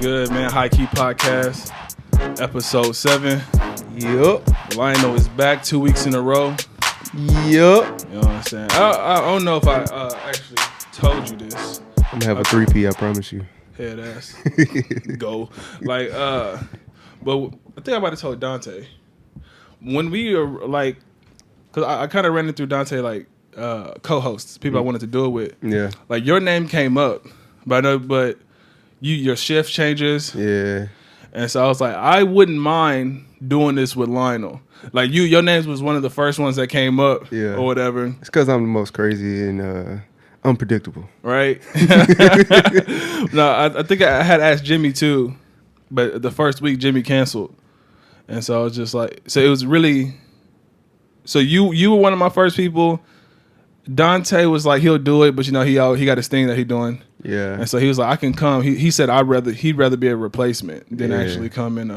good, man? Hii Key podcast, episode 7. Yup. Lionel is back 2 weeks in a row. Yup. You know what I'm saying? I don't know if I actually told you this. I'm gonna have a 3P, I promise you. Head ass. Go. Like, but I think I might have told Dante. When we are like, because I kind of ran it through Dante, like, co-hosts, people I wanted to do it with. Yeah. Like, your name came up, but your shift changes. Yeah. And so I was like, I wouldn't mind doing this with Lionel. Like, your name was one of the first ones that came up, or whatever. It's because I'm the most crazy and unpredictable. Right? No, I think I had asked Jimmy too, but the first week Jimmy canceled. And so I was just like, so it was really, so you were one of my first people. Dante was like, he'll do it, but you know, he got his thing that he doing. Yeah. And so he was like, I can come. He said he'd rather be a replacement than actually come and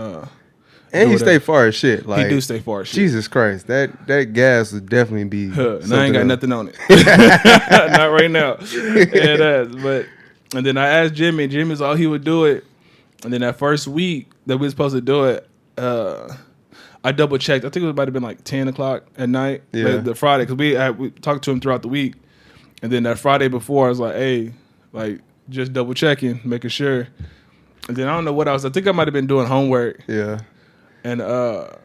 and he stay far as shit. Like, he do stay far as shit. Jesus Christ, that gas would definitely be. And I ain't got nothing on it. Not right now. And then I asked Jimmy. Jimmy's all he would do it. And then that first week that we were supposed to do it, I double checked. I think it might have been like 10 o'clock at night. Yeah. The Friday, because we talked to him throughout the week. And then that Friday before, I was like, hey, like, just double checking, making sure. And then I don't know what else. I think I might have been doing homework. Yeah. And I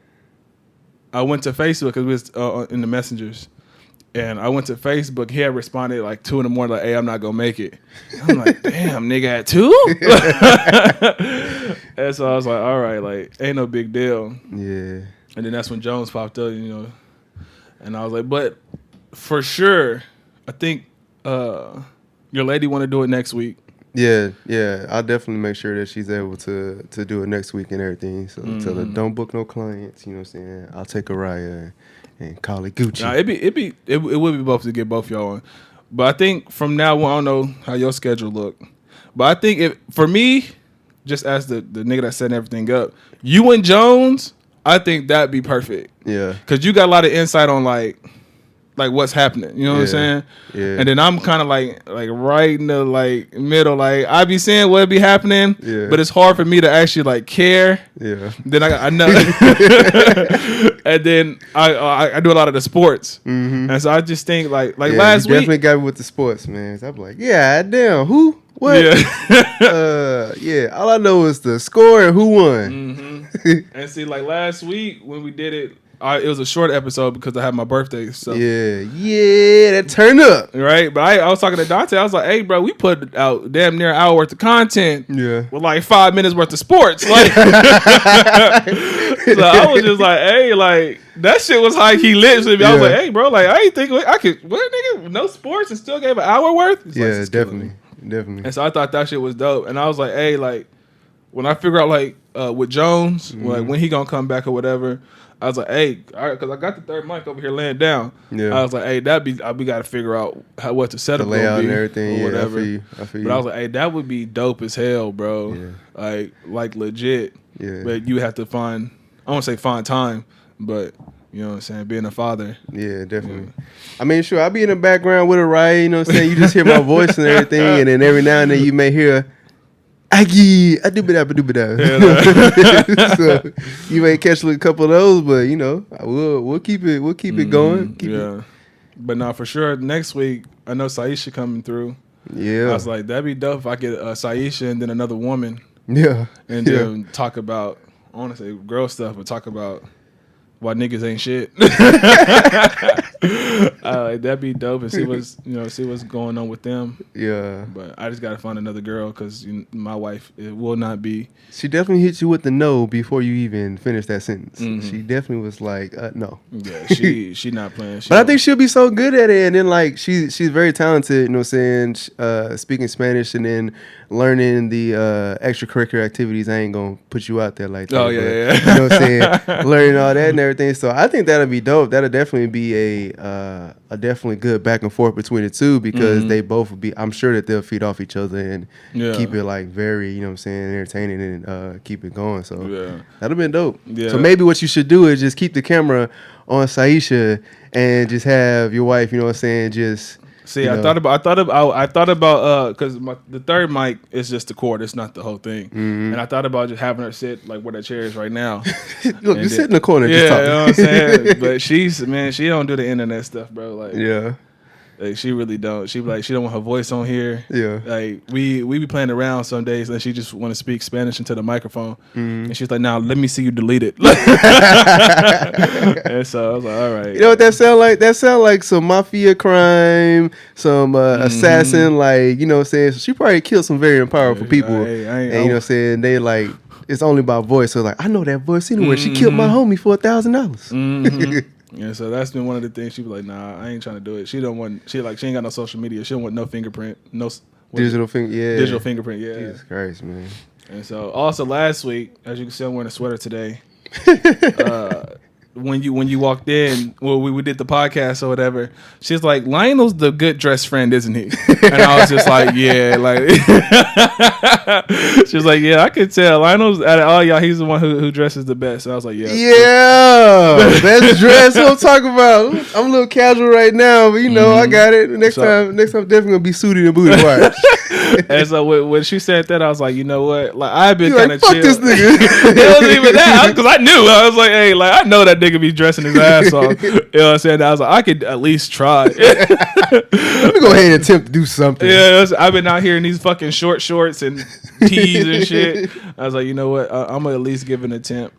went to Facebook because we was in the messengers. And I went to Facebook. He had responded like 2 a.m. like, hey, I'm not going to make it. I'm like, damn, nigga, at 2? And so I was like, all right, like, ain't no big deal. Yeah. And then that's when Jones popped up, you know. And I was like, but for sure, I think your lady want to do it next week. Yeah. I'll definitely make sure that she's able to do it next week and everything. So tell her, don't book no clients, you know what I'm saying? I'll take Araya and call it Gucci. Nah, it would be both to get both y'all on. But I think from now on, I don't know how your schedule look. But I think for me, just as the nigga that setting everything up, you and Jones, I think that'd be perfect. Yeah. Because you got a lot of insight on like what's happening. You know what I'm saying? Yeah. And then I'm kind of like right in the like middle. Like I be saying what be happening, but it's hard for me to actually like care. Yeah. Then I know. And then I do a lot of the sports. Mm-hmm. And so I just think like last you week. definitely got me with the sports, man. So I'm like, yeah, damn, who? What? Yeah. All I know is the score and who won. Mm-hmm. And see, like last week when we did it, it was a short episode because I had my birthday. So. Yeah, that turned up. Right? But I was talking to Dante. I was like, hey, bro, we put out damn near an hour worth of content with like 5 minutes worth of sports. Like, so I was just like, hey, like, that shit was high key lit. So I was like, hey, bro, like, I ain't think I could, what, nigga, no sports and still gave an hour worth? Yeah, definitely. And so I thought that shit was dope. And I was like, hey, like, when I figure out, like, with Jones, like, when he gonna come back or whatever, I was like, hey, all right, because I got the third mic over here laying down. Yeah. I was like, hey, we got to figure out what to set up, the layout and everything, or whatever. I feel you. But I was like, hey, that would be dope as hell, bro. Yeah. Like legit. Yeah. But you have to find, I won't say find time, but you know what I'm saying, being a father. Yeah, definitely. Yeah. I mean, sure, I'll be in the background with her, right? You know what I'm saying? You just hear my voice and everything, and then every now and then you may hear. So you may catch a couple of those, but you know, we'll keep it going. But now for sure next week I know Saisha coming through. Yeah, I was like, that'd be dope if I get Saisha and then another woman. Yeah, and then talk about, I want to say girl stuff, but talk about why niggas ain't shit. That'd be dope and see what's going on with them. Yeah. But I just gotta find another girl because my wife, it will not be. She definitely hit you with the no before you even finished that sentence. Mm-hmm. She definitely was like, no. Yeah, she not playing. But I think she'll be so good at it, and then like she's very talented. You know what I'm saying? Speaking Spanish and then learning the extracurricular activities. I ain't gonna put you out there like that. Oh yeah. You know what I'm saying? Learning all that and everything. So I think that'll be dope. That'll definitely be a definitely good back and forth between the two because they both will be. I'm sure that they'll feed off each other and keep it like very, you know what I'm saying, entertaining and keep it going. So that'll be dope. Yeah. So maybe what you should do is just keep the camera on Saisha and just have your wife, you know what I'm saying, just See, I thought about because the third mic is just the cord, it's not the whole thing, and I thought about just having her sit like where that chair is right now. Look, just sit in the corner. Yeah, just talk. you know what I'm saying. But she don't do the internet stuff, bro. Like, yeah. Like, she really don't. She be like, she don't want her voice on here. Yeah. Like, we be playing around some days and she just want to speak Spanish into the microphone. And she's like, now let me see you delete it. And so I was like, all right. You know what that sound like? That sound like some mafia crime, some assassin, like, you know what I'm saying? So she probably killed some very powerful people. And you know what I'm saying? They like, it's only by voice. So like, I know that voice anywhere. She killed my homie for $1,000. Yeah, so that's been one of the things. She was like, nah, I ain't trying to do it. She don't want, she ain't got no social media. She don't want no fingerprint, no digital fingerprint, yeah. Jesus Christ, man. And so also last week, as you can see, I'm wearing a sweater today. When you walked in, well, we did the podcast or whatever, she's like, Lionel's the good dressed friend, isn't he? And I was just like, yeah, like she was like, yeah, I could tell. Lionel's out of all y'all, he's the one who dresses the best. And I was like, yeah. Yeah. Best dress. What I'm talking about. I'm a little casual right now, but you know, I got it. Next time definitely gonna be suited and booty watch. And so when she said that, I was like, you know what? Like, I've been kind of fuck chill. this nigga. It wasn't even that, because I knew. I was like, hey, like, I know that nigga be dressing his ass off. You know what I'm saying? I was like, I could at least try. Let me go ahead and attempt to do something. Yeah, I've been out here in these fucking short shorts and tees and shit. I was like, you know what? I'm gonna at least give an attempt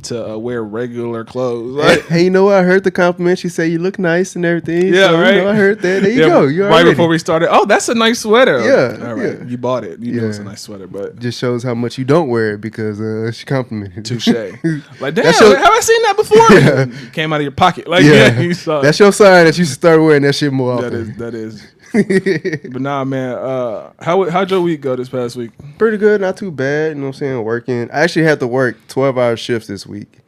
to wear regular clothes. Like, hey, you know what? I heard the compliment. She said you look nice and everything. Yeah, so, right. You know, I heard that. There you go. You're right before we started. Oh, that's a nice sweater. Yeah. All right. Yeah. You bought it. You know it's a nice sweater, but just shows how much you don't wear it because she complimented. Touche. Like, damn, have I seen that before? Yeah. It came out of your pocket. Like, yeah, you saw it. That's your sign that you should start wearing that shit more often. That is. But nah, man. How'd your week go this past week? Pretty good. Not too bad. You know what I'm saying? Working. I actually had to work 12-hour shifts this week.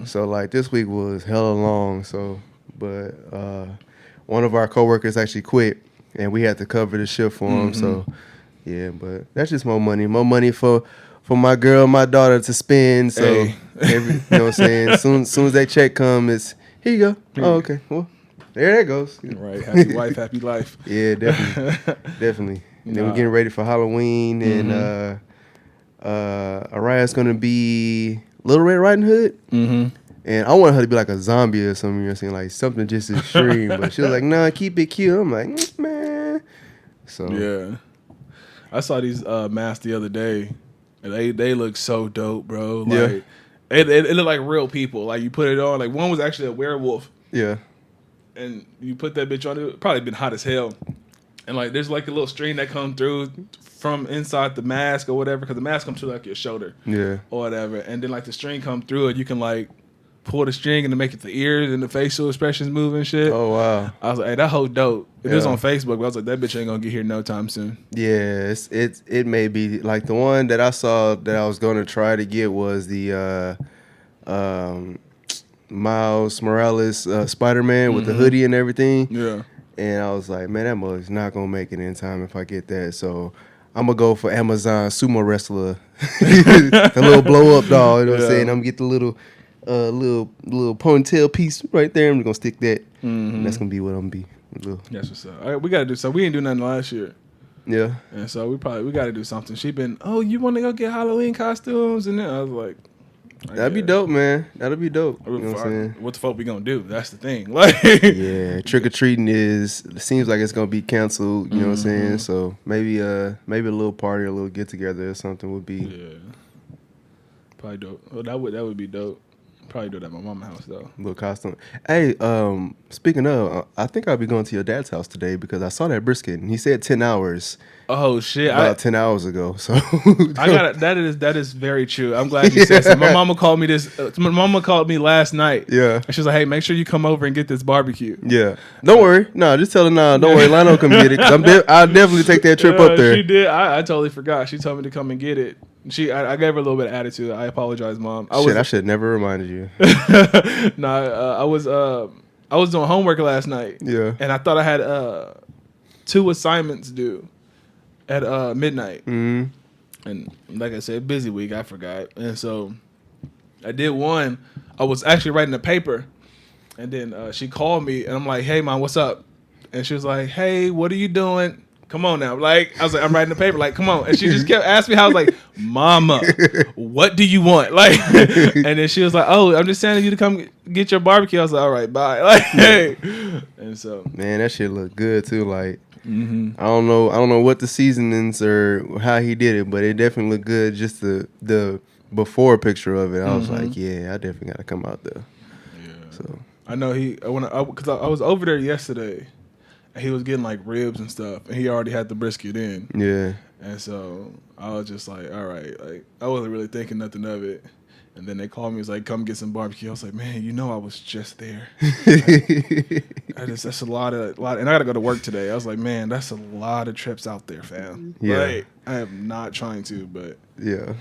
So like this week was hella long. So, but one of our coworkers actually quit, and we had to cover the shift for him. So, yeah, but that's just more money for my girl, my daughter to spend. So, you know what I'm saying? Soon as that check comes, it's here you go. Oh, okay. Well, there that goes. Right. Happy wife, happy life. Yeah, definitely. And then we're getting ready for Halloween, and Araya's gonna be Little Red Riding Hood. And I want her to be like a zombie or something, you know what I'm saying? Like something just extreme. But she was like, nah, keep it cute. I'm like, man. So yeah. I saw these masks the other day, and they look so dope, bro. Like it looked like real people. Like you put it on, like one was actually a werewolf. Yeah. And you put that bitch on, it probably been hot as hell. And like there's like a little string that comes through from inside the mask or whatever, because the mask comes to like your shoulder, or whatever, and then like the string come through it. You can like pull the string and to make it the ears and the facial expressions move and shit. Oh wow! I was like, hey, that whole dope. It was on Facebook, but I was like, that bitch ain't gonna get here no time soon. Yeah, it may be like the one that I saw that I was gonna try to get was the Miles Morales Spider-Man with the hoodie and everything. Yeah. And I was like, man, that mug's not gonna make it in time if I get that. So I'm gonna go for Amazon sumo wrestler, the little blow up doll. You know what I'm saying? I'm gonna get the little ponytail piece right there. I'm gonna stick that. And that's gonna be what I'm gonna be. That's what's up. All right, we gotta do something. We didn't do nothing last year. Yeah. And so we gotta do something. She been, oh, you want to go get Halloween costumes? And then I was like, that'd be dope, man. That'll be dope. You know what I'm saying? What the fuck we gonna do? That's the thing. Like, yeah, trick or treating seems like it's gonna be canceled. You know what I'm saying? So maybe a little party, a little get together or something would be. Probably dope. Well, that would be dope. Probably do it at my mama's house though. Little costume. Hey, speaking of, I think I'll be going to your dad's house today because I saw that brisket and he said 10 hours. Oh shit! About 10 hours ago. So I got it. That is very true. I'm glad you said that. My mama called me my mama called me last night. Yeah. And she was like, "Hey, make sure you come over and get this barbecue." Yeah. Don't worry. No, just tell her no. Don't worry. Lionel come get it. I'll definitely take that trip up there. She did. I totally forgot. She told me to come and get it. I gave her a little bit of attitude. I apologize, Mom. I should never reminded you. I was doing homework last night. Yeah. And I thought I had 2 assignments due at midnight. And like I said, busy week, I forgot. And so I did one. I was actually writing a paper, and then she called me, and I'm like, "Hey, Mom, what's up?" and she was like, "Hey, what are you doing? Come on now." Like, I was like, "I'm writing the paper." Like, come on. And she just kept asking me. I was like, "Mama, what do you want?" Like, and then she was like, "Oh, I'm just sending you to come get your barbecue." I was like, "All right, bye." Like, hey. And so, man, that shit look good too. Like, I don't know what the seasonings or how he did it, but it definitely looked good. Just the before picture of it, I was like, yeah, I definitely got to come out there. Yeah. So I know because I was over there yesterday. He was getting like ribs and stuff, and he already had the brisket in. Yeah. And so I was just like, all right, like I wasn't really thinking nothing of it. And then they called me, was like, come get some barbecue. I was like, man, you know I was just there. That's a lot, and I gotta go to work today. I was like, man, that's a lot of trips out there, fam. Yeah. Like, I am not trying to, but yeah.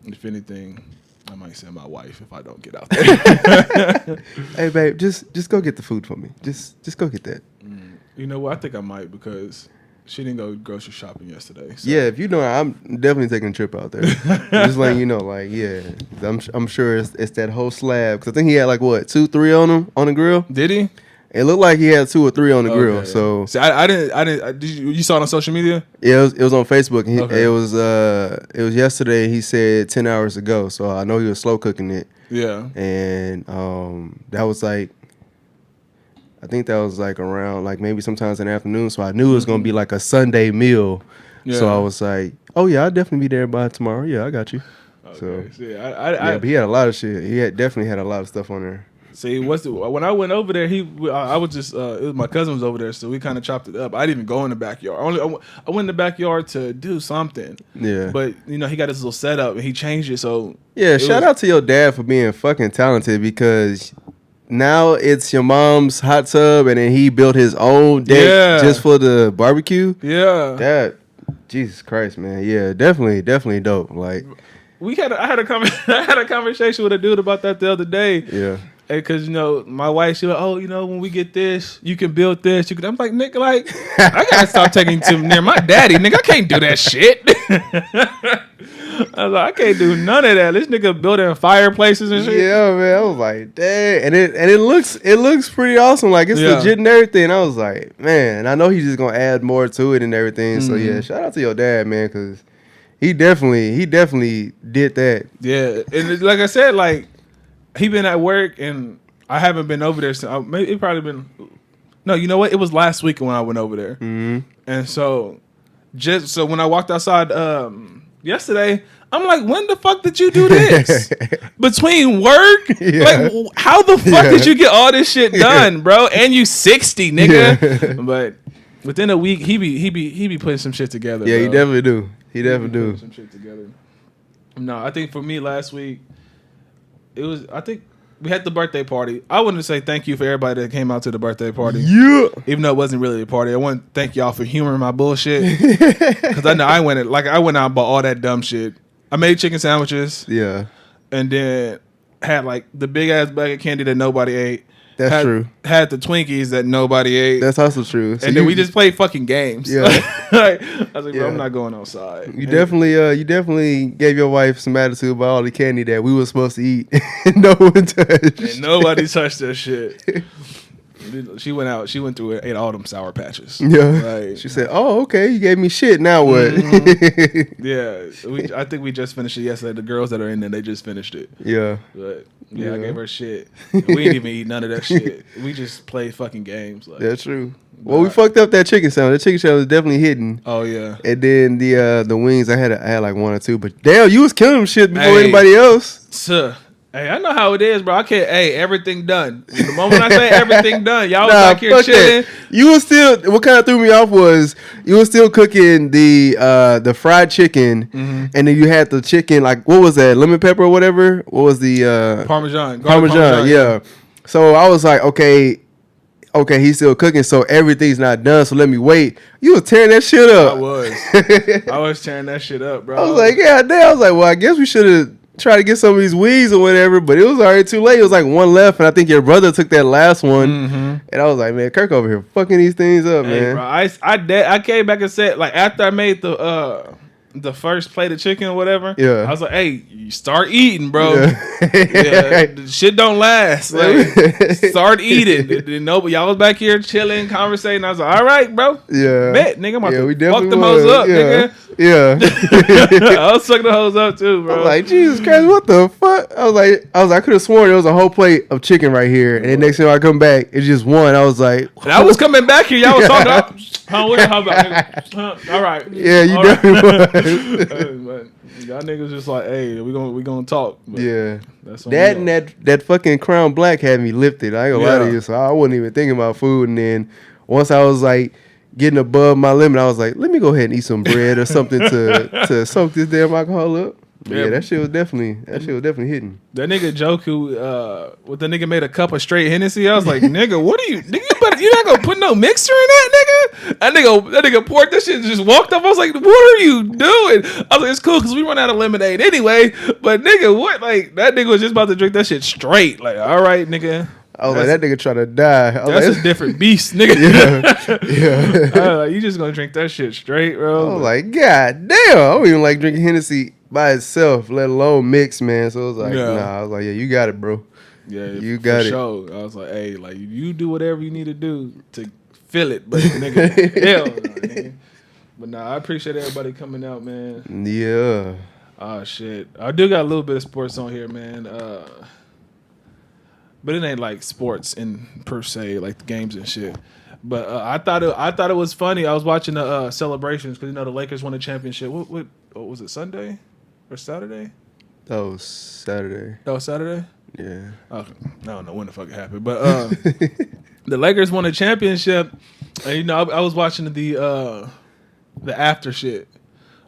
If anything, I might send my wife if I don't get out there. Hey, babe, just go get the food for me. Just go get that. You know what? I think I might because she didn't go grocery shopping yesterday. So. Yeah, if you know, I'm definitely taking a trip out there. Just letting you know, like, yeah, I'm sure it's that whole slab. Cause I think he had like what 2, 3 on him on the grill. Did he? It looked like he had 2 or 3 on the grill. So see, I didn't. Did you saw it on social media? Yeah, it was on Facebook. It was yesterday. He said 10 hours ago. So I know he was slow cooking it. Yeah, and that was like. I think that was like around like maybe sometimes in the afternoon. So I knew it was gonna be like a Sunday meal. Yeah. So I was like, oh yeah, I'll definitely be there by tomorrow. Yeah, I got you. Okay. So yeah, but he had a lot of shit. He definitely had a lot of stuff on there. See, when I went over there, I was just my cousin was over there, so we kind of chopped it up. I didn't even go in the backyard. I went in the backyard to do something. Yeah, but he got his little setup and he changed it. So yeah, shout out to your dad for being fucking talented because. Now it's your mom's hot tub, and then he built his own deck just for the barbecue. Yeah, that Jesus Christ, man. Yeah, definitely dope. Like I had a conversation with a dude about that the other day. Yeah, because my wife, she was like, oh, when we get this, you can build this. I'm like, nigga, like I gotta stop taking too near my daddy, nigga. I can't do that shit. I was like, I can't do none of that. This nigga building fireplaces and shit. Yeah, man. I was like, dang. And it looks pretty awesome. Like it's legit and everything. I was like, man, I know he's just gonna add more to it and everything. So yeah, shout out to your dad, man, because he definitely did that. Yeah, and like I said, like he been at work and I haven't been over there since. Maybe it probably been. No, you know what? It was last week when I went over there, and so when I walked outside. Yesterday, I'm like, when the fuck did you do this? Between work? Yeah. Like, how the fuck did you get all this shit done, bro? And you 60, nigga. Yeah. But within a week, he be putting some shit together. Yeah, bro. He definitely do. He definitely do. Putting some shit together. No, I think for me last week, I think we had the birthday party. I want to say thank you for everybody that came out to the birthday party. Yeah. Even though it wasn't really a party. I want to thank y'all for humoring my bullshit. Because I know I went out and bought all that dumb shit. I made chicken sandwiches. Yeah. And then had like the big ass bag of candy that nobody ate. That's true. Had the Twinkies that nobody ate. That's also true. So and then we just played fucking games. Yeah. I was like, bro, I'm not going outside. You definitely gave your wife some attitude about all the candy that we were supposed to eat and no one touched. And nobody touched that shit. She went out. She went through it, ate all them Sour Patches. Yeah. Like, she said, "Oh, okay, you gave me shit. Now what?" Yeah. I think we just finished it yesterday. The girls that are in there, they just finished it. Yeah. But I gave her shit. We didn't even eat none of that shit. We just played fucking games. Like, that's true. Well, we fucked up that chicken sandwich. The chicken sandwich was definitely hidden. Oh yeah. And then the wings, I had like 1 or 2. But damn, you was killing them shit before anybody else. Sir. Hey, I know how it is, bro. I can't. Hey, everything done. The moment I say everything done, y'all was back here chilling. That. You was still. What kind of threw me off was you was still cooking the fried chicken, and then you had the chicken like what was that? Lemon pepper or whatever. What was the Parmesan? Parmesan, yeah. So I was like, okay, he's still cooking, so everything's not done. So let me wait. You was tearing that shit up. I was tearing that shit up, bro. I was like, yeah, damn. I was like, well, I guess we should have. Try to get some of these wings or whatever, but it was already too late. It was like 1 left, and I think your brother took that last one. And I was like, man, Kirk over here fucking these things up, man. Bro, I came back and said, like, after I made the the first plate of chicken or whatever. Yeah. I was like, hey, you start eating, bro. Yeah. Shit don't last. Like, start eating. No, but y'all was back here chilling, conversating. I was like, all right, bro. Yeah. Bet, nigga. I'm about to we fuck them was. hoes up, yeah. nigga. Yeah. I was sucking the hoes up too, bro. I was like, Jesus Christ, what the fuck? I could have sworn there was a whole plate of chicken right here. And then next time I come back, it's just one. I was like, and I was coming back here. Y'all was talking. Huh, what how about, nigga? All right. Yeah, you all definitely was. Y'all niggas just like, hey, we gonna talk. But yeah. That's That and that fucking Crown Black had me lifted. I ain't gonna lie to you. So I wasn't even thinking about food. And then once I was like getting above my limit, I was like, let me go ahead and eat some bread or something to soak this damn alcohol up. Yeah, that shit was definitely hitting. That nigga joke who what the nigga made a cup of straight Hennessy. I was like, nigga, what are you? Nigga, you're not gonna put no mixer in that, nigga. That nigga poured that shit and just walked up. I was like, what are you doing? I was like, it's cool because we run out of lemonade anyway. But nigga, what? Like that nigga was just about to drink that shit straight. Like, all right, nigga. I was like, that nigga trying to die. That's a different beast, nigga. Yeah. I was like, you just gonna drink that shit straight, bro. I was like, God damn. I don't even like drinking Hennessy by itself, let alone mix, man. So I was like, nah. I was like, yeah, you got it, bro. Yeah, you got it. Sure. I was like, hey, like you do whatever you need to do to feel it, but nigga, hell no, nigga. But nah, I appreciate everybody coming out, man. Yeah. Oh shit, I do got a little bit of sports on here, man. But it ain't like sports in per se, like the games and shit. But I thought it was funny. I was watching the celebrations because the Lakers won a championship. What was it, Sunday or Saturday? That was Saturday. That was Saturday? Yeah. Okay. I don't know when the fuck it happened, but the Lakers won a championship, and I was watching the after shit.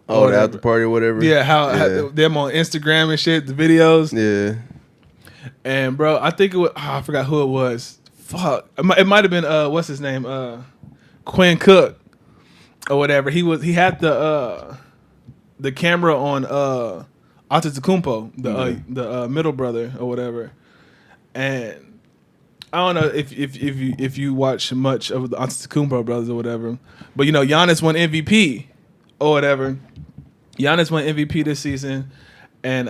Oh, the after party or whatever. Yeah, how them on Instagram and shit, the videos. Yeah. And bro, I think it was. I forgot who it was. Fuck, it might have been what's his name, Quinn Cook, or whatever. He had the camera on Antetokounmpo, the middle brother or whatever. And I don't know if you watch much of the Antetokounmpo brothers or whatever, but Giannis won MVP or whatever. Giannis won MVP this season, and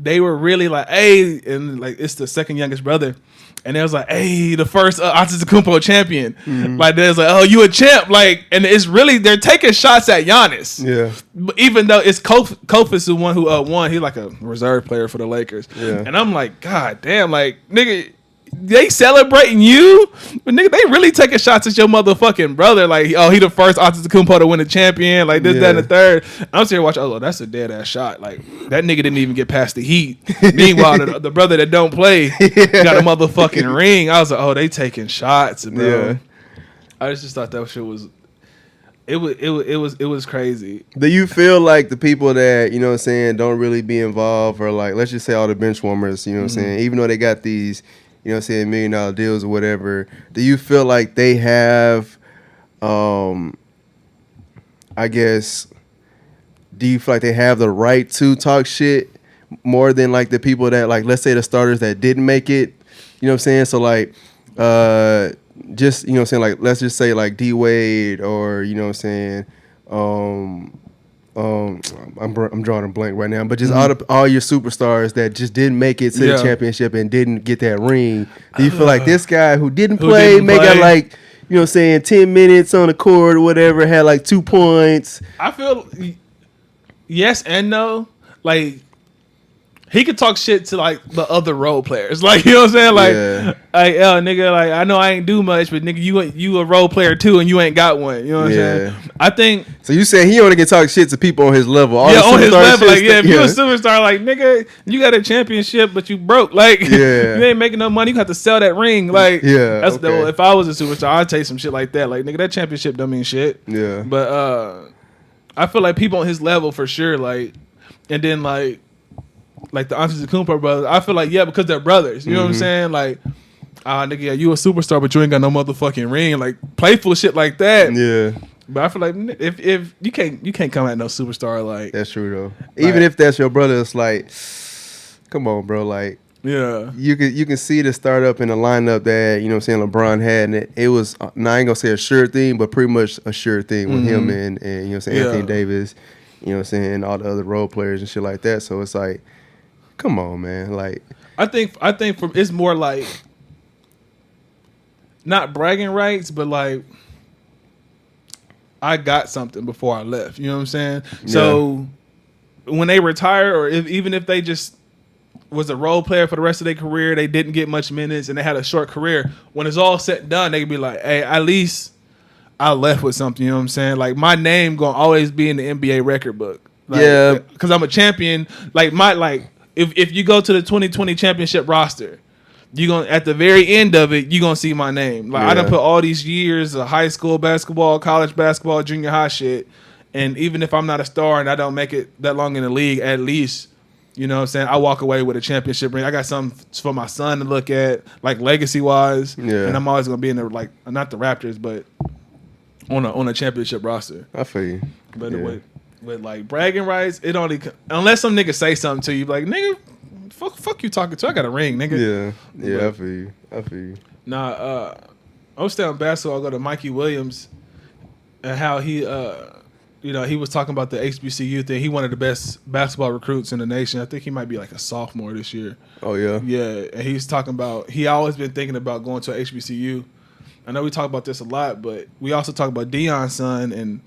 they were really like, hey, and like it's the second youngest brother. And it was like, hey, the first Antetokounmpo champion. Mm-hmm. Like, there's like, oh, you a champ. Like, and it's really, they're taking shots at Giannis. Yeah. But even though it's Kofi's the one who won, he's like a reserve player for the Lakers. Yeah. And I'm like, God damn, like, nigga, they celebrating you? But nigga, they really taking shots at your motherfucking brother. Like, oh, he the first Antetokounmpo to win a champion. Like, this, that, and the third. I'm sitting here watching, oh, that's a dead-ass shot. Like, that nigga didn't even get past the Heat. Meanwhile, the brother that don't play got a motherfucking ring. I was like, oh, they taking shots, bro. Yeah. I just thought that shit was... It was crazy. Do you feel like the people that, what I'm saying, don't really be involved, or like, let's just say all the bench warmers, what I'm saying, even though they got these... $1 million deals or whatever, do you feel like they have, I guess, do you feel like they have the right to talk shit more than like the people that, like, let's say the starters that didn't make it, you know what I'm saying? So like, just, what I'm saying, like, let's just say like D Wade or, what I'm saying, I'm drawing a blank right now, but just all your superstars that just didn't make it to the championship and didn't get that ring. Do you feel like this guy who didn't play, got like, 10 minutes on the court or whatever, had like 2 points? I feel yes and no. Like, he could talk shit to like the other role players, like, you know what I'm saying, like, nigga, like, I know I ain't do much, but nigga, you a role player too, and you ain't got one, you know what I'm saying? I think. So you saying he only can talk shit to people on his level? All on his level, like, if you a superstar, like, nigga, you got a championship, but you broke, like, you ain't making no money, you have to sell that ring, like, that's if I was a superstar, I'd take some shit like that, like, nigga, that championship don't mean shit, but I feel like people on his level for sure, like, and then like the Antetokounmpo brothers, I feel like, because they're brothers. You know what I'm saying? Like, nigga, you a superstar, but you ain't got no motherfucking ring. Like, playful shit like that. Yeah. But I feel like if you can't come at no superstar like. That's true though. Even if that's your brother, it's like, come on, bro. Like, Yeah. You can see the startup in the lineup that, you know what I'm saying, LeBron had, and it was, now I ain't gonna say a sure thing, but pretty much a sure thing with him and you know what I'm saying, Anthony Davis, you know what I'm saying, all the other role players and shit like that. So it's like, come on, man. Like, I think from it's more like not bragging rights, but like I got something before I left. You know what I'm saying? Yeah. So when they retire, or even if they just was a role player for the rest of their career, they didn't get much minutes and they had a short career. When it's all said and done, they can be like, hey, at least I left with something. You know what I'm saying? Like my name gonna always be in the NBA record book. Like, yeah, because I'm a champion. If you go to the 2020 championship roster, you gonna at the very end of it, you gonna see my name. Like I done put all these years of high school basketball, college basketball, junior high shit, and even if I'm not a star and I don't make it that long in the league, at least, you know what I'm saying, I walk away with a championship ring. I got something for my son to look at, like legacy wise. Yeah. And I'm always gonna be in the, like, not the Raptors, but on a championship roster. I feel you. But with like bragging rights, it only unless some nigga say something to you, like, nigga, fuck you talking to? I got a ring, nigga. Yeah, I feel you. Nah, I'm still on basketball. I'll go to Mikey Williams and how he he was talking about the HBCU thing. He one of the best basketball recruits in the nation. I think he might be like a sophomore this year. Oh, yeah? Yeah, and he's talking about, he always been thinking about going to a HBCU. I know we talk about this a lot, but we also talk about Deion's son, and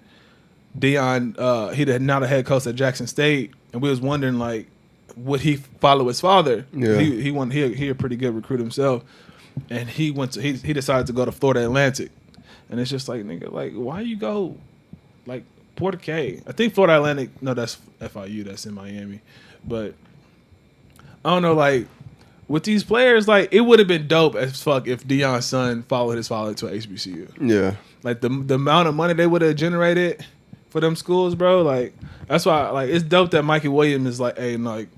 Deion, he now the head coach at Jackson State, and we was wondering, like, would he follow his father? Yeah. He a pretty good recruit himself, and he decided to go to Florida Atlantic, and it's just like, nigga, like, why you go, like, Porter K? I think Florida Atlantic, no, that's FIU, that's in Miami, but I don't know, like, with these players, like, it would have been dope as fuck if Deion's son followed his father to a HBCU. Yeah, like the amount of money they would have generated for them schools, bro. Like, that's why, like, it's dope that Mikey Williams is like, hey, like,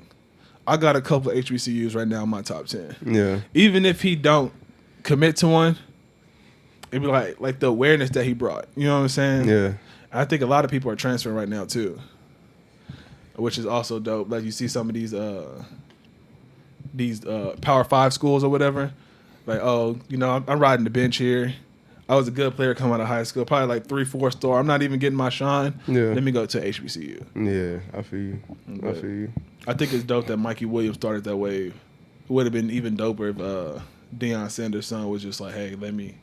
I got a couple of HBCUs right now in my top 10. Yeah. Even if he don't commit to one, it'd be like the awareness that he brought. You know what I'm saying? Yeah. I think a lot of people are transferring right now too, which is also dope. Like, you see some of these Power 5 schools or whatever. Like, oh, you know, I'm riding the bench here. I was a good player coming out of high school, probably like 3-4 star. I'm not even getting my shine. Yeah. Let me go to HBCU. Yeah, I feel you. But I think it's dope that Mikey Williams started that wave. It would have been even doper if Deion Sanders' son was just like, hey, let me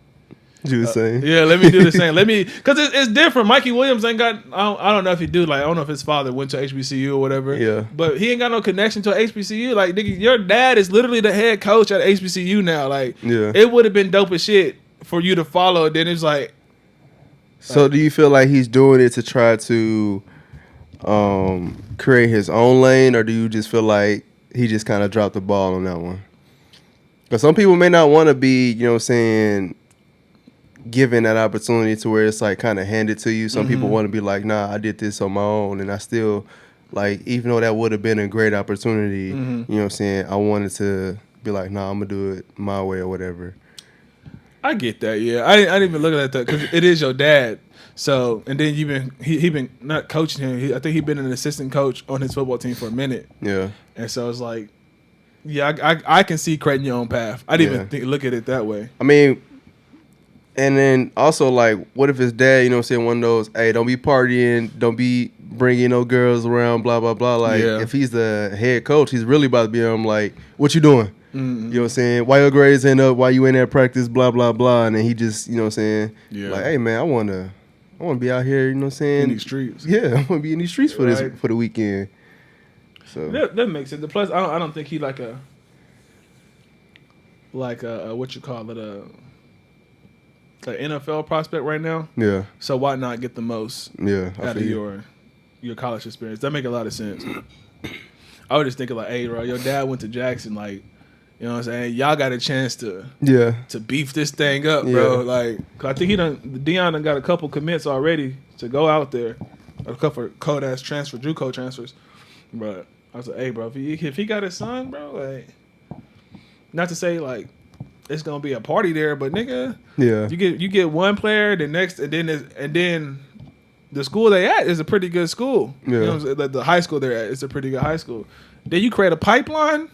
do the same. Yeah, let me do the same. Because it's different. Mikey Williams ain't got, I don't know if he do, like, I don't know if his father went to HBCU or whatever. Yeah. But he ain't got no connection to HBCU. Like, nigga, your dad is literally the head coach at HBCU now. Like, it would have been dope as shit for you to follow. Then it's like. So do you feel like he's doing it to try to create his own lane, or do you just feel like he just kind of dropped the ball on that one? Because some people may not want to be, you know what I'm saying, given that opportunity to where it's like kind of handed to you. Some people want to be like, nah, I did this on my own, and I still, like, even though that would have been a great opportunity, you know what I'm saying, I wanted to be like, nah, I'm gonna do it my way or whatever. I get that, yeah. I didn't even look at that because it is your dad. So, and then he been not coaching him. I think he been an assistant coach on his football team for a minute. Yeah. And so it's like, yeah, I can see creating your own path. I didn't even look at it that way. I mean, and then also, like, what if his dad, you know what I'm saying, one of those, hey, don't be partying, don't be bringing no girls around, blah, blah, blah. Like, if he's the head coach, he's really about to be on, like, what you doing? You know what I'm saying? Why your grades end up? Why you in there practice? Blah, blah, blah. And then he just, you know what I'm saying? Like, hey, man, I want to be out here, you know what I'm saying? In these streets. Yeah, I want to be in these streets for the weekend. So that makes sense. Plus, I don't think he like a what you call it, an NFL prospect right now. Yeah. So why not get the most out of your college experience? That make a lot of sense. I was just thinking like, hey, bro, your dad went to Jackson, like, you know what I'm saying? Y'all got a chance to beef this thing up, bro. Like, cause I think Deion done got a couple commits already to go out there, a couple cold-ass JUCO transfers. But I was like, hey, bro, if he got his son, bro, like, not to say like it's gonna be a party there, but nigga, you get one player, the next, and then the school they at is a pretty good school. You know what I'm saying? Like the high school they're at is a pretty good high school. Then you create a pipeline.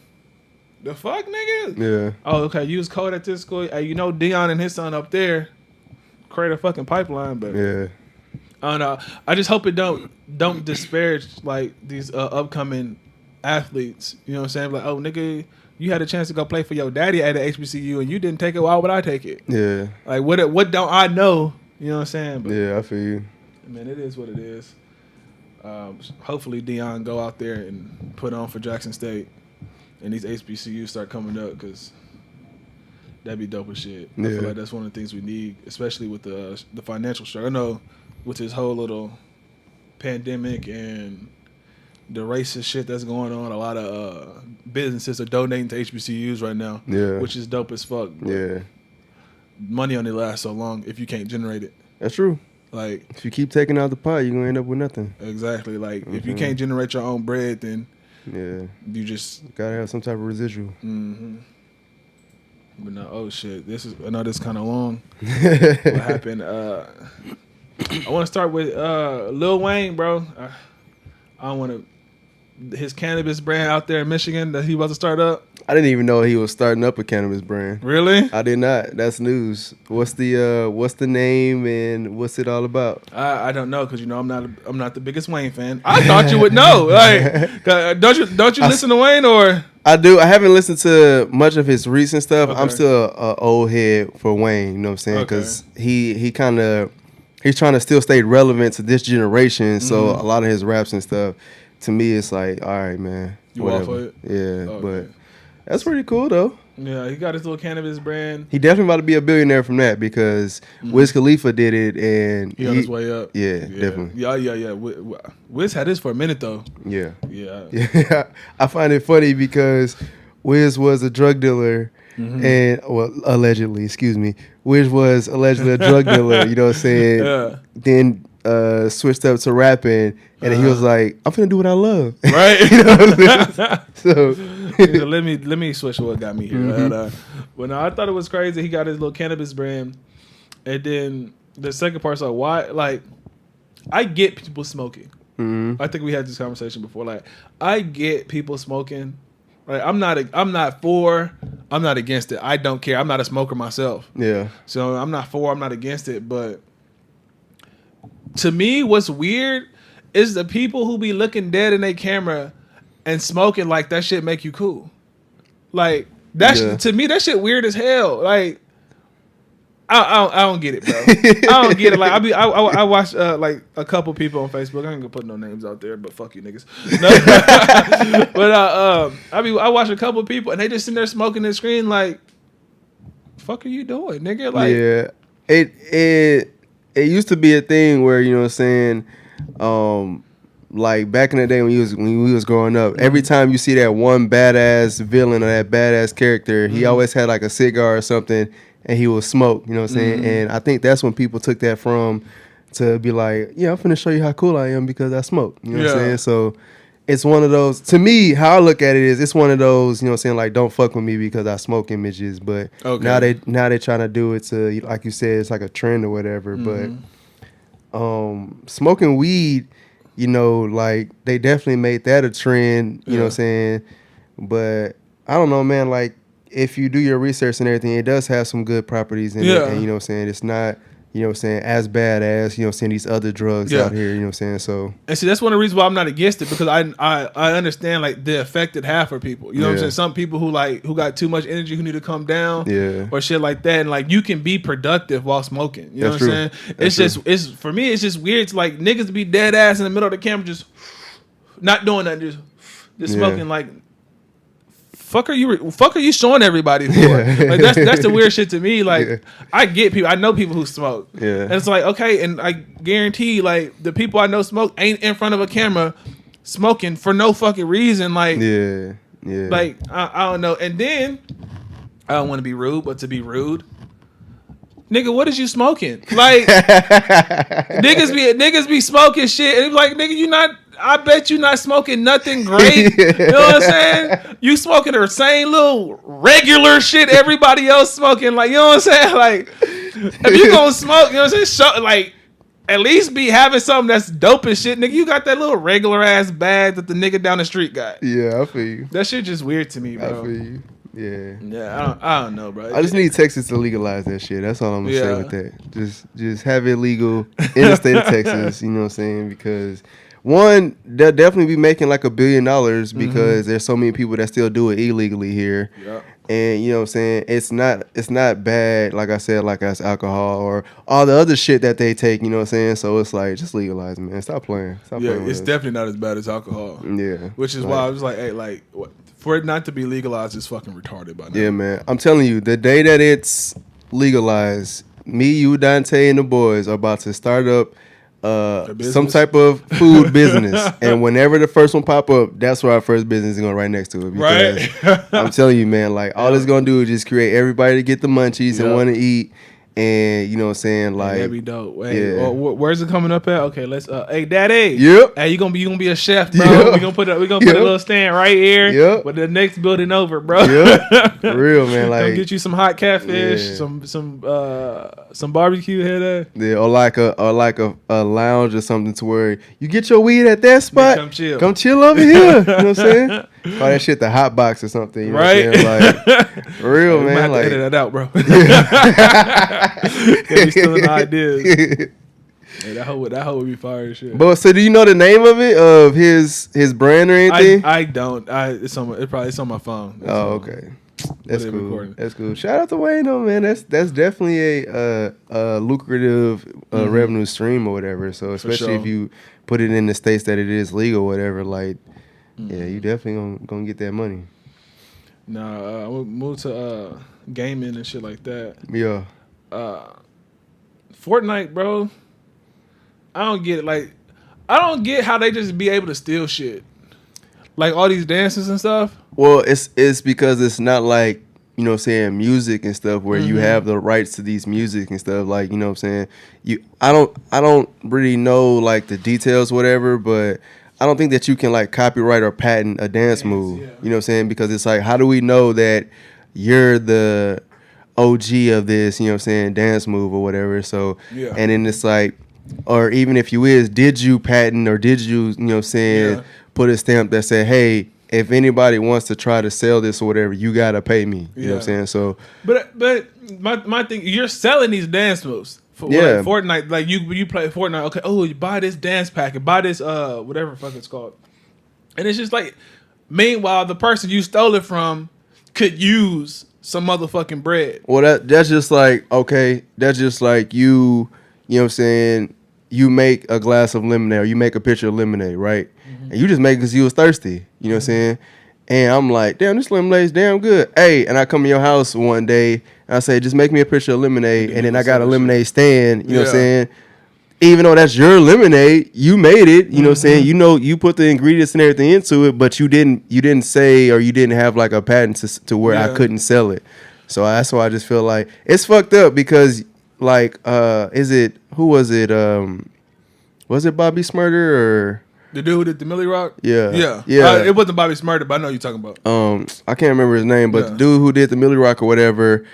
The fuck, nigga? Yeah. Oh, okay. You was cold at this school. Hey, you know Dion and his son up there create a fucking pipeline, but Yeah. I don't know. I just hope it don't disparage like these upcoming athletes. You know what I'm saying? Like, oh, nigga, you had a chance to go play for your daddy at the HBCU and you didn't take it. Why would I take it? Yeah. Like, what don't I know? You know what I'm saying? But, yeah, I feel you. man, it is what it is. Hopefully Dion go out there and put on for Jackson State, and these HBCUs start coming up because that'd be dope as shit. Yeah. I feel like that's one of the things we need, especially with the financial struggle. I know with this whole little pandemic and the racist shit that's going on, a lot of businesses are donating to HBCUs right now, which is dope as fuck. Yeah. Money only lasts so long if you can't generate it. That's true. Like, if you keep taking out the pot, you're gonna end up with nothing. Exactly. Like, if you can't generate your own bread, then you just gotta have some type of residual. Mm-hmm. But no, oh shit, I know this kind of long. What happened? I want to start with Lil Wayne, bro. I don't want to. His cannabis brand out there in Michigan that he about to start up. I didn't even know he was starting up a cannabis brand. Really? I did not. That's news. What's the name and what's it all about? I don't know because I'm not the biggest Wayne fan. I thought you would know. Like, don't you listen to Wayne or? I do. I haven't listened to much of his recent stuff. Okay. I'm still an old head for Wayne. You know what I'm saying? Because he's trying to still stay relevant to this generation. So a lot of his raps and stuff, to me, it's like, all right, man. You whatever. off of it? Yeah, but that's pretty cool though. Yeah, he got his little cannabis brand. He definitely about to be a billionaire from that because Wiz Khalifa did it and he on his way up. Yeah, definitely. Yeah. Wiz had this for a minute though. Yeah. I find it funny because Wiz was a drug dealer and allegedly, excuse me. Wiz was allegedly a drug dealer. You know what I'm saying? Yeah. Then switched up to rapping, and he was like, "I'm finna do what I love." Right. You know what I'm so let me switch what got me here. But no, I thought it was crazy. He got his little cannabis brand, and then the second part's like, why? Like, I get people smoking. I think we had this conversation before. Like, I get people smoking. Like, I'm not against it. I don't care. I'm not a smoker myself. Yeah. So I'm not against it, but to me, what's weird is the people who be looking dead in their camera and smoking like that shit make you cool. Like, to me, that shit weird as hell. Like, I don't get it, bro. I don't get it. Like, I watch like a couple people on Facebook. I ain't gonna put no names out there, but fuck you niggas. No. But I watch a couple people and they just sitting there smoking the screen like, fuck are you doing, nigga? Like, yeah, it used to be a thing where, you know what I'm saying, like back in the day when we was growing up, every time you see that one badass villain or that badass character, he always had like a cigar or something and he would smoke, you know what I'm saying? And I think that's when people took that from to be like, yeah, I'm finna show you how cool I am because I smoke, you know what I'm saying? So it's one of those, to me, how I look at it is it's one of those, you know what I'm saying, like, don't fuck with me because I smoke images. But now they trying to do it to, like you said, it's like a trend or whatever. But smoking weed, you know, like, they definitely made that a trend, you know what I'm saying? But I don't know, man, like, if you do your research and everything, it does have some good properties in it. And, you know what I'm saying, it's not, you know what I'm saying, as bad as, you know what I'm saying, these other drugs out here, you know what I'm saying? So, and see, that's one of the reasons why I'm not against it, because I understand like the effect it have for people. You know what I'm saying? Some people who got too much energy who need to come down or shit like that, and like you can be productive while smoking. You know what I'm saying? It's for me, it's just weird to like niggas be dead ass in the middle of the camera just not doing nothing, just smoking like. Fuck are you showing everybody for? Like that's the weird shit to me. Like I get people, I know people who smoke. And it's like, okay, and I guarantee like the people I know smoke ain't in front of a camera smoking for no fucking reason. Like like I don't know. And then I don't want to be rude, but to be rude, nigga, what is you smoking? Like niggas be smoking shit and it's like, nigga, you not. I bet you not smoking nothing great. You know what I'm saying? You smoking the same little regular shit everybody else smoking. Like, you know what I'm saying? Like, if you gonna smoke, you know what I'm saying? Like, at least be having something that's dope as shit. Nigga, you got that little regular ass bag that the nigga down the street got. Yeah, I feel you. That shit just weird to me, bro. I feel you. Yeah. I don't know, bro. I just need Texas to legalize that shit. That's all I'm gonna say with that. Just have it legal in the state of Texas. You know what I'm saying? Because one, they'll definitely be making like $1 billion because there's so many people that still do it illegally here. Yep. And you know what I'm saying? It's not bad, like I said, like as alcohol or all the other shit that they take, you know what I'm saying? So it's like, just legalize it, man. Stop playing. It's definitely not as bad as alcohol. Yeah. Which is why I was like, hey, like, for it not to be legalized is fucking retarded by now. Yeah, man. I'm telling you, the day that it's legalized, me, you, Dante, and the boys are about to start up some type of food business, and whenever the first one pop up, that's where our first business is going right next to it. Right? I'm telling you, man, like all it's gonna do is just create everybody to get the munchies and want to eat, and you know what I'm saying, like that'd be dope. Hey, where's it coming up at? Okay, let's. Hey, Daddy. Yep. Hey, you gonna be a chef, bro? Yep. We gonna put a little stand right here. Yep. With the next building over, bro. Yep. For real, man. Like, come get you some hot catfish, some barbecue head. Yeah, or like a lounge or something to where you get your weed at that spot. Come chill over here. You know what I'm saying? Call that shit the hot box or something. You know right? What I'm saying? Like, for real, man. Have like, to edit that out, bro. Can't be stealing ideas. Hey, that hoe would be fire as shit. But so, do you know the name of it, of his brand or anything? I don't. It's on my phone. Okay. That's cool. That's cool. Shout out to Wayne though, man. That's definitely a lucrative revenue stream or whatever. So especially if you put it in the states that it is legal, or whatever. Like, yeah, you definitely gonna get that money. Nah, I would move to gaming and shit like that. Yeah. Fortnite, bro. I don't get it. Like, I don't get how they just be able to steal shit. Like all these dances and stuff. Well, it's because it's not like, you know what I'm saying, music and stuff where you have the rights to these music and stuff. Like, you know what I'm saying? I don't really know like the details, whatever, but I don't think that you can like copyright or patent a dance move. Yeah. You know what I'm saying? Because it's like, how do we know that you're the OG of this, you know what I'm saying, dance move or whatever? So and then it's like, or even if you did you patent or did you know what I'm saying, put a stamp that said, hey, if anybody wants to try to sell this or whatever, you gotta pay me. You know what I'm saying? So, but my thing, you're selling these dance moves for like Fortnite. Like you play Fortnite. Okay, oh, you buy this dance packet, buy this whatever the fuck it's called, and it's just like, meanwhile, the person you stole it from could use some motherfucking bread. Well, that's just like, okay, that's just like you know what I'm saying. You make a glass of lemonade or you make a pitcher of lemonade, right? And you just make it because you was thirsty. You know what I'm saying? And I'm like, damn, this lemonade's damn good. Hey, and I come to your house one day and I say, just make me a pitcher of lemonade. And then I got a lemonade stand, you know what I'm saying? Even though that's your lemonade, you made it, you know what I'm saying? You know, you put the ingredients and everything into it, but you didn't say, or you didn't have like a patent to where I couldn't sell it. So that's why I just feel like it's fucked up because like, who was it? Was it Bobby Smurder or the dude who did the Millie Rock? Yeah. It wasn't Bobby Smurder, but I know you're talking about. I can't remember his name, but the dude who did the Millie Rock or whatever,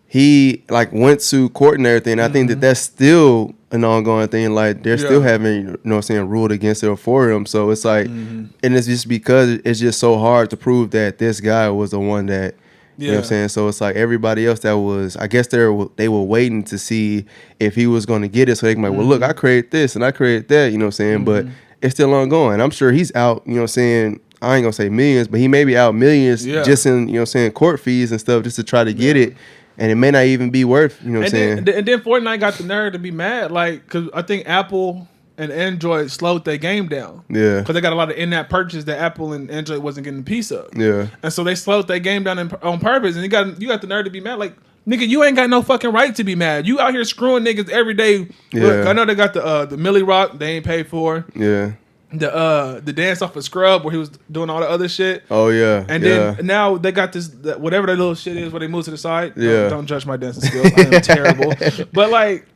he like went to court and everything. I think that's still an ongoing thing. Like they're still having, you know what I'm saying, ruled against it or for him. So it's like, and it's just because it's just so hard to prove that this guy was the one that. You know what I'm saying? So it's like everybody else that was, I guess they were waiting to see if he was going to get it. So they can be like, well, look, I created this and I created that, you know what I'm saying? But it's still ongoing. I'm sure he's out, you know what I'm saying? I ain't going to say millions, but he may be out millions just in, you know what I'm saying, court fees and stuff just to try to get it. And it may not even be worth, you know what I'm saying? And then Fortnite got the nerve to be mad. Like, because I think Apple and Android slowed their game down. Yeah. Because they got a lot of in-app purchases that Apple and Android wasn't getting a piece of. Yeah. And so they slowed their game down on purpose. And you got the nerve to be mad. Like, nigga, you ain't got no fucking right to be mad. You out here screwing niggas every day. Yeah. Look, I know they got the Millie Rock they ain't paid for. Yeah. The dance off of Scrub where he was doing all the other shit. Oh yeah. And then now they got this whatever that little shit is where they move to the side. Yeah. Don't judge my dancing skills. I am terrible. But like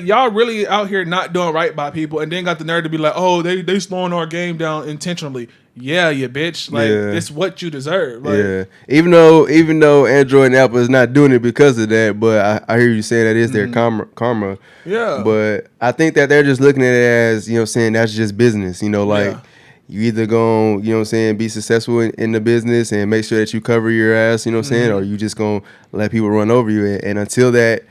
y'all really out here not doing right by people, and then got the nerve to be like, oh, they slowing our game down intentionally. Yeah, you bitch. Like it's what you deserve. Like, even though Android and Apple is not doing it because of that, but I hear you saying that is their karma. Yeah. But I think that they're just looking at it as, you know what I'm saying, that's just business. You know, like you either gonna, you know what I'm saying, be successful in the business and make sure that you cover your ass, you know what I'm saying, or you just gonna let people run over you. And until that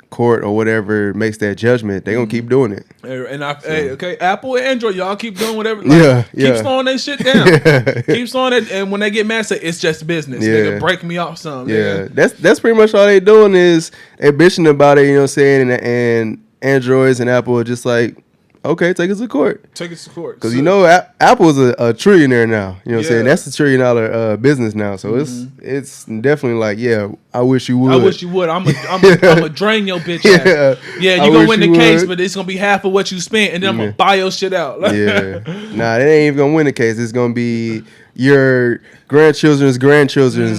court or whatever makes that judgment, they gonna keep doing it. And okay, Apple and Android, y'all keep doing whatever. Like, keep slowing that shit down. Keep slowing it, and when they get mad, say it's just business. Nigga, break me off some. Yeah, that's pretty much all they doing is they bitching about it. You know what I'm saying? And Androids and Apple are just like, okay, take us to court. Take us to court. Because you know, Apple's a trillionaire now. You know what I'm saying? That's a $1 trillion business now. So it's definitely like, yeah, I wish you would. I wish you would. I'm gonna drain your bitch ass. Yeah, you gonna win the case, but it's gonna be half of what you spent, and then I'm gonna buy your shit out. Yeah. Nah, they ain't even gonna win the case. It's gonna be your grandchildren's grandchildren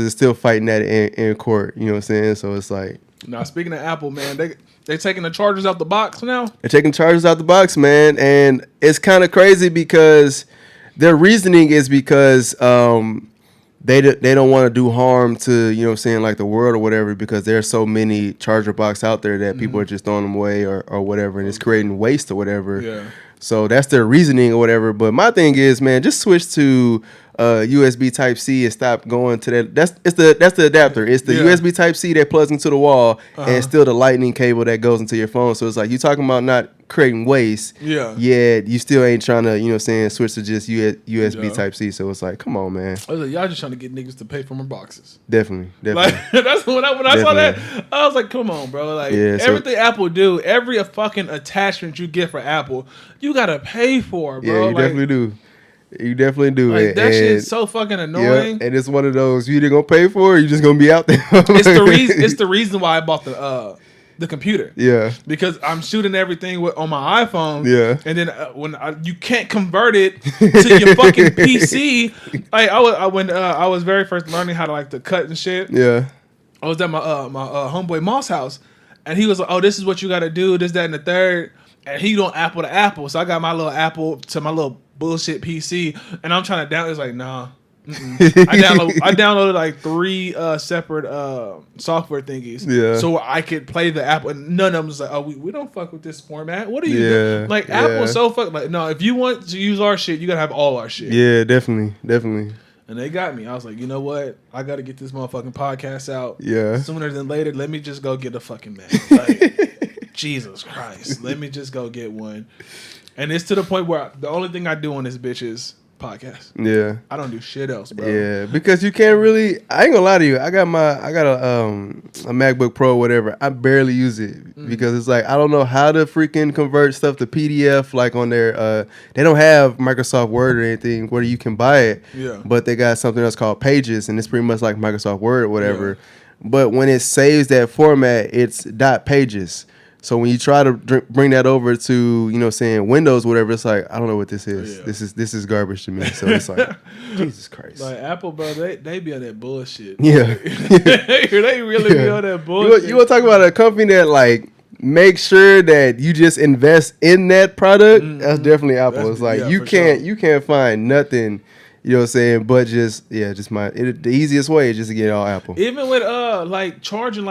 still fighting that in court. You know what I'm saying? So it's like. Now, speaking of Apple, man, they taking the chargers out the box now? They're taking chargers out the box, man. And it's kind of crazy because their reasoning is because they don't want to do harm to, you know what I'm saying, like the world or whatever, because there's so many charger boxes out there that people are just throwing them away or whatever, and it's creating waste or whatever. Yeah. So that's their reasoning or whatever. But my thing is, man, just switch to USB Type C and stop going to that. That's the adapter. It's the USB Type C that plugs into the wall, and it's still the lightning cable that goes into your phone. So it's like you talking about not creating waste. Yeah, you still ain't trying to, you know what I'm saying, switch to just USB Type C. So it's like, come on, man. I was like, y'all just trying to get niggas to pay for my boxes. Definitely. Like, that's when I saw that, I was like, come on, bro. Like, everything Apple do, every fucking attachment you get for Apple, you gotta pay for, bro. Yeah, you definitely do. You definitely do. Like, that shit's so fucking annoying. Yeah, and it's one of those you either gonna pay for or you just gonna be out there. It's the reason why I bought the computer. Yeah. Because I'm shooting everything on my iPhone. Yeah. And then you can't convert it to your fucking PC. Like I was very first learning how to like to cut and shit. Yeah. I was at my homeboy Moss house, and he was like, "Oh, this is what you got to do. This, that, and the third." And he don't Apple to Apple, so I got my little Apple to my little bullshit PC, and I'm trying to download. It's like, nah. I downloaded like 3 separate software thingies, so I could play the Apple. And none of them was like, oh, we don't fuck with this format. What are you doing? Like, Apple's so fuck. Like, no, if you want to use our shit, you gotta have all our shit. Yeah, definitely. And they got me. I was like, you know what? I gotta get this motherfucking podcast out. Yeah. Sooner than later. Let me just go get a fucking Mac. Like, Jesus Christ. Let me just go get one. And it's to the point where the only thing I do on this bitch is podcast. Yeah. I don't do shit else, bro. Yeah, because you can't really. I ain't gonna lie to you. I got a MacBook Pro, or whatever. I barely use it because it's like I don't know how to freaking convert stuff to PDF. Like on their, they don't have Microsoft Word or anything where you can buy it. Yeah. But they got something else called Pages, and it's pretty much like Microsoft Word or whatever. Yeah. But when it saves that format, it's .pages. So when you try to bring that over to, you know what I'm saying, Windows, whatever, it's like, I don't know what this is. Yeah. This is garbage to me. So it's like, Jesus Christ. Like Apple, bro, they be on that bullshit. Yeah. They really be on that bullshit. You want to talk about a company that, like, make sure that you just invest in that product? That's definitely Apple. It's like, you can't find nothing, you know what I'm saying, but the easiest way is just to get all Apple. Even with, like, charging,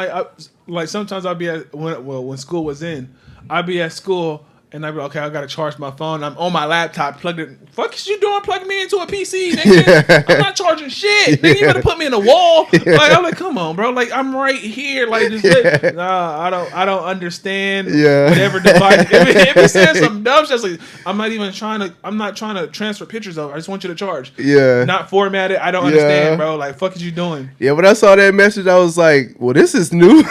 like sometimes I'll be when school was in, I'd be at school and I'd be okay, I gotta charge my phone. I'm on my laptop, plugged in. Fuck is you doing? Plugging me into a PC, nigga. I'm not charging shit. Nigga, you better put me in a wall. Like, I'm like, come on, bro. Like, I'm right here. Like, just nah, I don't understand. Whatever device. If he says some dumb shit, like, I'm not trying to transfer pictures over. I just want you to charge. Yeah. Not format it. I don't understand, bro. Like, fuck is you doing? Yeah, when I saw that message, I was like, well, this is new.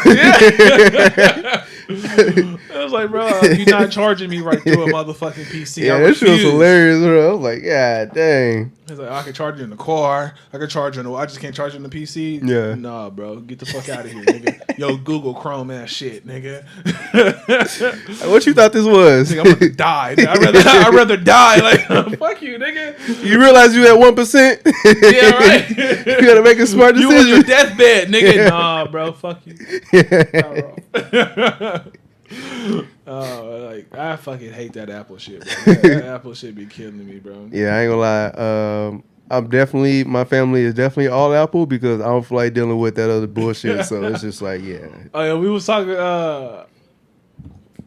I was like, bro, you're not charging me right through a motherfucking PC. Yeah, that shit was hilarious, bro. I was like, God dang. He's like, I can charge you in the car. I can charge you I just can't charge you in the PC. Yeah. Nah, bro. Get the fuck out of here, nigga. Yo, Google Chrome ass shit, nigga. What you thought this was? I'm about to die. I'd rather die. Like, fuck you, nigga. You realize you at 1%? Yeah, right. You gotta make a smart decision. You on your deathbed, nigga. Nah, bro. Fuck you. Like, I fucking hate that Apple shit, bro. That Apple shit be killing me, bro. Yeah, I ain't gonna lie. My family is definitely all Apple because I don't feel like dealing with that other bullshit. So it's just like, yeah. Oh yeah, we was talking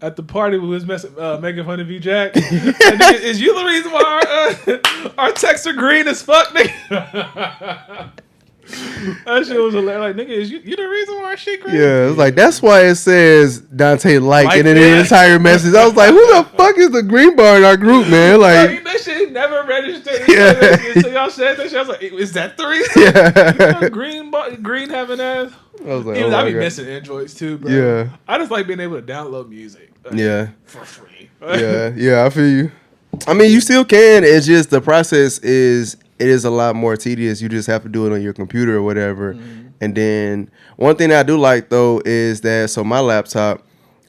at the party we was making fun of you, Jack. Nigga, is you the reason why our texts are green as fuck, nigga? That shit was hilarious. Like, nigga, is you the reason why our shit green? Yeah, it's like that's why it says Dante like and then the entire message. I was like, who the fuck is the green bar in our group, man? Like that shit never registered. Yeah. So y'all said that shit. I was like, is that the reason? Yeah. Green having ass. I was like, I be missing Androids too, bro. Yeah. I just like being able to download music. For free. Yeah, I feel you. I mean, you still can. It's just the process is a lot more tedious. You just have to do it on your computer or whatever. Mm-hmm. And then one thing that I do like though is that my laptop,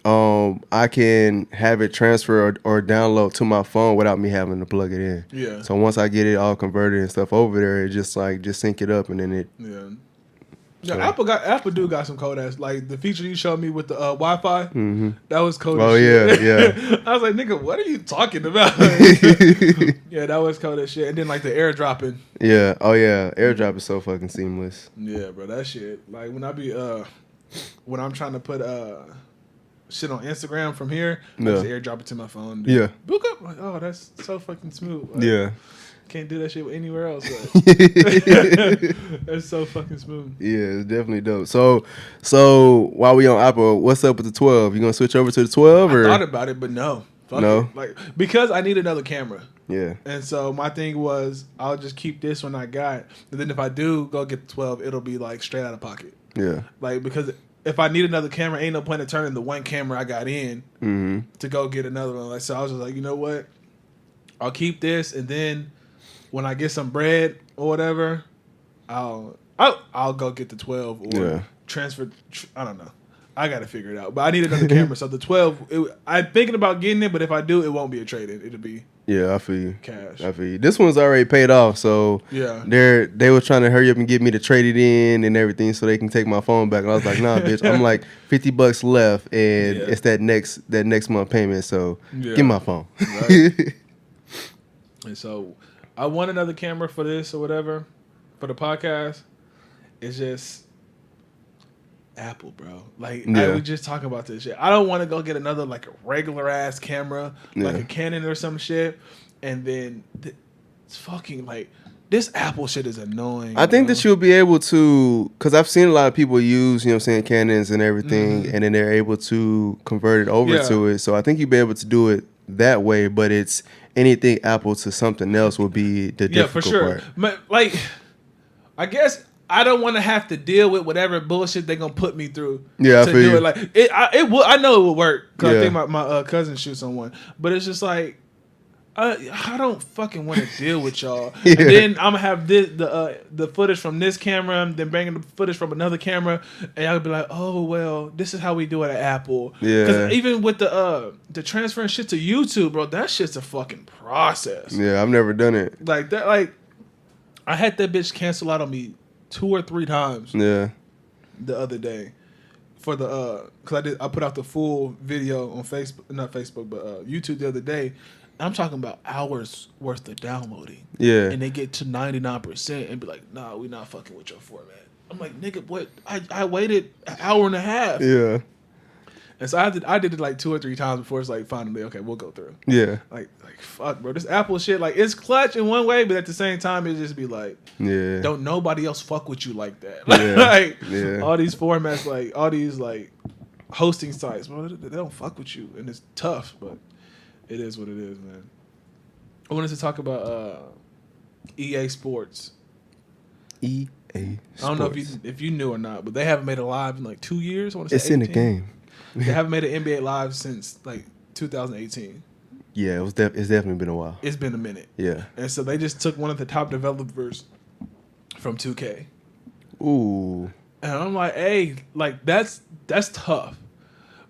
I can have it transfer or download to my phone without me having to plug it in. Yeah. So once I get it all converted and stuff over there, it just sync it up and then it. Yeah. Yeah, Apple do got some cold ass, like the feature you showed me with the Wi-Fi. Mm-hmm. That was cold. Oh as shit. yeah. I was like, nigga, what are you talking about? Yeah, that was cold as shit. And then like the airdropping. Yeah. Oh yeah, airdrop is so fucking seamless. Yeah, bro, that shit. Like when when I'm trying to put shit on Instagram from here, I just airdrop it to my phone. Dude. Yeah. Book up. Like, oh, that's so fucking smooth. Like, yeah. Can't do that shit anywhere else. That's so fucking smooth. Yeah, it's definitely dope. So while we on Apple, what's up with the 12? You gonna switch over to the 12 or? I thought about it, but no. Fuck no. It. Like because I need another camera. Yeah. And so my thing was I'll just keep this one I got. And then if I do go get the 12, it'll be like straight out of pocket. Yeah. Like because if I need another camera, ain't no point in turning the one camera I got in to go get another one. Like so I was just like, you know what? I'll keep this and then when I get some bread or whatever, I'll go get the 12 or transfer. I don't know. I got to figure it out. But I need another camera. So the 12, I'm thinking about getting it, but if I do, it won't be a trade-in. It'll be I feel you. Cash. I feel you. This one's already paid off, so they were trying to hurry up and get me to trade it in and everything so they can take my phone back. And I was like, nah, bitch. I'm like $50 left, and it's that next month payment. So give me my phone. Right. And so I want another camera for this or whatever, for the podcast. It's just Apple, bro. Like, we just talking about this shit. I don't want to go get another, like, a regular-ass camera, like a Canon or some shit, and then it's fucking, like, this Apple shit is annoying. I think that you'll be able to, because I've seen a lot of people use, Canons and everything, and then they're able to convert it over to it. So I think you'll be able to do it that way, but it's anything Apple to something else will be the difficult for sure. part. But like, I guess I don't want to have to deal with whatever bullshit they're gonna put me through. Yeah, to do it. Like it will. I know it will work because I think my cousin shoots on one. But it's just like I don't fucking want to deal with y'all. And then I'm gonna have the footage from this camera, then bringing the footage from another camera, and y'all be like, oh well, this is how we do it at Apple. Yeah. Because even with the transferring shit to YouTube, bro, that shit's a fucking process. Yeah, I've never done it like that. Like I had that bitch cancel out on me 2 or 3 times. Yeah. The other day. For the because I put out the full video on Facebook, not Facebook, but YouTube the other day. I'm talking about hours worth of downloading. Yeah. And they get to 99% and be like, nah, we not fucking with your format. I'm like, nigga, what? I waited an hour and a half. Yeah. And so I did it like 2 or 3 times before it's like finally, okay, we'll go through. Yeah. Like fuck, bro. This Apple shit, like it's clutch in one way, but at the same time it just be like, don't nobody else fuck with you like that. Like all these formats, like all these like hosting sites, bro, they don't fuck with you. And it's tough, but it is what it is, man. I wanted to talk about EA Sports. EA Sports. I don't know if you knew or not, but they haven't made a live in like 2 years. I want to say it's 18. In the game. They haven't made an NBA live since like 2018. Yeah, it's definitely been a while. It's been a minute. Yeah. And so they just took one of the top developers from 2K. Ooh. And I'm like, hey, like that's tough.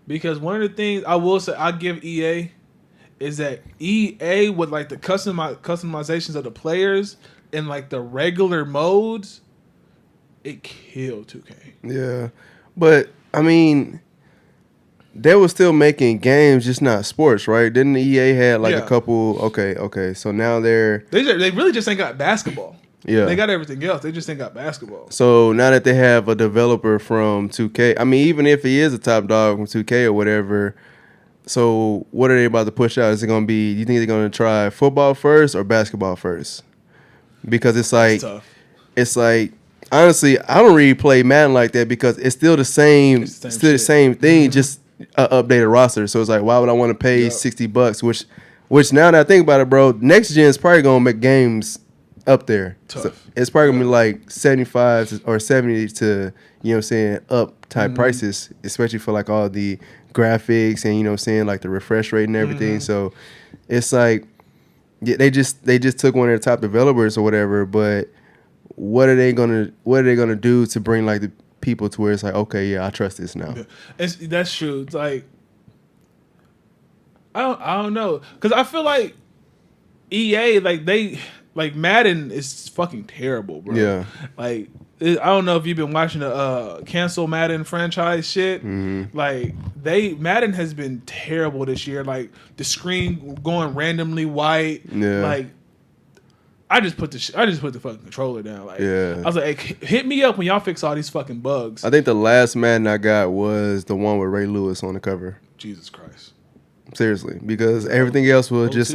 Because one of the things I will say I give EA is that EA with like the customizations of the players and like the regular modes, it killed 2K. Yeah. But I mean, they were still making games, just not sports, right? Didn't the EA had like a couple? Okay. So now they really just ain't got basketball. Yeah, they got everything else. They just ain't got basketball. So now that they have a developer from 2K, I mean, even if he is a top dog from 2K or whatever, So what are they about to push out? Is it going to be? You think they're going to try football first or basketball first? Because it's like honestly, I don't really play Madden like that because it's still the same, the same thing, just an updated roster. So it's like, why would I want to pay $60? Which now that I think about it, bro, next gen is probably gonna make games up there. So it's probably gonna be like 75 or 70 to up type prices, especially for like all the graphics and like the refresh rate and everything. So it's like they just took one of their top developers or whatever, but what are they gonna do to bring like the people to where it's like, okay, yeah, I trust this now. That's true. It's like I don't know, because I feel like EA like Madden is fucking terrible, bro. Yeah. Like I don't know if you've been watching the cancel Madden franchise shit. Like Madden has been terrible this year. Like the screen going randomly white. Yeah. Like I just put the fucking controller down. Like yeah. I was like, hey, hit me up when y'all fix all these fucking bugs. I think the last Madden I got was the one with Ray Lewis on the cover. Jesus Christ. Seriously, because everything else was just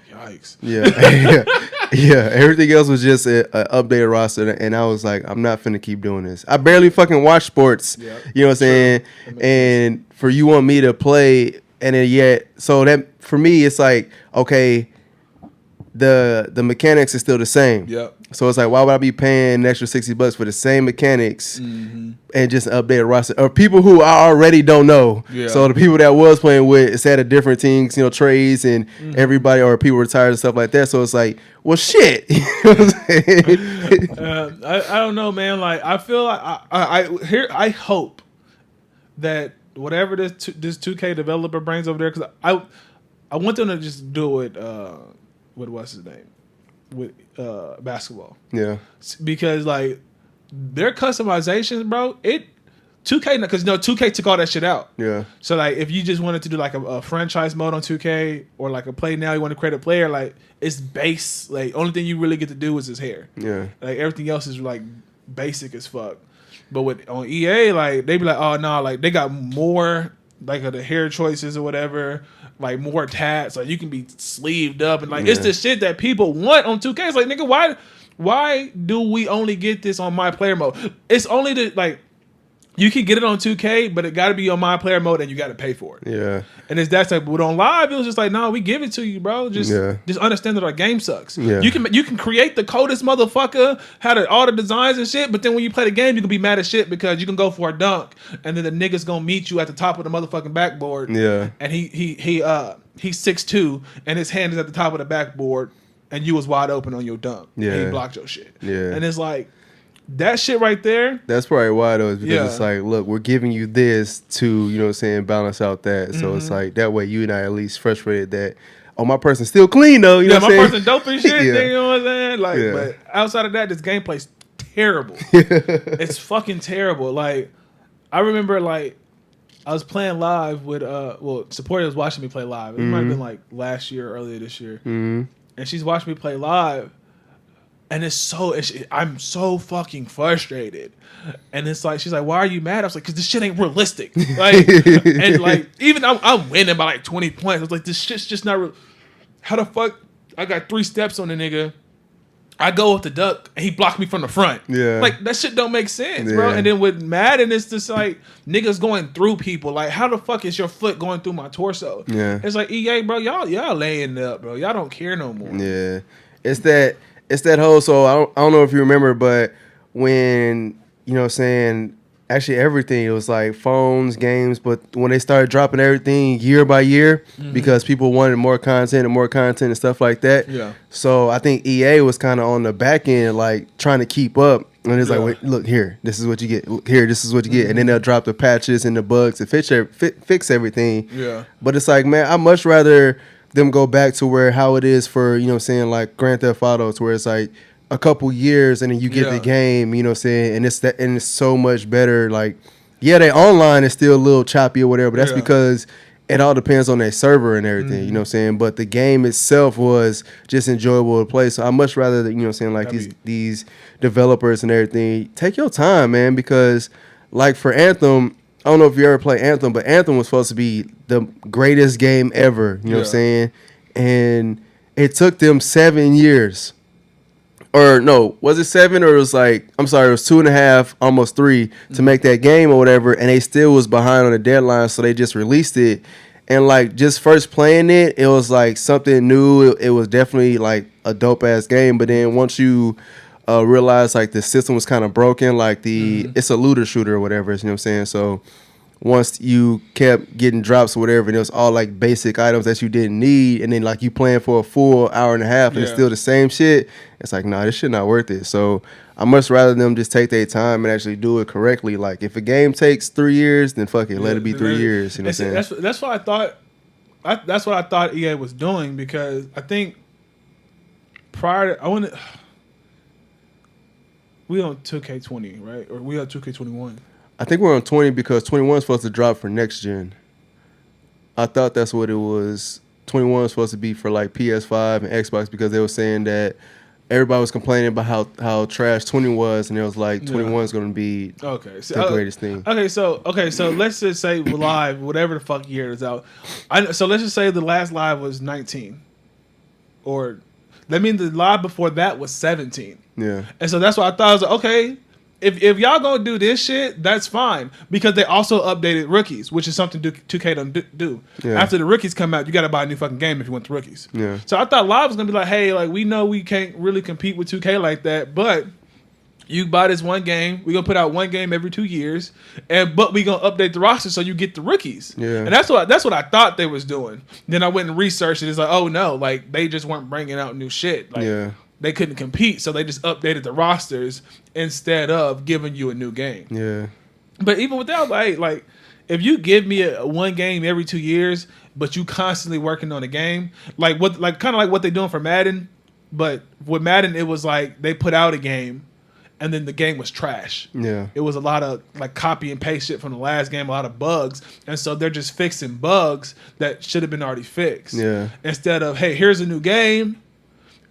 yikes. Yeah. Everything else was just an updated roster, and I was like, I'm not finna keep doing this. I barely fucking watch sports. You know what I'm saying? And for you want me to play, and then yet, so that for me, it's like, okay, the mechanics is still the same. Yep. So it's like, why would I be paying an extra $60 for the same mechanics and just update a roster or people who I already don't know? Yeah. So the people that was playing with, it's at a different teams, trades and everybody or people retired and stuff like that. So it's like, well, shit. You know what I'm saying? I don't know, man. Like I feel like I hope that whatever this 2K developer brings over there, because I want them to just do it. What's his name? With basketball. Yeah. Because like their customizations, bro, 2K, because 2K took all that shit out. Yeah. So like if you just wanted to do like a franchise mode on 2K or like a play now, you want to create a player, like it's base. Like only thing you really get to do is his hair. Yeah. Like everything else is like basic as fuck. But on EA, like they be like, oh no, like they got more like of the hair choices or whatever. Like more tats, like you can be sleeved up and like it's the shit that people want on 2K. It's like, nigga, why do we only get this on my player mode? It's only the like you can get it on 2K, but it got to be on my player mode and you got to pay for it. Yeah, and it's that type. But on live, it was just like, no, we give it to you, bro. Just understand that our game sucks. Yeah. You can create the coldest motherfucker, had all the designs and shit, but then when you play the game, you can be mad as shit because you can go for a dunk and then the nigga's gonna meet you at the top of the motherfucking backboard. Yeah, and he's 6'2" and his hand is at the top of the backboard and you was wide open on your dunk. Yeah, and he blocked your shit. Yeah, and it's like. That shit right there. That's probably why though, is because it's like, look, we're giving you this to, balance out that. So it's like that way you and I at least frustrated that, oh, my person's still clean though. You know what I'm saying? My person dope and shit. You know what I'm saying? Like, but outside of that, this gameplay's terrible. It's fucking terrible. Like, I remember like I was playing live with supporter was watching me play live. It might have been like last year or earlier this year. And she's watching me play live. And I'm so fucking frustrated. And it's like, she's like, why are you mad? I was like, because this shit ain't realistic. Like, and like, even I'm winning by like 20 points. I was like, this shit's just not real. How the fuck? I got 3 steps on the nigga. I go with the duck and he blocked me from the front. Yeah. Like, that shit don't make sense, bro. And then with Madden, it's just like, niggas going through people. Like, how the fuck is your foot going through my torso? Yeah. It's like, EA, bro, y'all laying it up, bro. Y'all don't care no more. Yeah. It's that whole, so I don't know if you remember, but when, actually everything, it was like phones, games, but when they started dropping everything year by year because people wanted more content and stuff like that. Yeah. So I think EA was kind of on the back end, like trying to keep up. And it's like, wait, look, here, this is what you get. Look, here, this is what you get. And then they'll drop the patches and the bugs to fix everything. Yeah. But it's like, man, I'd much rather them go back to how it is for, like Grand Theft Auto, to where it's like a couple years and then you get the game, and it's so much better. Like, they online is still a little choppy or whatever, but that's because it all depends on their server and everything, But the game itself was just enjoyable to play. So I much rather that, like these developers and everything, take your time, man, because like for Anthem, I don't know if you ever played Anthem, but Anthem was supposed to be the greatest game ever. You know what I'm saying? And it took them 7 years. Or no, was it 7 or it was like, I'm sorry, it was 2.5, almost 3 to make that game or whatever. And they still was behind on the deadline. So they just released it. And like just first playing it, it was like something new. It was definitely like a dope ass game. But then once you realized like the system was kind of broken, like it's a looter shooter or whatever, you know what I'm saying? So once you kept getting drops or whatever, and it was all like basic items that you didn't need, and then like you playing for a full hour and a half and it's still the same shit, it's like, nah, this shit not worth it. So I much rather them just take their time and actually do it correctly. Like if a game takes 3 years, then fuck it, let it be 3 years. You know what I'm saying? That's what I thought. That's what I thought EA was doing, because I think prior to, we on 2K20, right? Or we on 2K21? I think we're on 20 because 21 is supposed to drop for next gen. I thought that's what it was. 21 was supposed to be for like PS5 and Xbox, because they were saying that everybody was complaining about how trash 20 was, and it was like 21 is going to be the greatest thing. Okay, so let's just say live, whatever the fuck year it's out. So let's just say the last live was 19, or that means the live before that was 17. Yeah. And so that's why I thought, I was like, okay, if y'all gonna do this shit, that's fine, because they also updated rookies, which is something 2K don't do. Yeah. After the rookies come out, you got to buy a new fucking game if you want the rookies. Yeah. So I thought live was gonna be like, hey, like we know we can't really compete with 2K like that, but you buy this one game, we gonna put out one game every 2 years, but we gonna update the roster so you get the rookies. Yeah. And that's what I thought they was doing. Then I went and researched it. It's like, oh no, like they just weren't bringing out new shit. Like, they couldn't compete, so they just updated the rosters instead of giving you a new game. Yeah. But even with that, like if you give me a one game every 2 years, but you constantly working on a game, kind of like what they're doing for Madden. But with Madden, it was like they put out a game, and then the game was trash. Yeah. It was a lot of like copy and paste shit from the last game, a lot of bugs. And so they're just fixing bugs that should have been already fixed. Yeah. Instead of, hey, here's a new game,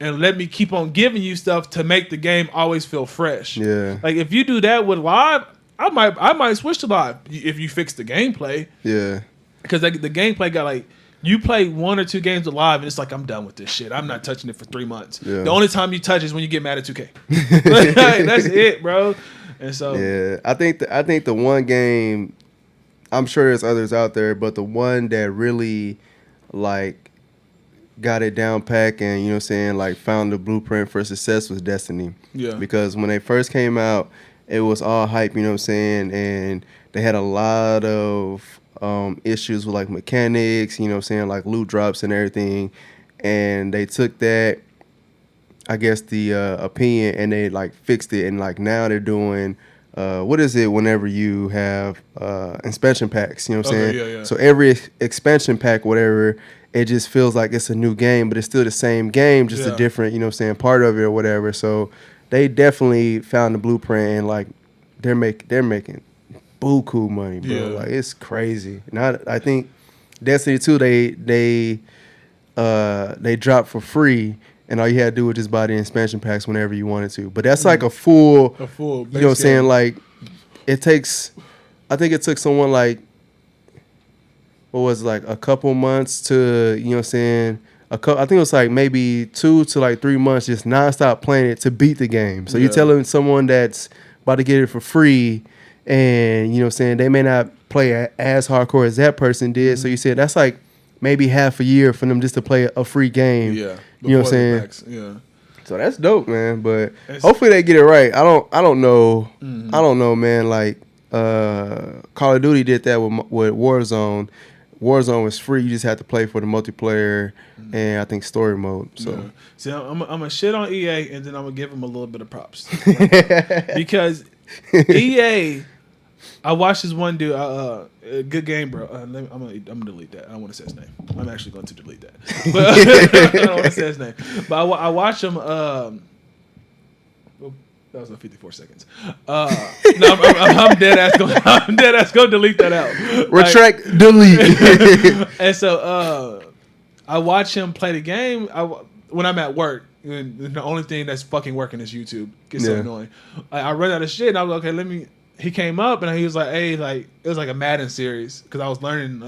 and let me keep on giving you stuff to make the game always feel fresh. Yeah. Like if you do that with live, I might switch to live if you fix the gameplay. Yeah. Because the gameplay got like, you play 1 or 2 games of live, and it's like, I'm done with this shit. I'm not touching it for 3 months. Yeah. The only time you touch is when you get mad at 2K. That's it, bro. And so I think the one game, I'm sure there's others out there, but the one that really like got it down pack and, you know what I'm saying, like found the blueprint for success was Destiny. Yeah. Because when they first came out, it was all hype, you know what I'm saying, and they had a lot of issues with like mechanics, you know what I'm saying, like loot drops and everything. And they took that, I guess, the opinion, and they like fixed it. And like now they're doing what is it whenever you have expansion packs, you know what I'm saying? Yeah. So every expansion pack, whatever, it just feels like it's a new game, but it's still the same game, just a different, you know what I'm saying, part of it or whatever. So they definitely found the blueprint, and like they're making buku money, bro. Like it's crazy. Now I think Destiny 2 they dropped for free, and all you had to do was just buy the expansion packs whenever you wanted to. But that's like a full you know what I'm saying, like I think it took someone like, what was it, like a couple months to, you know what I'm saying, I think it was like maybe 2 to like 3 months just nonstop playing it to beat the game. So you're telling someone that's about to get it for free, and, you know what I'm saying, they may not play as hardcore as that person did. So you said that's like maybe half a year for them just to play a free game. Yeah. You know what I'm saying? Yeah. So that's dope, man. But hopefully they get it right. I don't know. Mm-hmm. I don't know, man. Like Call of Duty did that with Warzone. Warzone was free. You just had to play for the multiplayer and I think story mode. So, See, I'm gonna shit on EA, and then I'm gonna give them a little bit of props because EA. I watched this one dude. Good game, bro. I'm gonna delete that. I don't want to say his name. I'm actually going to delete that. But I don't want to say his name. But I watched him. That was like 54 seconds. No, I'm dead ass. I'm dead ass. Go delete that out. Retract, like, delete. And so I watch him play the game. When I'm at work, and the only thing that's fucking working is YouTube. Gets so annoying. I run out of shit. And I was like, okay, let me. he came up and he was like, "Hey, like it was like a Madden series because I was learning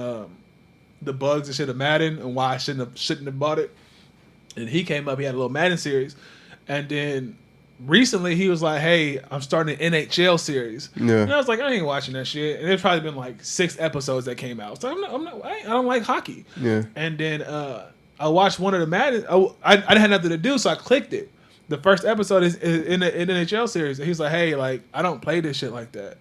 the bugs and shit of Madden and why I shouldn't have bought it." And he came up, he had a little Madden series, and then recently he was like, "Hey, I'm starting an NHL series." Yeah. And I was like, "I ain't watching that shit." And there's probably been like 6 episodes that came out. So I don't like hockey. Yeah. And then I watched one of the Madden. I didn't have nothing to do, so I clicked it. The first episode is in the NHL series. And he's like, "Hey, like I don't play this shit like that,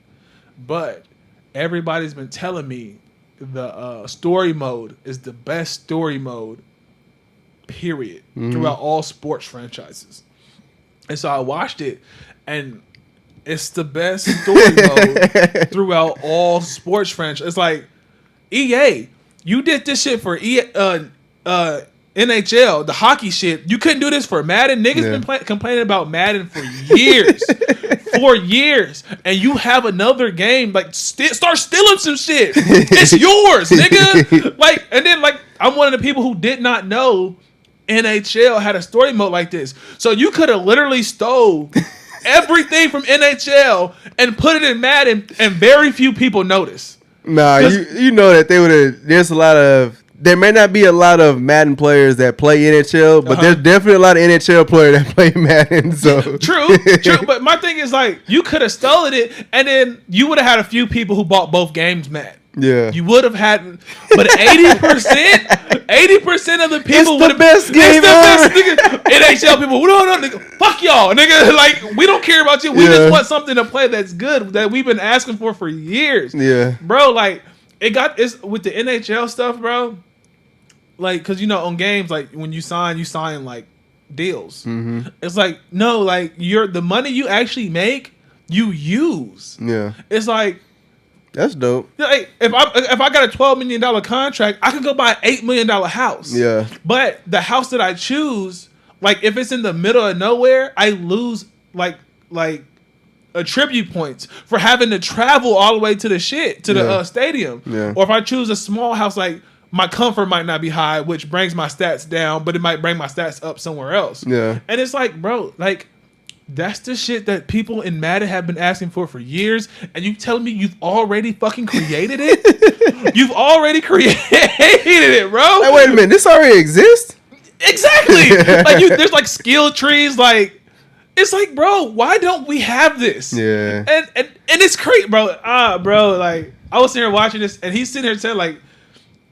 but everybody's been telling me the story mode is the best story mode, period, throughout all sports franchises." And so I watched it, and it's the best story mode throughout all sports franchises. It's like, EA, you did this shit for NHL, the hockey shit. You couldn't do this for Madden. Niggas been complaining about Madden for years. For years. And you have another game, like, start stealing some shit. It's yours, nigga. Like, and then, like, I'm one of the people who did not know NHL had a story mode like this. So you could have literally stole everything from NHL and put it in Madden, and very few people notice. Nah, you know that they would have. There may not be a lot of Madden players that play NHL, but there's definitely a lot of NHL players that play Madden. So true. But my thing is, like, you could have stolen it, and then you would have had a few people who bought both games mad. Yeah, you would have had, but 80% of the people it's the best game ever. NHL people, no, nigga, fuck y'all, nigga. Like, we don't care about you. We just want something to play that's good that we've been asking for years. Yeah, bro. Like, it's with the NHL stuff, bro. Like, cause on games, like when you sign like deals. Mm-hmm. It's like, no, like the money you actually make, you use. Yeah, it's like. That's dope. Like, if I got a $12 million contract, I could go buy an $8 million house. Yeah. But the house that I choose, like if it's in the middle of nowhere, I lose like attribute points for having to travel all the way to the stadium. Yeah. Or if I choose a small house, like my comfort might not be high, which brings my stats down, but it might bring my stats up somewhere else. Yeah. And it's like, bro, like. That's the shit that people in Madden have been asking for years, and you telling me you've already fucking created it? You've already created it, bro. Hey, wait a minute, this already exists? Exactly. Like there's like skill trees. Like it's like, bro, why don't we have this? Yeah. And it's crazy, bro. Bro, like I was sitting here watching this, and he's sitting here saying like,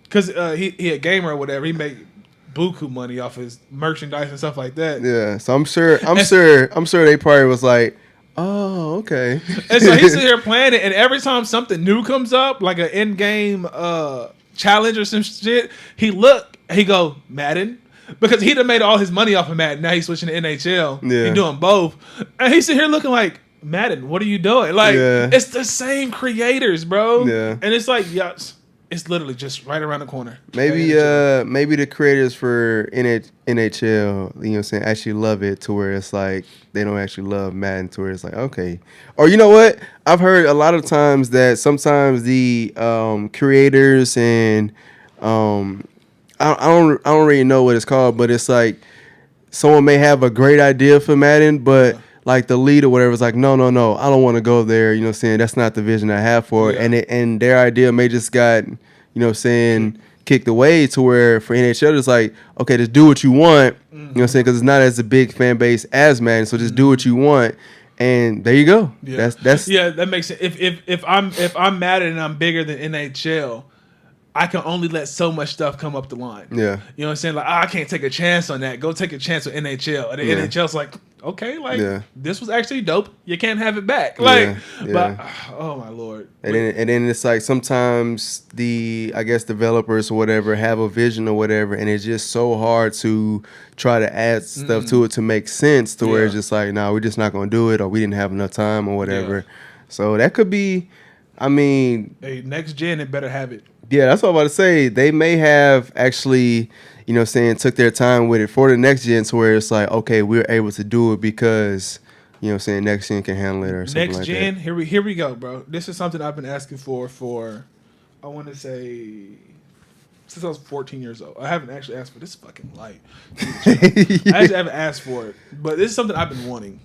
because he a gamer or whatever, he make buku money off his merchandise and stuff like that. Yeah, so I'm sure they probably was like, oh, okay. And so he's sitting here playing it, and every time something new comes up, like an in-game challenge or some shit, he go, Madden, because he done made all his money off of Madden. Now he's switching to NHL. Yeah. He's doing both, and he's sitting here looking like, Madden, what are you doing? Like, it's the same creators, bro. Yeah. And it's like, yes. It's literally just right around the corner. Maybe the creators for NHL, you know what I'm saying, actually love it to where it's like they don't actually love Madden to where it's like, okay. Or you know what? I've heard a lot of times that sometimes the creators and I don't really know what it's called, but it's like someone may have a great idea for Madden, but like the lead or whatever is like, no, I don't want to go there. You know what I'm saying? That's not the vision I have for it. And their idea may just got, you know what I'm saying, kicked away to where for NHL it's like, okay, just do what you want. You know what I'm saying? Because it's not as a big fan base as Madden. So just do what you want. And there you go. Yeah. That makes sense. If I'm mad and I'm bigger than NHL, I can only let so much stuff come up the line. Yeah. You know what I'm saying? Like, I can't take a chance on that. Go take a chance with NHL. And the NHL's like, okay, like, this was actually dope. You can't have it back. Like, but, oh my Lord. And then it's like sometimes I guess developers or whatever have a vision or whatever, and it's just so hard to try to add stuff to it to make sense to where it's just like, nah, we're just not going to do it, or we didn't have enough time or whatever. Yeah. So that could be, I mean. Hey, next gen, it better have it. Yeah, that's what I'm about to say. They may have actually, you know what I'm saying, took their time with it for the next gen to where it's like, okay, we're able to do it because, you know what I'm saying, next gen can handle it or something like that. Next gen, here we go, bro. This is something I've been asking for I want to say, since I was 14 years old. I haven't actually asked for this fucking light. I actually haven't asked for it. But this is something I've been wanting.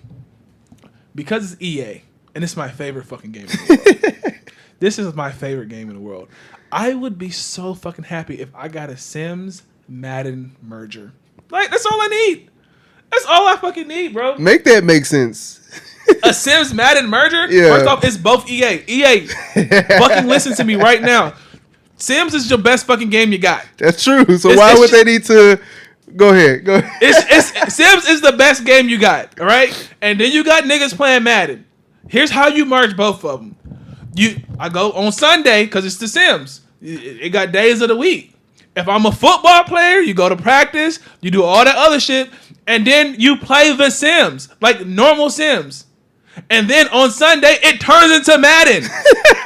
Because it's EA. and it's my favorite fucking game in the world. This is my favorite game in the world. I would be so fucking happy if I got a Sims Madden merger. Like, that's all I need. That's all I fucking need, bro. Make that make sense. A Sims Madden merger? Yeah. First off, it's both EA. EA, fucking listen to me right now. Sims is your best fucking game you got. That's true. So why would they need to... Go ahead. Sims is the best game you got, all right? And then you got niggas playing Madden. Here's how you merge both of them. I go on Sunday because it's the Sims. It got days of the week. If I'm a football player, you go to practice, you do all that other shit, and then you play the Sims, like normal Sims. And then on Sunday, it turns into Madden.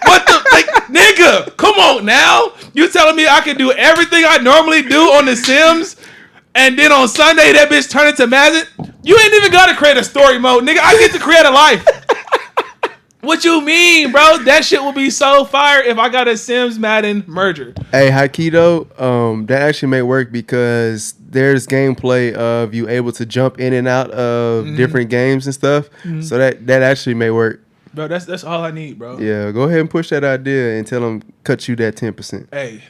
What the, like, nigga, come on now. You telling me I can do everything I normally do on the Sims, and then on Sunday, that bitch turn into Madden? You ain't even got to create a story mode, nigga. I get to create a life. What you mean, bro? That shit will be so fire if I got a Sims Madden merger. Hey, Hii Key though, that actually may work because there's gameplay of you able to jump in and out of different games and stuff. So that actually may work. Bro, that's all I need, bro. Yeah, go ahead and push that idea and tell them cut you that 10%. Hey,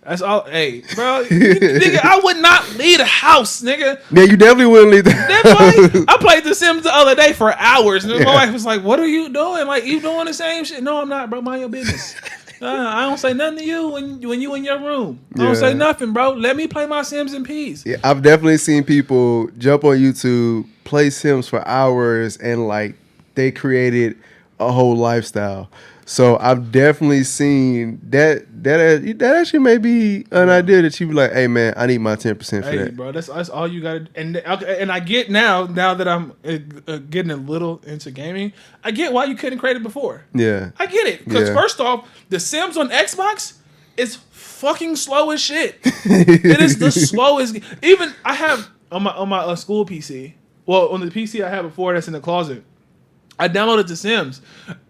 that's all. Hey, bro, nigga, I would not leave the house, nigga. Yeah, you definitely wouldn't leave the I played The Sims the other day for hours, and my wife was like, "What are you doing? Like, you doing the same shit?" No, I'm not, bro. Mind your business. I don't say nothing to you when you in your room. I don't say nothing, bro. Let me play my Sims in peace. Yeah, I've definitely seen people jump on YouTube, play Sims for hours, and like they created a whole lifestyle. So I've definitely seen that actually may be an idea that you be like, hey man, I need my 10% for that. Bro, that's all you got to. And I get now that I'm getting a little into gaming, I get why you couldn't create it before. Yeah, I get it because first off, The Sims on Xbox is fucking slow as shit. It is the slowest. Even I have on my school PC. Well, on the PC I had before that's in the closet. I downloaded The Sims,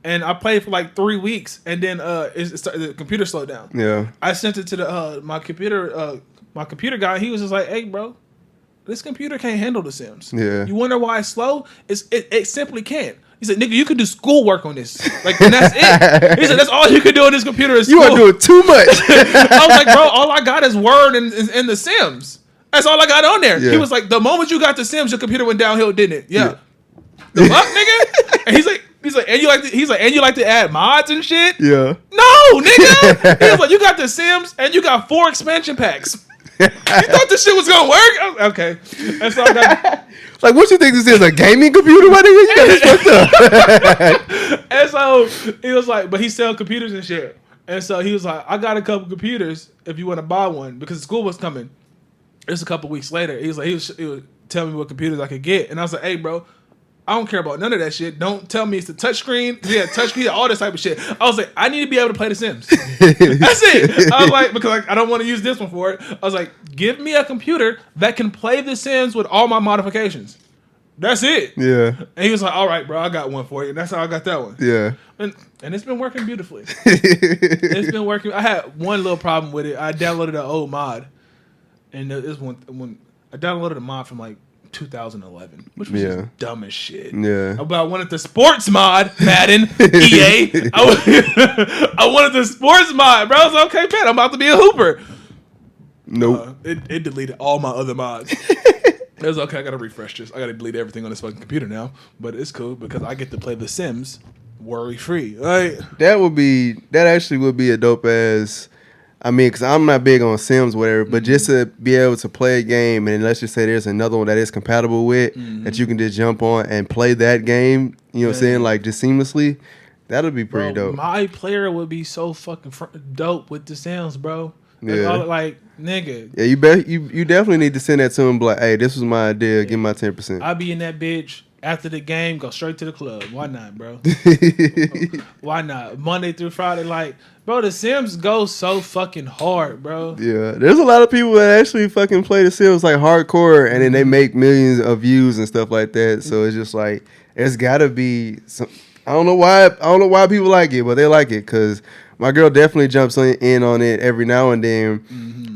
and I played for like 3 weeks, and then the computer slowed down. Yeah, I sent it to my computer guy. He was just like, "Hey, bro, this computer can't handle The Sims. Yeah, you wonder why it's slow? It simply can't." He said, "Nigga, you can do schoolwork on this. Like, and that's it." He said, "That's all you can do on this computer is school." You are doing too much. I was like, "Bro, all I got is Word and The Sims. That's all I got on there." Yeah. He was like, "The moment you got The Sims, your computer went downhill, didn't it?" Yeah. The fuck, nigga? And he's like, and you like to add mods and shit? Yeah. No, nigga. He was like, you got The Sims and you got 4 expansion packs. You thought this shit was gonna work? Okay. And so I got like, what you think this is, a gaming computer? Why nigga, you got this fucked up? And so he was like, but he sell computers and shit. And so he was like, I got a couple computers if you want to buy one because school was coming. It's a couple weeks later. He was telling me what computers I could get, and I was like, hey, bro. I don't care about none of that shit. Don't tell me it's a touchscreen. Yeah, touchscreen, all this type of shit. I was like, I need to be able to play The Sims. That's it. I was like, because I don't want to use this one for it. I was like, give me a computer that can play The Sims with all my modifications. That's it. Yeah. And he was like, all right, bro, I got one for you. And that's how I got that one. Yeah. And it's been working beautifully. It's been working. I had one little problem with it. I downloaded an old mod. And this one, when I downloaded a mod from like 2011, which was just dumb as shit. Yeah. But I wanted the sports mod, Madden, EA. I wanted the sports mod, bro. I was like, okay, man, I'm about to be a hooper. Nope. It deleted all my other mods. It was okay, I gotta refresh this. I gotta delete everything on this fucking computer now. But it's cool because I get to play The Sims worry free. Right? That actually would be a dope ass. I mean, because I'm not big on Sims, whatever, but just to be able to play a game, and let's just say there's another one that is compatible with, that you can just jump on and play that game, you know what I'm saying, like just seamlessly, that'll be pretty dope. My player would be so fucking dope with The Sims, bro. Like, nigga. Yeah, you definitely need to send that to him, like, hey, this was my idea, give me my 10%. I'll be in that bitch. After the game, go straight to the club. Why not, bro? Why not? Monday through Friday, like, bro, The Sims go so fucking hard, bro. Yeah, there's a lot of people that actually fucking play The Sims like hardcore, and then they make millions of views and stuff like that. So it's just like, there's gotta be some. I don't know why people like it, but they like it because my girl definitely jumps in on it every now and then,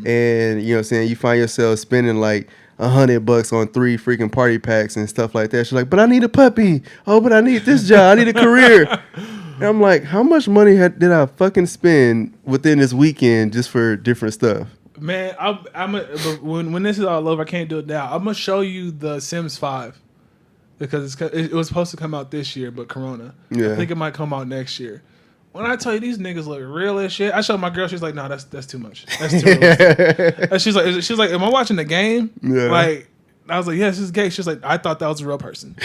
and you know what I'm saying, you find yourself spending like $100 on 3 freaking party packs and stuff like that. She's like, but I need a puppy. Oh, but I need this job. I need a career. And I'm like, how much money did I fucking spend within this weekend just for different stuff? Man, when this is all over, I can't do it now. I'm gonna show you the Sims 5 because it was supposed to come out this year, but Corona. Yeah. I think it might come out next year. When I tell you these niggas look real as shit, I showed my girl. She's like, "No, that's too much. That's too realistic." And she's like, "Am I watching the game?" Yeah. Like, I was like, "Yes, this is gay." She's like, "I thought that was a real person."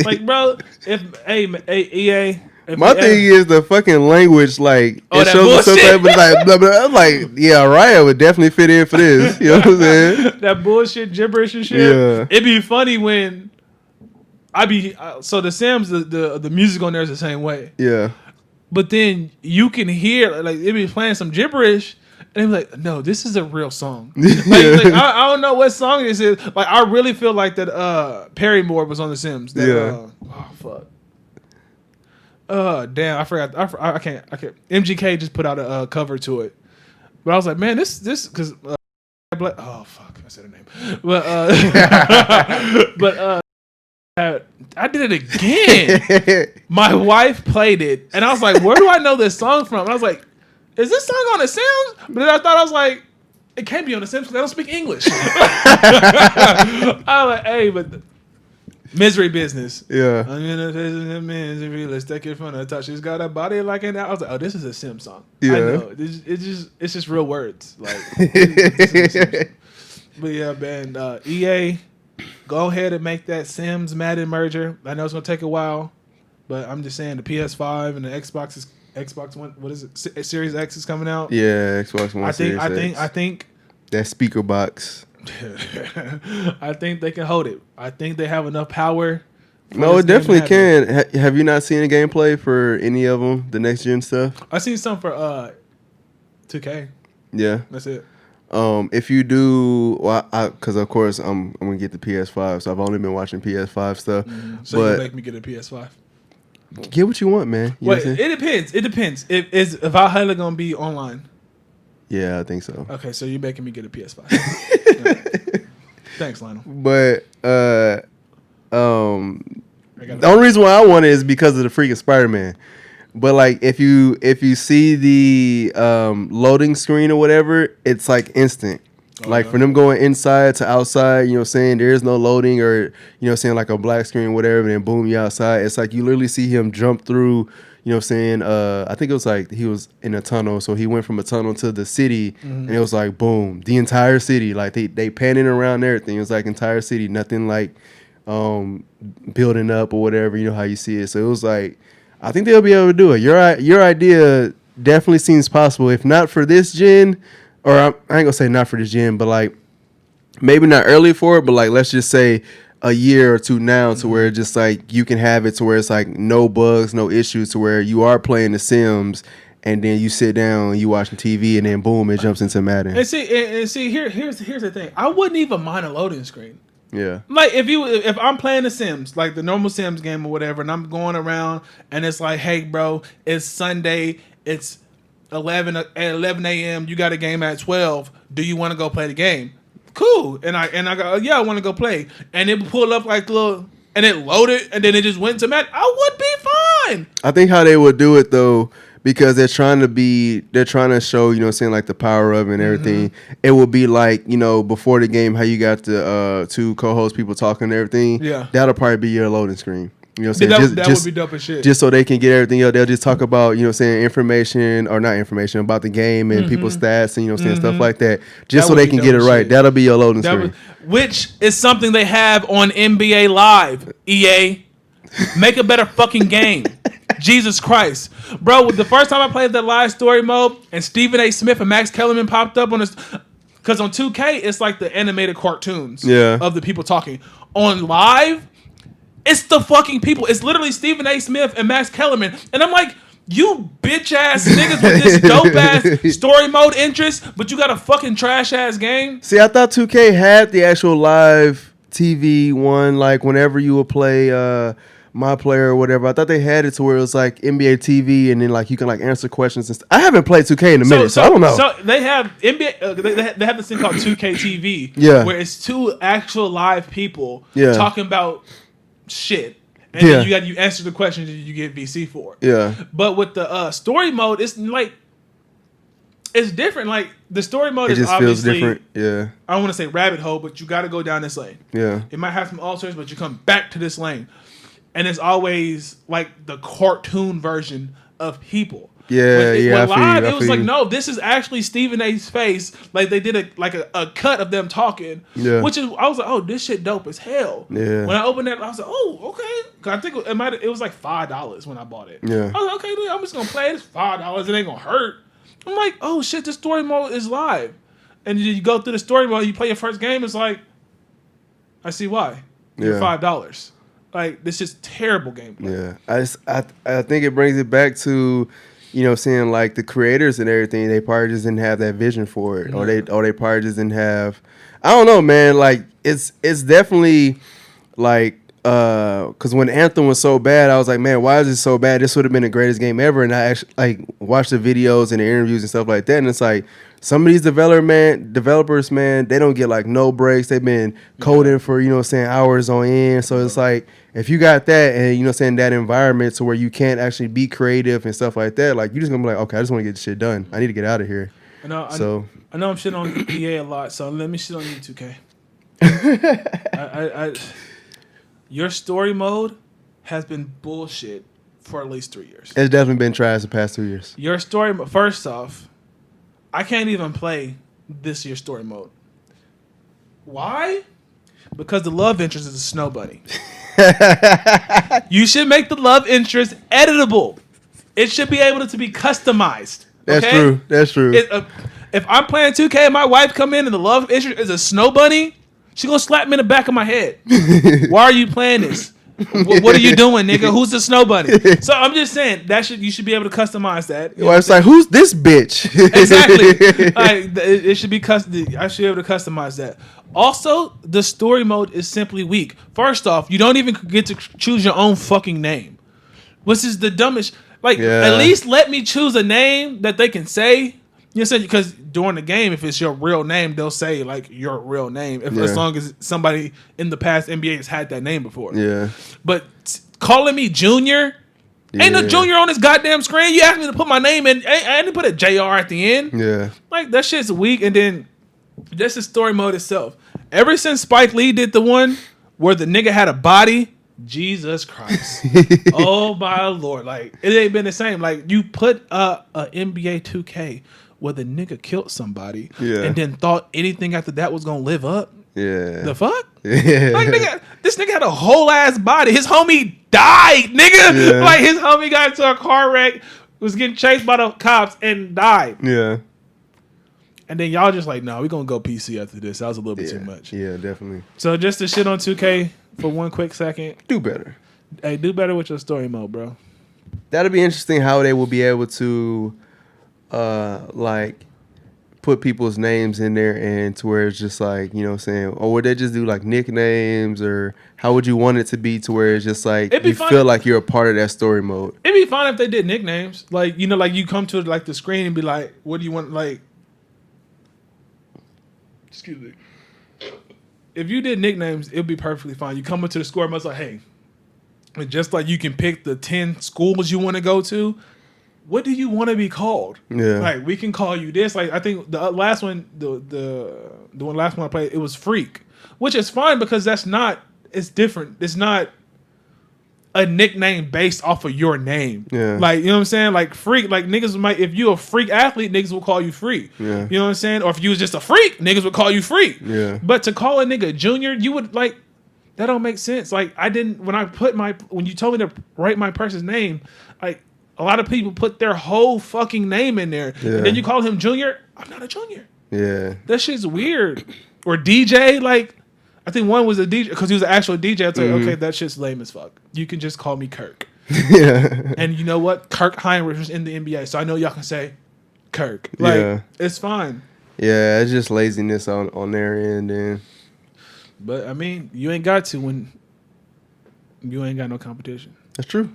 Like, bro, if EA. My thing is the fucking language, like it shows us something, but like blah, blah. I'm like, yeah, Raya would definitely fit in for this. You know what I'm saying? That bullshit gibberish and shit. Yeah. It'd be funny when so the Sims, the music on there is the same way. Yeah. But then you can hear like it be playing some gibberish, and I'm like, no, this is a real song. Like I don't know what song this is. Like I really feel like that Perrymore was on The Sims. That, oh fuck. Damn, I forgot. I can't. MGK just put out a cover to it, but I was like, man, this because oh fuck, I said her name, but I did it again. My wife played it, and I was like, where do I know this song from? And I was like, is this song on The Sims? But then I thought I was like, it can't be on The Sims because I don't speak English. I was like, hey, but. Misery Business. Yeah. I'm gonna misery. Let's take it from the top. She's got a body like an. I was like, oh, this is a Sim song. Yeah. I know. It's just real words. Like. But yeah, man. EA, go ahead and make that Sims Madden merger. I know it's gonna take a while, but I'm just saying the PS5 and the Xbox One. What is it? Series X is coming out. Yeah, Xbox One. I think that speaker box. I think they can hold it. I think they have enough power. No, it definitely can. Have you not seen a gameplay for any of them, the next gen stuff? I seen some for 2K. Yeah, that's it. If you do, well, because of course I'm gonna get the PS5, so I've only been watching PS5 stuff. So you make me get a PS5. Get what you want, man. Wait, it depends. It depends. Is Valhalla gonna be online? Yeah, I think so. Okay, so you're making me get a PS5. Yeah. Thanks, Lionel. But the only reason why I want it is because of the freaking Spider-Man. But like if you see the loading screen or whatever, it's like instant. Like for them going inside to outside, you know what I'm saying, there is no loading or, you know what I'm saying, like a black screen or whatever, and then boom, you outside. It's like you literally see him jump through, you know what I'm saying, I think it was like he was in a tunnel, so he went from a tunnel to the city, and it was like boom, the entire city, like they panning around everything. It was like entire city, nothing like building up or whatever, you know how you see it. So it was like, I think they'll be able to do it. Your idea definitely seems possible, if not for this gen, or I ain't gonna say not for this gen, but like maybe not early for it, but like let's just say a year or two now, to where just like you can have it to where it's like no bugs, no issues, to where you are playing The Sims and then you sit down and you watching TV and then boom, it jumps into Madden. And see here's the thing. I wouldn't even mind a loading screen. Yeah. Like if I'm playing The Sims, like the normal Sims game or whatever, and I'm going around and it's like, hey bro, it's Sunday, it's 11 a.m. You got a game at 12. Do you want to go play the game? Cool. And I go, yeah, I want to go play. And it pulled up like little, and it loaded, and then it just went to Matt. I would be fine. I think how they would do it though, because they're trying to show, you know what I'm saying, like the power of it and everything. It would be like, you know, before the game, how you got the two co-host people talking and everything. Yeah. That'll probably be your loading screen. You know what I'm saying? That would be dope as shit. Just so they can get everything else. They'll just talk about, you know what I'm saying, information, or not information, about the game and people's stats and, you know what I'm saying, stuff like that. Just so they can get it right. That'll be your loading screen. Which is something they have on NBA Live, EA. Make a better fucking game. Jesus Christ. Bro, the first time I played that live story mode and Stephen A. Smith and Max Kellerman popped up on this, because on 2K, it's like the animated cartoons of the people talking. On live, it's the fucking people. It's literally Stephen A. Smith and Max Kellerman. And I'm like, you bitch ass niggas with this dope ass story mode interest, but you got a fucking trash ass game. See, I thought 2K had the actual live TV one, like whenever you would play my player or whatever. I thought they had it to where it was like NBA TV and then like you can like answer questions and stuff. I haven't played 2K in a minute, so I don't know. So they have NBA. They have this thing called 2K TV, where it's two actual live people talking about shit. And then you answer the questions and you get VC for it. Yeah. But with the story mode, it's like it's different. Like the story mode is obviously feels different. Yeah. I don't want to say rabbit hole, but you got to go down this lane. Yeah. It might have some alters, but you come back to this lane, and it's always like the cartoon version of people. Yeah, But live, it was like, no, this is actually Stephen A's face. Like they did a cut of them talking. Yeah. Which is, I was like, oh, this shit dope as hell. Yeah. When I opened that, I was like, oh, okay. I think it was like $5 when I bought it. Yeah. I was like, okay, dude, I'm just gonna play it. It's $5. It ain't gonna hurt. I'm like, oh shit, the story mode is live. And you go through the story mode, you play your first game, it's like, I see why. You're $5. Like, this is terrible gameplay. Yeah. I think it brings it back to, you know, seeing like the creators and everything, they probably just didn't have that vision for it. Or they probably just didn't have, I don't know, man. Like it's definitely like because when Anthem was so bad, I was like, man, why is it so bad? This would have been the greatest game ever. And I actually like watched the videos and the interviews and stuff like that. And it's like some of these developers, man, they don't get like no breaks. They've been coding for, you know, saying hours on end. So it's like if you got that and, you know, saying that environment to where you can't actually be creative and stuff like that, like you're just gonna be like, okay, I just want to get this shit done. I need to get out of here. I know I'm shitting on EA a lot, so let me shit on you, 2K. Your story mode has been bullshit for at least 3 years. It's definitely been trash the past 2 years. Your story, first off, I can't even play this year's story mode. Why? Because the love interest is a snow bunny. You should make the love interest editable. It should be able to be customized. Okay? That's true. If I'm playing 2K and my wife come in and the love interest is a snow bunny, she gonna slap me in the back of my head. Why are you playing this? What are you doing, nigga? Who's the snow bunny? So I'm just saying you should be able to customize that. Well, it's like, who's this bitch? Exactly. Like, it should be I should be able to customize that. Also, the story mode is simply weak. First off, you don't even get to choose your own fucking name, which is the dumbest. Like, at least let me choose a name that they can say. You know, because during the game, if it's your real name, they'll say like your real name. As long as somebody in the past NBA has had that name before. Yeah. But calling me Junior, ain't no Junior on this goddamn screen. You asked me to put my name in. I didn't put a JR at the end. Yeah. Like that shit's weak. And then just the story mode itself. Ever since Spike Lee did the one where the nigga had a body, Jesus Christ. Oh my Lord. Like it ain't been the same. Like you put a NBA 2K where the nigga killed somebody and then thought anything after that was gonna live up. Yeah. The fuck? Yeah. Like this nigga had a whole ass body. His homie died, nigga. Yeah. Like his homie got into a car wreck, was getting chased by the cops and died. Yeah. And then y'all just like, nah, we gonna go PC after this. That was a little bit too much. Yeah, definitely. So just to shit on 2K for one quick second. Do better. Hey, do better with your story mode, bro. That'll be interesting how they will be able to like put people's names in there and to where it's just like, you know what I'm saying, or would they just do like nicknames, or how would you want it to be to where it's just like you feel like you're a part of that story mode? It'd be fine if they did nicknames, like, you know, like you come to like the screen and be like, what do you want, like, excuse me, if you did nicknames, it'd be perfectly fine. You come into the score mode, it's like, hey, just like you can pick the 10 schools you want to go to, what do you want to be called? Yeah. Like, we can call you this. Like, I think the last one, the last one I played, it was Freak, which is fine because it's different. It's not a nickname based off of your name. Yeah. Like, you know what I'm saying? Like, Freak, like, niggas might, if you're a freak athlete, niggas will call you Freak. Yeah. You know what I'm saying? Or if you was just a freak, niggas would call you Freak. Yeah. But to call a nigga Junior, you would, like, that don't make sense. Like, when you told me to write my person's name, like, a lot of people put their whole fucking name in there. Yeah. And then you call him Junior. I'm not a Junior. Yeah. That shit's weird. Or DJ, like, I think one was a DJ, because he was an actual DJ. I was like, okay, that shit's lame as fuck. You can just call me Kirk. Yeah. And you know what? Kirk Heinrich was in the NBA, so I know y'all can say Kirk. Like, it's fine. Yeah, it's just laziness on their end. And but, I mean, you ain't got to when you ain't got no competition. That's true.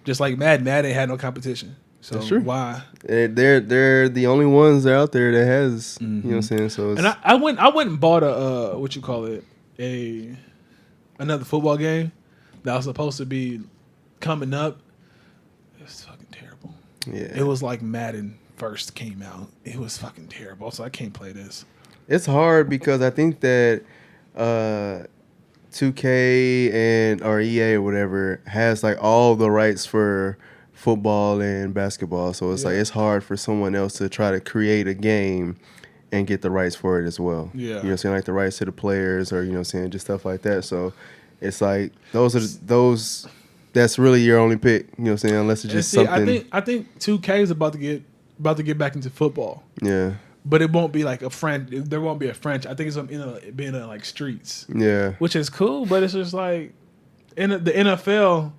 Just like Madden ain't had no competition. So That's true. Why? They're the only ones out there that has, you know what I'm saying? So it's, and I went and bought another football game that was supposed to be coming up. It's fucking terrible. Yeah. It was like Madden first came out. It was fucking terrible. So I can't play this. It's hard because I think that 2K or EA or whatever has like all the rights for football and basketball. So it's like it's hard for someone else to try to create a game and get the rights for it as well. Yeah. You know what I'm saying? Like the rights to the players or, you know what I'm saying, just stuff like that. So it's like those that's really your only pick, you know what I'm saying, unless it's just something. I think 2K is about to get back into football. Yeah. But it won't be like a franchise. There won't be a franchise. I think it's gonna be in like streets. Yeah. Which is cool, but it's just like in the NFL,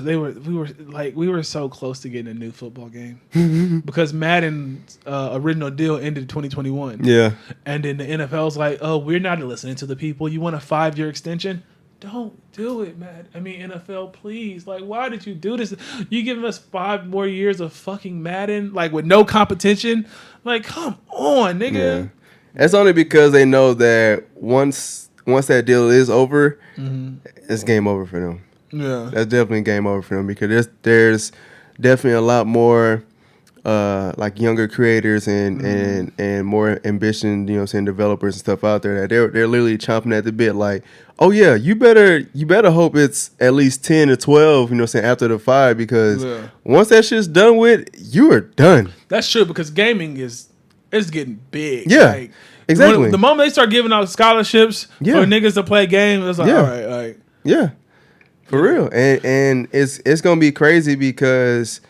we were so close to getting a new football game because Madden's original deal ended in 2021. Yeah. And then the NFL's like, oh, we're not listening to the people. You want a 5-year extension? Don't do it, man. I mean, NFL, please. Like, why did you do this? You giving us 5 more years of fucking Madden, like with no competition? Like, come on, nigga. Yeah. That's only because they know that once that deal is over, it's game over for them. Yeah, that's definitely game over for them because there's definitely a lot more like younger creators and more ambition, you know what I'm saying, developers and stuff out there that they're literally chomping at the bit like, oh yeah, you better hope it's at least 10 or 12, you know what I'm saying, after the 5 because once that shit's done with, you are done. That's true because gaming is getting big. Yeah. Like, exactly. The moment they start giving out scholarships for niggas to play games, it's like, all right. Yeah. For real. And it's gonna be crazy because,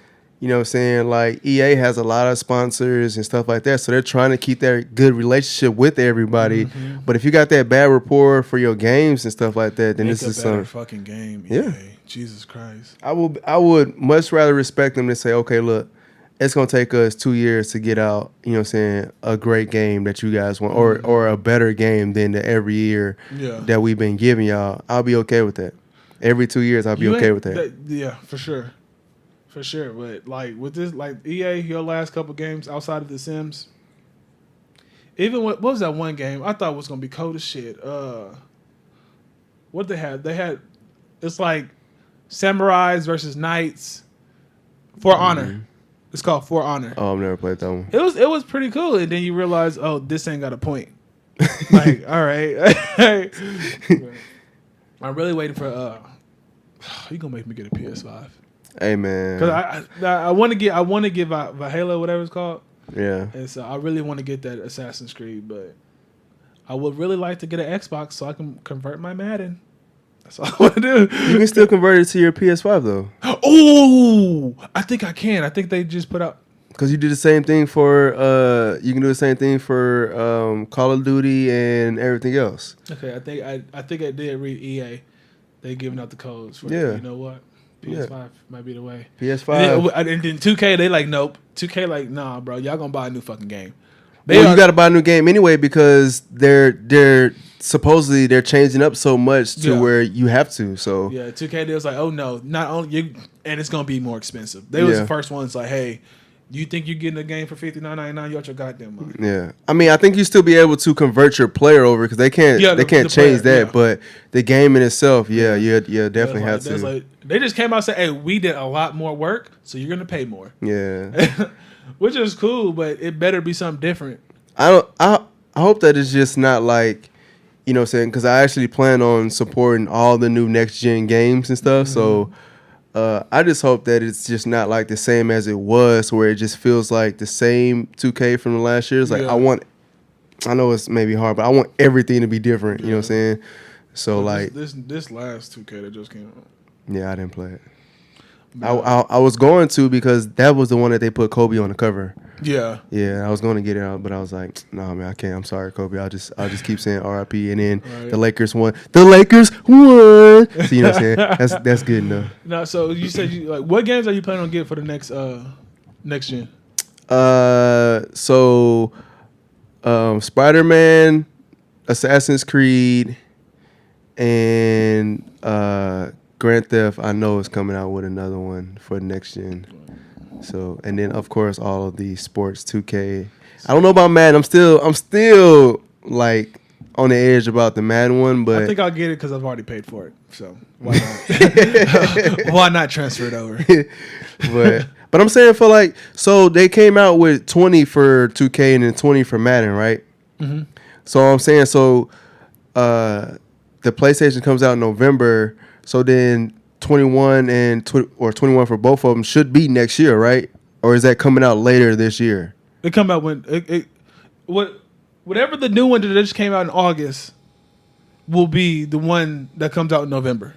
you know what I'm saying, like EA has a lot of sponsors and stuff like that. So they're trying to keep that good relationship with everybody. But if you got that bad rapport for your games and stuff like that, then this is some fucking game. Yeah. EA. Jesus Christ. I would much rather respect them than say, okay, look, it's gonna take us 2 years to get out, you know what I'm saying, a great game that you guys want or a better game than the every year that we've been giving y'all. I'll be okay with that. Every 2 years, I'll be okay with that. Yeah, for sure. For sure. But, like, with this, like, EA, your last couple games outside of The Sims, even what was that one game I thought was going to be cold as shit? What they had? It's like samurais versus knights. For Honor. It's called For Honor. Oh, I've never played that one. It was pretty cool. And then you realize, oh, this ain't got a point. Like, all right. I'm really waiting for you gonna make me get a PS5. Hey man, because I want to get Valhalla, whatever it's called. Yeah. And so I really want to get that Assassin's Creed, but I would really like to get an Xbox so I can convert my Madden. That's all I want to do. You can still convert it to your PS5 though. Oh, I think I can. I think they just put out. Because you did the same thing for you can do the same thing for Call of Duty and everything else. Okay, I think I did read EA. They giving out the codes for you know what? PS5 might be the way. PS5. And then 2K, they like, nope. 2K like, nah, bro, y'all gonna buy a new fucking game. You got to buy a new game anyway because they're supposedly they're changing up so much to where you have to. So yeah, 2K they was like, oh no, not only you, and it's gonna be more expensive. They was the first ones like, hey, you think you're getting a game for $59.99? You out your goddamn mind. Yeah, I mean, I think you still be able to convert your player over because they can't change that. But the game in itself, you definitely have to. Like, they just came out and said, hey, we did a lot more work, so you're gonna pay more. Yeah, which is cool, but it better be something different. I hope that it's just not like, you know what I'm saying, because I actually plan on supporting all the new next gen games and stuff. So. I just hope that it's just not like the same as it was, where it just feels like the same 2K from the last year. It's like I know it's maybe hard, but I want everything to be different. You know what I'm saying? So like this last 2K that just came out. Yeah, I didn't play it. I was going to because that was the one that they put Kobe on the cover. Yeah. Yeah, I was going to get it out, but I was like, no, man, I can't. I'm sorry, Kobe. I'll just keep saying RIP, and then the Lakers won. The Lakers won. So, you know what I'm saying? That's good enough. No, so you said what games are you planning on getting for the next gen? Spider-Man, Assassin's Creed, And Grand Theft, I know, is coming out with another one for next gen. So, and then of course all of the sports 2K. I don't know about Madden. I'm still like on the edge about the Madden one, but I think I'll get it because I've already paid for it. So why not? Why not transfer it over? But I'm saying for like, so they came out with 20 for 2K and then 20 for Madden, right? Mm-hmm. So I'm saying the PlayStation comes out in November. So then 21 or 21 for both of them should be next year, right? Or is that coming out later this year? It come out when whatever the new one that just came out in August will be the one that comes out in November.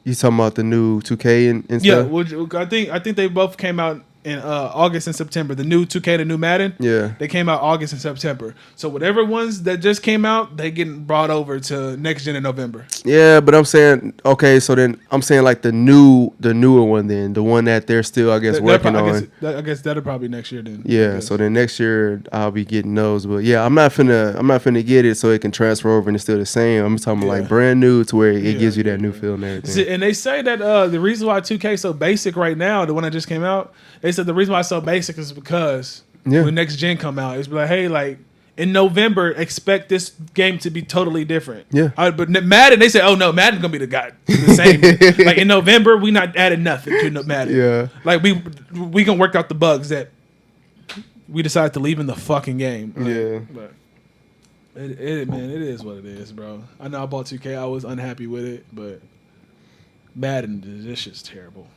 You talking about the new 2K and yeah, stuff? I think they both came out in August and September. The new 2K, the new Madden, yeah, they came out August and September. So whatever ones that just came out, they getting brought over to next gen in November. Yeah, but I'm saying okay. So then I'm saying like the newer one, then the one that they're still working on. I guess that'll probably next year then. Yeah, so then next year I'll be getting those. But yeah, I'm not finna get it so it can transfer over and it's still the same. I'm talking like brand new to where it gives you that new feel and everything. See, and they say that the reason why 2K is so basic right now, the one that just came out, they said the reason why it's so basic is because when next gen come out, it's like, hey, like in November, expect this game to be totally different. Yeah. But Madden, they say, oh no, Madden's gonna be the same. Like in November, we not adding nothing to Madden. Yeah. Like we gonna work out the bugs that we decided to leave in the fucking game. Yeah. But it is what it is, bro. I know I bought 2K. I was unhappy with it, but Madden, this shit's terrible.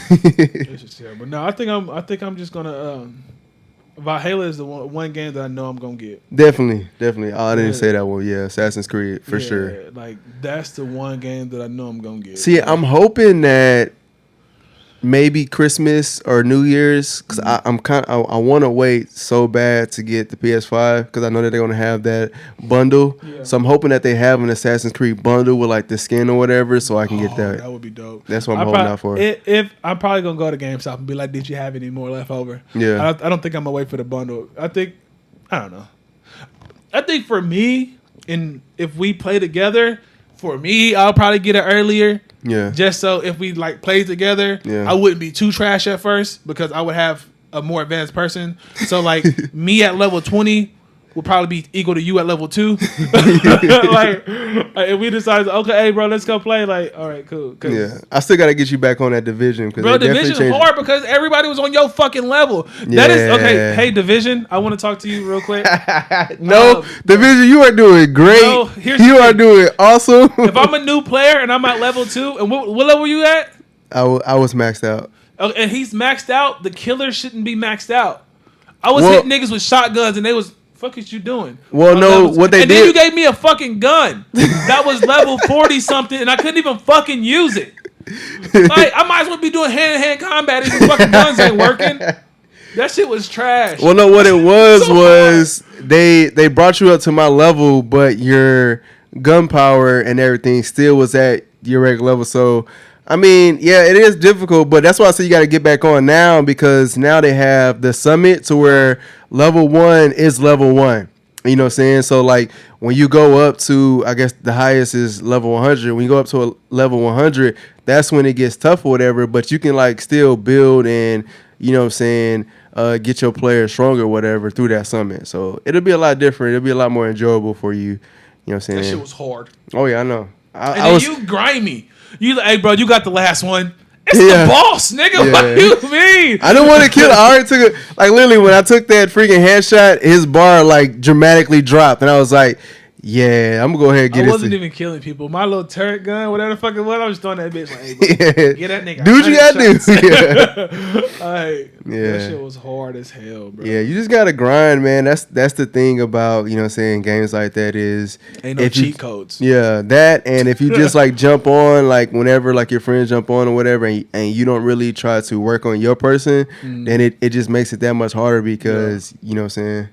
This is terrible. No, I think I'm just gonna. Valhalla is the one game that I know I'm gonna get. Definitely. Oh, I didn't say that one. Yeah, Assassin's Creed for sure. Like that's the one game that I know I'm gonna get. See, I'm hoping that maybe Christmas or New Year's, because I want to wait so bad to get the PS5 because I know that they're gonna have that bundle. Yeah. So I'm hoping that they have an Assassin's Creed bundle with like the skin or whatever, so I can get that. That would be dope. That's what I'm holding out for. If I'm probably gonna go to GameStop and be like, "Did you have any more left over?" Yeah. I don't think I'm gonna wait for the bundle. I don't know. I think for me, and if we play together, for me, I'll probably get it earlier. Yeah. Just so if we like play together, I wouldn't be too trash at first because I would have a more advanced person. So like me at level 20 will probably be equal to you at level 2. like if we decide, okay, hey bro, let's go play. Like, all right, cool. Yeah, I still gotta get you back on that Division. Bro, Division's hard because everybody was on your fucking level. That is okay. Hey, Division, I want to talk to you real quick. No, Division, you are doing great. No, you are doing awesome. If I'm a new player and I'm at level 2, and what level you at? I was maxed out. Okay, and he's maxed out. The killer shouldn't be maxed out. I was hitting niggas with shotguns and they was. Fuck is you doing? Well, no, what they did. And then you gave me a fucking gun that was level 40 something, and I couldn't even fucking use it. Like I might as well be doing hand-to-hand combat if these fucking guns ain't working. That shit was trash. Well, no, what it was they brought you up to my level, but your gunpowder and everything still was at your regular level. So, I mean, yeah, it is difficult, but that's why I say you got to get back on now because now they have the summit to where level 1 is level 1. You know what I'm saying? So, like, when you go up to, I guess the highest is level 100. When you go up to a level 100, that's when it gets tough or whatever, but you can, like, still build and, you know what I'm saying, get your players stronger or whatever through that summit. So, it'll be a lot different. It'll be a lot more enjoyable for you. You know what I'm saying? That shit was hard. Oh, yeah, I know. And then you grimy. You like, hey, bro, you got the last one. It's the boss, nigga. Yeah. What do you mean? I didn't want to kill it. I already took it. Like, literally, when I took that freaking headshot, his bar, like, dramatically dropped. And I was like, yeah, I'm going to go ahead and get it. I wasn't even killing people. My little turret gun, whatever the fuck it was, I was throwing that bitch like, hey, bro, get that nigga. Do what you got to do. That shit was hard as hell, bro. Yeah, you just got to grind, man. That's the thing about, you know what I'm saying, games like that is. Ain't no cheat codes. Yeah, that. And if you just, like, jump on, like, whenever, like, your friends jump on or whatever, and you don't really try to work on your person, then it just makes it that much harder because, you know what I'm saying.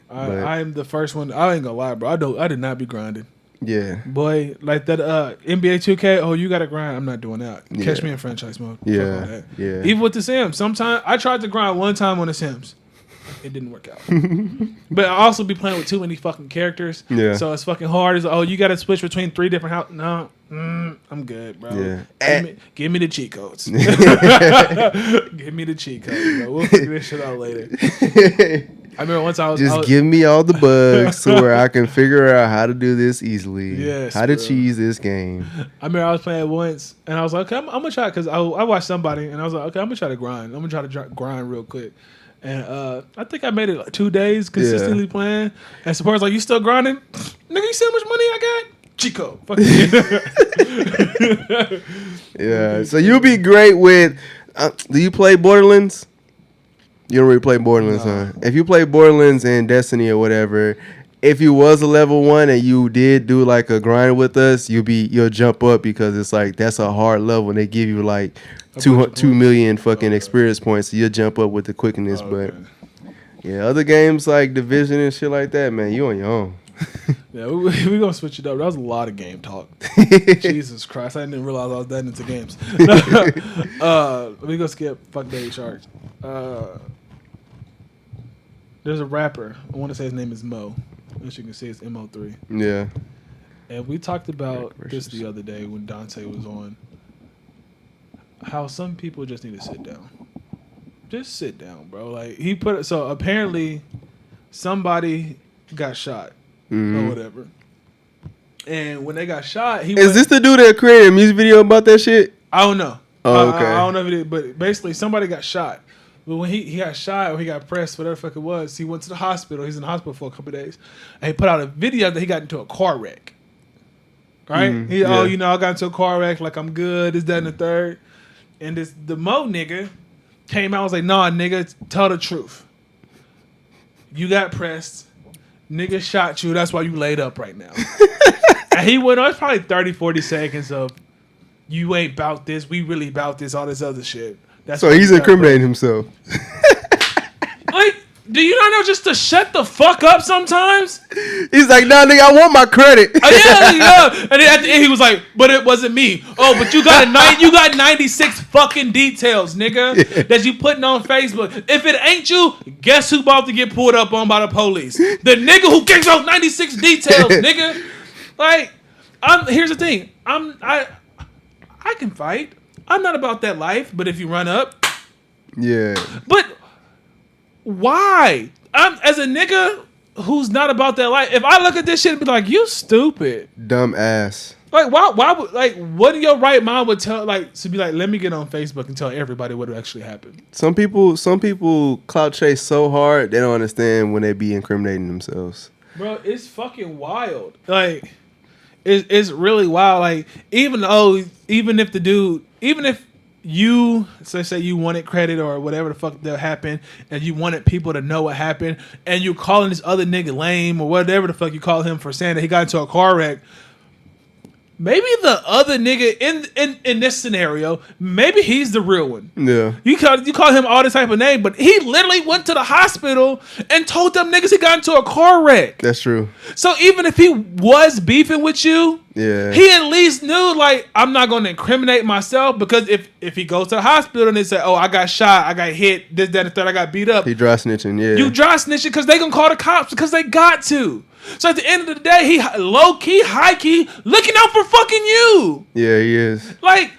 I'm the first one. I ain't gonna lie, bro. I did not be grinding. Yeah. Boy, like that NBA 2K, oh, you got to grind. I'm not doing that. Catch me in franchise mode. Yeah. Yeah. Even with the Sims. Sometimes I tried to grind one time on the Sims. It didn't work out. But I also be playing with too many fucking characters. Yeah. So it's fucking hard. It's like, oh, you got to switch between 3 different houses. No, I'm good, bro. Yeah. Give me the cheat codes. Give me the cheat codes, bro. We'll figure this shit out later. I remember once I was give me all the bugs to where I can figure out how to do this easily. Yes, how to cheese this game. I remember I was playing once, and I was like, okay, I'm gonna try because I watched somebody, and I was like, okay, I'm gonna try to grind. I'm gonna try to grind real quick. And I think I made it like 2 days consistently playing. And Support's like, you still grinding? Nigga, you see how much money I got? Chico. Fuck yeah. So you'll be great with. Do you play Borderlands? You don't really play Borderlands, huh? If you play Borderlands and Destiny or whatever, if you was a level 1 and you did do like a grind with us, you'll jump up because it's like that's a hard level and they give you like 2 million fucking experience points. So you'll jump up with the quickness. But yeah, other games like Division and shit like that, man, you on your own. Yeah, we gonna switch it up. That was a lot of game talk. Jesus Christ, I didn't realize I was that into games. We gonna skip fuck Baby Shark. There's a rapper. I want to say his name is Mo. As you can see, it's MO3. Yeah. And we talked about this the other day when Dante was on. How some people just need to sit down. Just sit down, bro. Like he put it. So apparently, somebody got shot or whatever. And when they got shot, is this the dude that created a music video about that shit? I don't know. Oh, okay. I don't know if it is, but basically somebody got shot. But when he got shot or he got pressed, whatever the fuck it was, he went to the hospital. He's in the hospital for a couple of days. And he put out a video that he got into a car wreck. Right? I got into a car wreck, like I'm good, this, that, and the third. And the Mo nigga came out and was like, nah, nigga, tell the truth. You got pressed. Nigga shot you. That's why you laid up right now. And he went on, it's probably 30, 40 seconds of, you ain't bout this, we really bout this, all this other shit. That's so he's incriminating himself. Like, do you not know just to shut the fuck up sometimes? He's like, nah, nigga, I want my credit. Yeah. And then at the end, he was like, but it wasn't me. Oh, but you got 96 fucking details, nigga, that you putting on Facebook. If it ain't you, guess who about to get pulled up on by the police? The nigga who gives those 96 details, nigga. Like, here's the thing. I can fight. I'm not about that life, but if you run up, yeah. But why? I'm as a nigga who's not about that life. If I look at this shit and be like, you stupid, dumb ass. Like why would like what in your right mind would tell like to be like, let me get on Facebook and tell everybody what actually happened. Some people clout chase so hard they don't understand when they be incriminating themselves. Bro, it's fucking wild. Like it's really wild. Like even if you say you wanted credit or whatever the fuck that happened, and you wanted people to know what happened, and you calling this other nigga lame or whatever the fuck you call him for saying that he got into a car wreck. Maybe the other nigga in this scenario, maybe he's the real one. Yeah. You call him all this type of name, but he literally went to the hospital and told them niggas he got into a car wreck. That's true. So even if he was beefing with you, yeah, he at least knew, like, I'm not going to incriminate myself, because if he goes to the hospital and they say, oh, I got shot, I got hit, this, that, and the third, I got beat up. He dry snitching, yeah. You dry snitching because they going to call the cops because they got to. So at the end of the day, he low-key, high-key, looking out for fucking you. Yeah, he is. Like,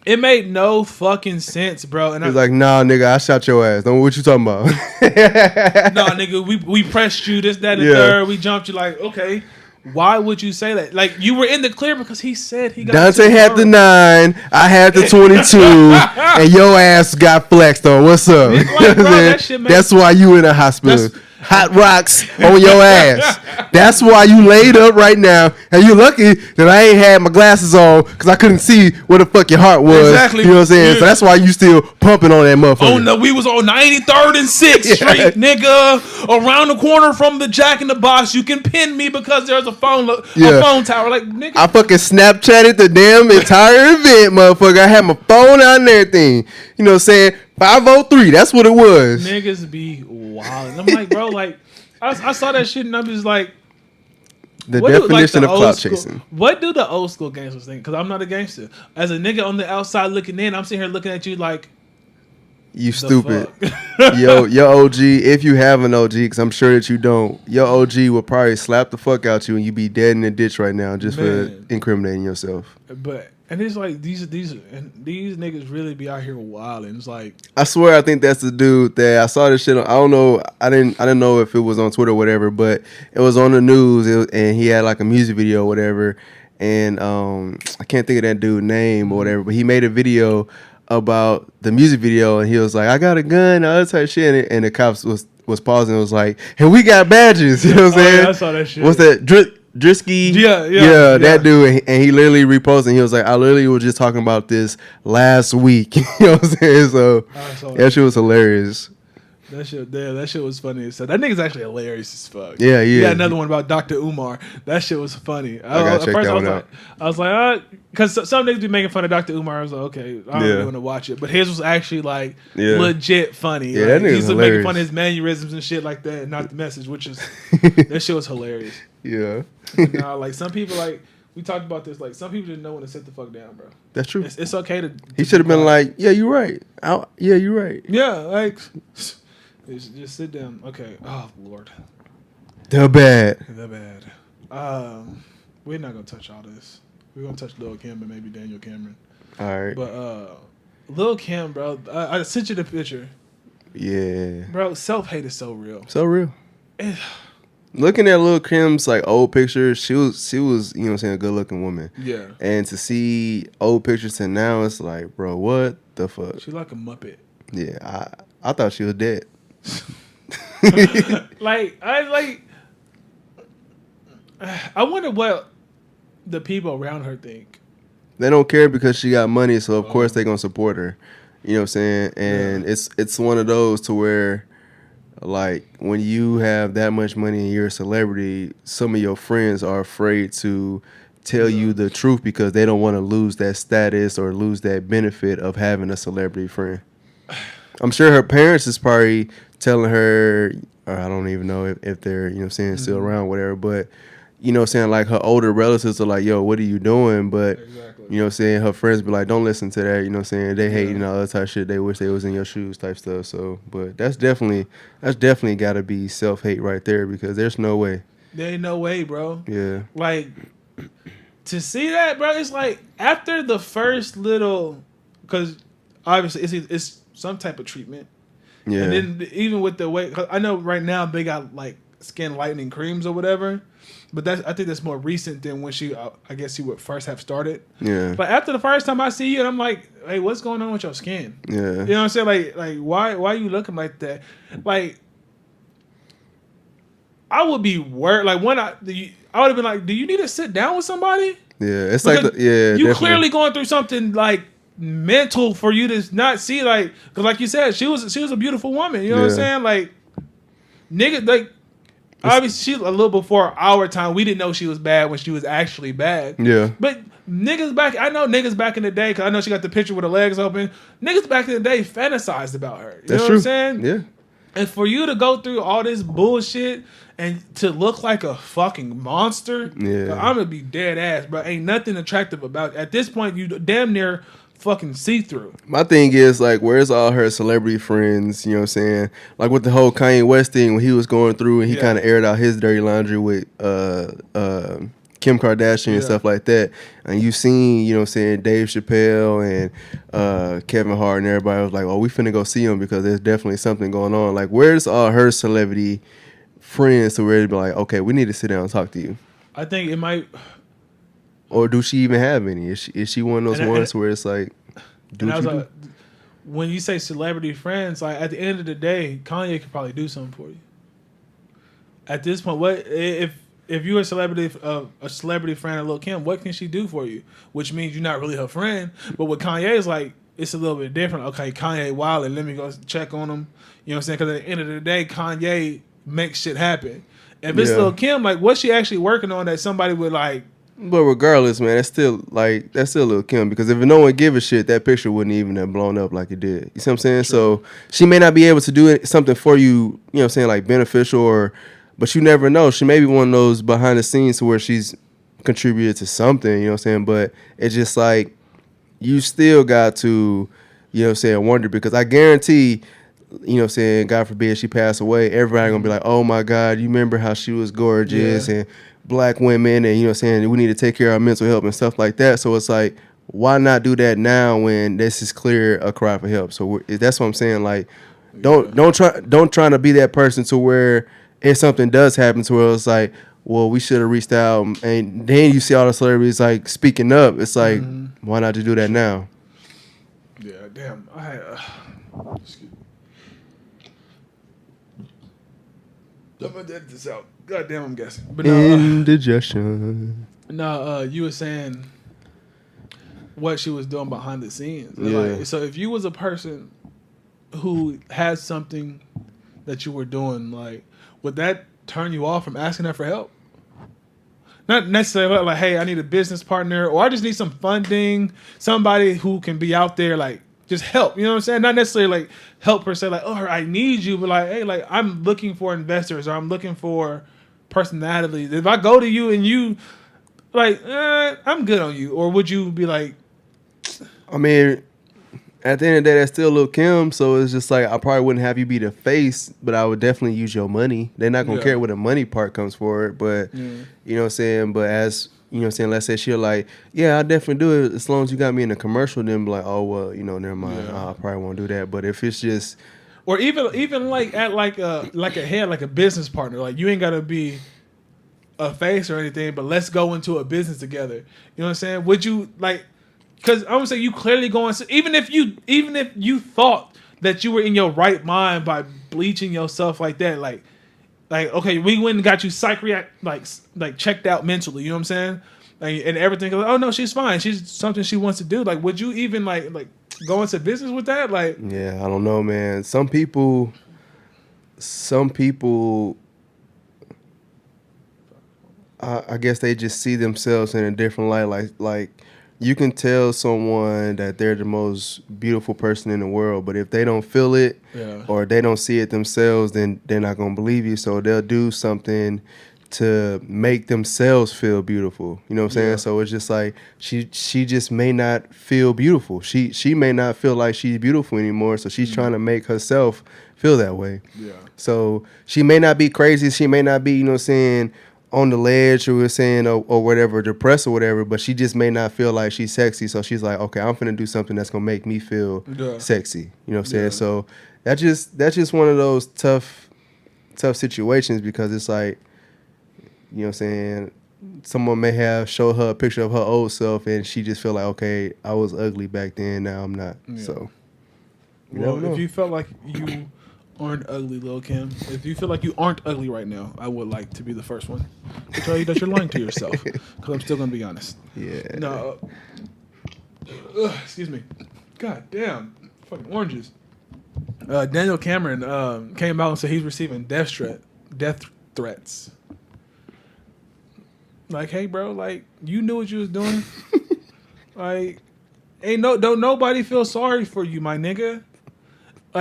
it made no fucking sense, bro. And he's like, nah, nigga, I shot your ass. Don't know what you talking about. Nah, nigga, we pressed you, this, that, and the third. We jumped you. Like, okay, why would you say that? Like, you were in the clear because he said he got Dante had the 9, I had the 22, and your ass got flexed on. What's up? Like, bro, that shit that's why you in the hospital. Hot rocks on your ass. That's why you laid up right now, and you're lucky that I ain't had my glasses on because I couldn't see where the fuck your heart was. Exactly. You know what I'm saying? Yeah. So that's why you still pumping on that motherfucker. Oh no, we was on 93rd and 6th Street, nigga. Around the corner from the Jack in the Box. You can pin me because there's a phone tower. Like, nigga, I fucking Snapchatted the damn entire event, motherfucker. I had my phone out and everything. You know what I'm saying? 503, that's what it was. Niggas be wild. And I'm like, bro, like, I saw that shit and I'm just like, the definition of clout chasing. What do the old school gangsters think? Because I'm not a gangster. As a nigga on the outside looking in, I'm sitting here looking at you like, you stupid. Your OG, if you have an OG, because I'm sure that you don't, your OG will probably slap the fuck out you and you be dead in the ditch right now just for incriminating yourself. And it's like these niggas really be out here wilding. It's like, I swear, I think that's the dude that I saw this shit on. I don't know. I didn't know if it was on Twitter or whatever, but it was on the news, and he had like a music video or whatever. And I can't think of that dude's name or whatever, but he made a video about the music video, and he was like, "I got a gun," all that type of shit, and the cops was pausing. And was like, "Hey, we got badges." You know what I'm saying? Yeah, I saw that shit. What's that? Drisky? Yeah, that dude. And he literally reposted. He was like, "I literally was just talking about this last week." You know what I'm saying? So that shit was hilarious. That shit was funny. So that nigga's actually hilarious as fuck. Yeah, yeah. Got another one about Dr. Umar. That shit was funny. I gotta check that one out. I was like, because some niggas be making fun of Dr. Umar. I was like, okay, I don't really want to watch it. But his was actually like legit funny. Yeah, like, that nigga's he's hilarious. making fun of his mannerisms and shit like that, and not the message, which is that shit was hilarious. Yeah. Nah, like some people like. We talked about this. Like some people didn't know when to sit the fuck down, bro. That's true. It's okay to. He should have been like, "Yeah, you're right. Yeah, you're right." Yeah, like. Just sit down. Okay. Oh Lord. The bad. We're not gonna touch all this. We're gonna touch Lil Kim and maybe Daniel Cameron. All right. But Lil Kim, bro, I sent you the picture. Yeah. Bro, self-hate is so real. So real. Looking at Lil Kim's like old pictures, she was, you know what I'm saying, a good looking woman. Yeah. And to see old pictures to now, it's like, bro, what the fuck? She's like a Muppet. Yeah, I thought she was dead. I wonder what the people around her think. They don't care because she got money, so of course they gonna support her. You know what I'm saying? And it's one of those to where, like, when you have that much money and you're a celebrity, some of your friends are afraid to tell you the truth because they don't want to lose that status or lose that benefit of having a celebrity friend. I'm sure her parents is probably telling her, or I don't even know if they're, you know what I'm saying, still around, whatever, but, you know what I'm saying, like her older relatives are like, yo, what are you doing? But, you know what I'm saying, her friends be like, don't listen to that, you know what I'm saying, they hate, all that type of shit, they wish they was in your shoes type stuff, so, but that's definitely got to be self-hate right there because there's no way. There ain't no way, bro. Yeah. Like, to see that, bro, it's like, after the first little, because obviously it's some type of treatment. Yeah. And then even with the way, I know right now they got like skin lightening creams or whatever, but I think that's more recent than when I guess she would first have started. Yeah. But after the first time I see you, and I'm like, hey, what's going on with your skin? Yeah. You know what I'm saying? Like why are you looking like that? Like, I would be worried. Like I would have been like, do you need to sit down with somebody? Yeah. It's because like you definitely. Clearly going through something like mental for you to not see, like, because like you said, she was a beautiful woman. You know what I'm saying? Like, nigga, like, obviously she's a little before our time. We didn't know she was bad when she was actually bad. Yeah. But niggas back in the day, because I know she got the picture with her legs open. Niggas back in the day fantasized about her. You know what I'm saying? Yeah. And for you to go through all this bullshit and to look like a fucking monster, I'm gonna be dead ass, bro. Ain't nothing attractive about it. At this point, you damn near fucking see-through. My thing is, like, where's all her celebrity friends, you know what I'm saying? Like with the whole Kanye West thing when he was going through and he kind of aired out his dirty laundry with Kim Kardashian and stuff like that. And you seen, you know what I'm saying, Dave Chappelle and Kevin Hart and everybody was like, oh, we finna go see him because there's definitely something going on. Like, where's all her celebrity friends to where they'd be like, okay, we need to sit down and talk to you? I think it might... Or do she even have any? Is she one of those ones where it's like, when you say celebrity friends, like at the end of the day, Kanye could probably do something for you. At this point, what if you're a celebrity friend of Lil Kim? What can she do for you? Which means you're not really her friend. But with Kanye, it's like it's a little bit different. Okay, Kanye wild, and let me go check on him. You know what I'm saying? Because at the end of the day, Kanye makes shit happen. If it's Lil Kim, like what's she actually working on that somebody would like? But regardless, man, that's still Lil Kim, because if no one give a shit, that picture wouldn't even have blown up like it did. You see what I'm saying? True. So she may not be able to do something for you, you know what I'm saying, like beneficial, but you never know. She may be one of those behind the scenes where she's contributed to something, you know what I'm saying? But it's just like, you still got to, you know what I'm saying, wonder, because I guarantee, you know what I'm saying, God forbid she passed away, everybody gonna be like, oh my God, you remember how she was gorgeous and black women, and you know what I'm saying, we need to take care of our mental health and stuff like that. So it's like, why not do that now when this is clear a cry for help? So that's what I'm saying. Like, don't try to be that person to where if something does happen to where it's like, well, we should have reached out, and then you see all the celebrities like speaking up. It's like, why not just do that now? Yeah, damn. I had. Excuse me. I'm gonna edit this out. God damn, I'm guessing. But no, Indigestion. You were saying what she was doing behind the scenes. Yeah. Like, so if you was a person who had something that you were doing, like, would that turn you off from asking her for help? Not necessarily like, hey, I need a business partner, or I just need some funding, somebody who can be out there, like, just help. You know what I'm saying? Not necessarily like help per se, like, oh, I need you, but like, hey, like, I'm looking for investors, or I'm looking for personalities. If I go to you and you like, I'm good on you, or would you be like, I mean, at the end of the day, that's still Lil Kim, so it's just like, I probably wouldn't have you be the face, but I would definitely use your money. They're not gonna care where the money part comes for it, but you know what I'm saying. But as you know what I'm saying, let's say she'll like, yeah, I definitely do it as long as you got me in a commercial. Then be like, oh well, you know, never mind. I probably won't do that. But if it's just, or even like at like a head, like a business partner, like you ain't gotta be a face or anything, but let's go into a business together. You know what I'm saying? Would you like? Because I would say you clearly going, even if you thought that you were in your right mind by bleaching yourself like that, like okay, we went and got you like checked out mentally. You know what I'm saying? Like, and everything. Oh no, she's fine. She's something she wants to do. Like, would you even like go into business with that? Like, yeah, I don't know, man. Some people. I guess they just see themselves in a different light. Like you can tell someone that they're the most beautiful person in the world, but if they don't feel it or they don't see it themselves, then they're not gonna believe you. So they'll do something to make themselves feel beautiful. You know what I'm saying? So it's just like she just may not feel beautiful. She may not feel like she's beautiful anymore. So she's trying to make herself feel that way. Yeah. So she may not be crazy. She may not be, you know what I'm saying, on the ledge or we're saying or whatever, depressed or whatever, but she just may not feel like she's sexy. So she's like, okay, I'm finna do something that's gonna make me feel sexy. You know what I'm saying? So that's just one of those tough situations because it's like, you know what I'm saying, someone may have showed her a picture of her old self and she just feel like, okay, I was ugly back then, now I'm not. Yeah. So well, if you felt like you aren't ugly, Lil Kim. If you feel like you aren't ugly right now, I would like to be the first one to tell you that you're lying to yourself. Because I'm still going to be honest. Yeah. No. Excuse me. God damn. Fucking oranges. Daniel Cameron came out and said he's receiving death threats. Like, hey, bro, like, you knew what you was doing. Like, don't nobody feel sorry for you, my nigga.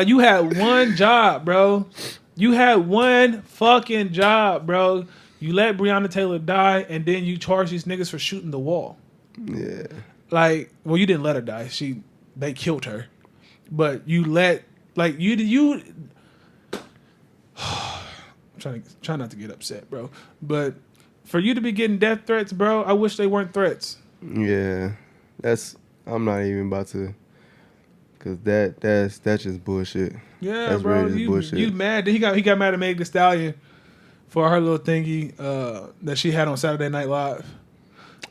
You had one job, bro. You had one fucking job, bro. You let Breonna Taylor die, and then you charge these niggas for shooting the wall. Yeah. Like, well, you didn't let her die. They killed her. But you let, like, you. I'm trying not to get upset, bro. But for you to be getting death threats, bro, I wish they weren't threats. Yeah, I'm not even about to. Cause that's just bullshit. Yeah, that's bro, really bullshit. You mad? He got mad at Meg Thee Stallion for her little thingy that she had on Saturday Night Live.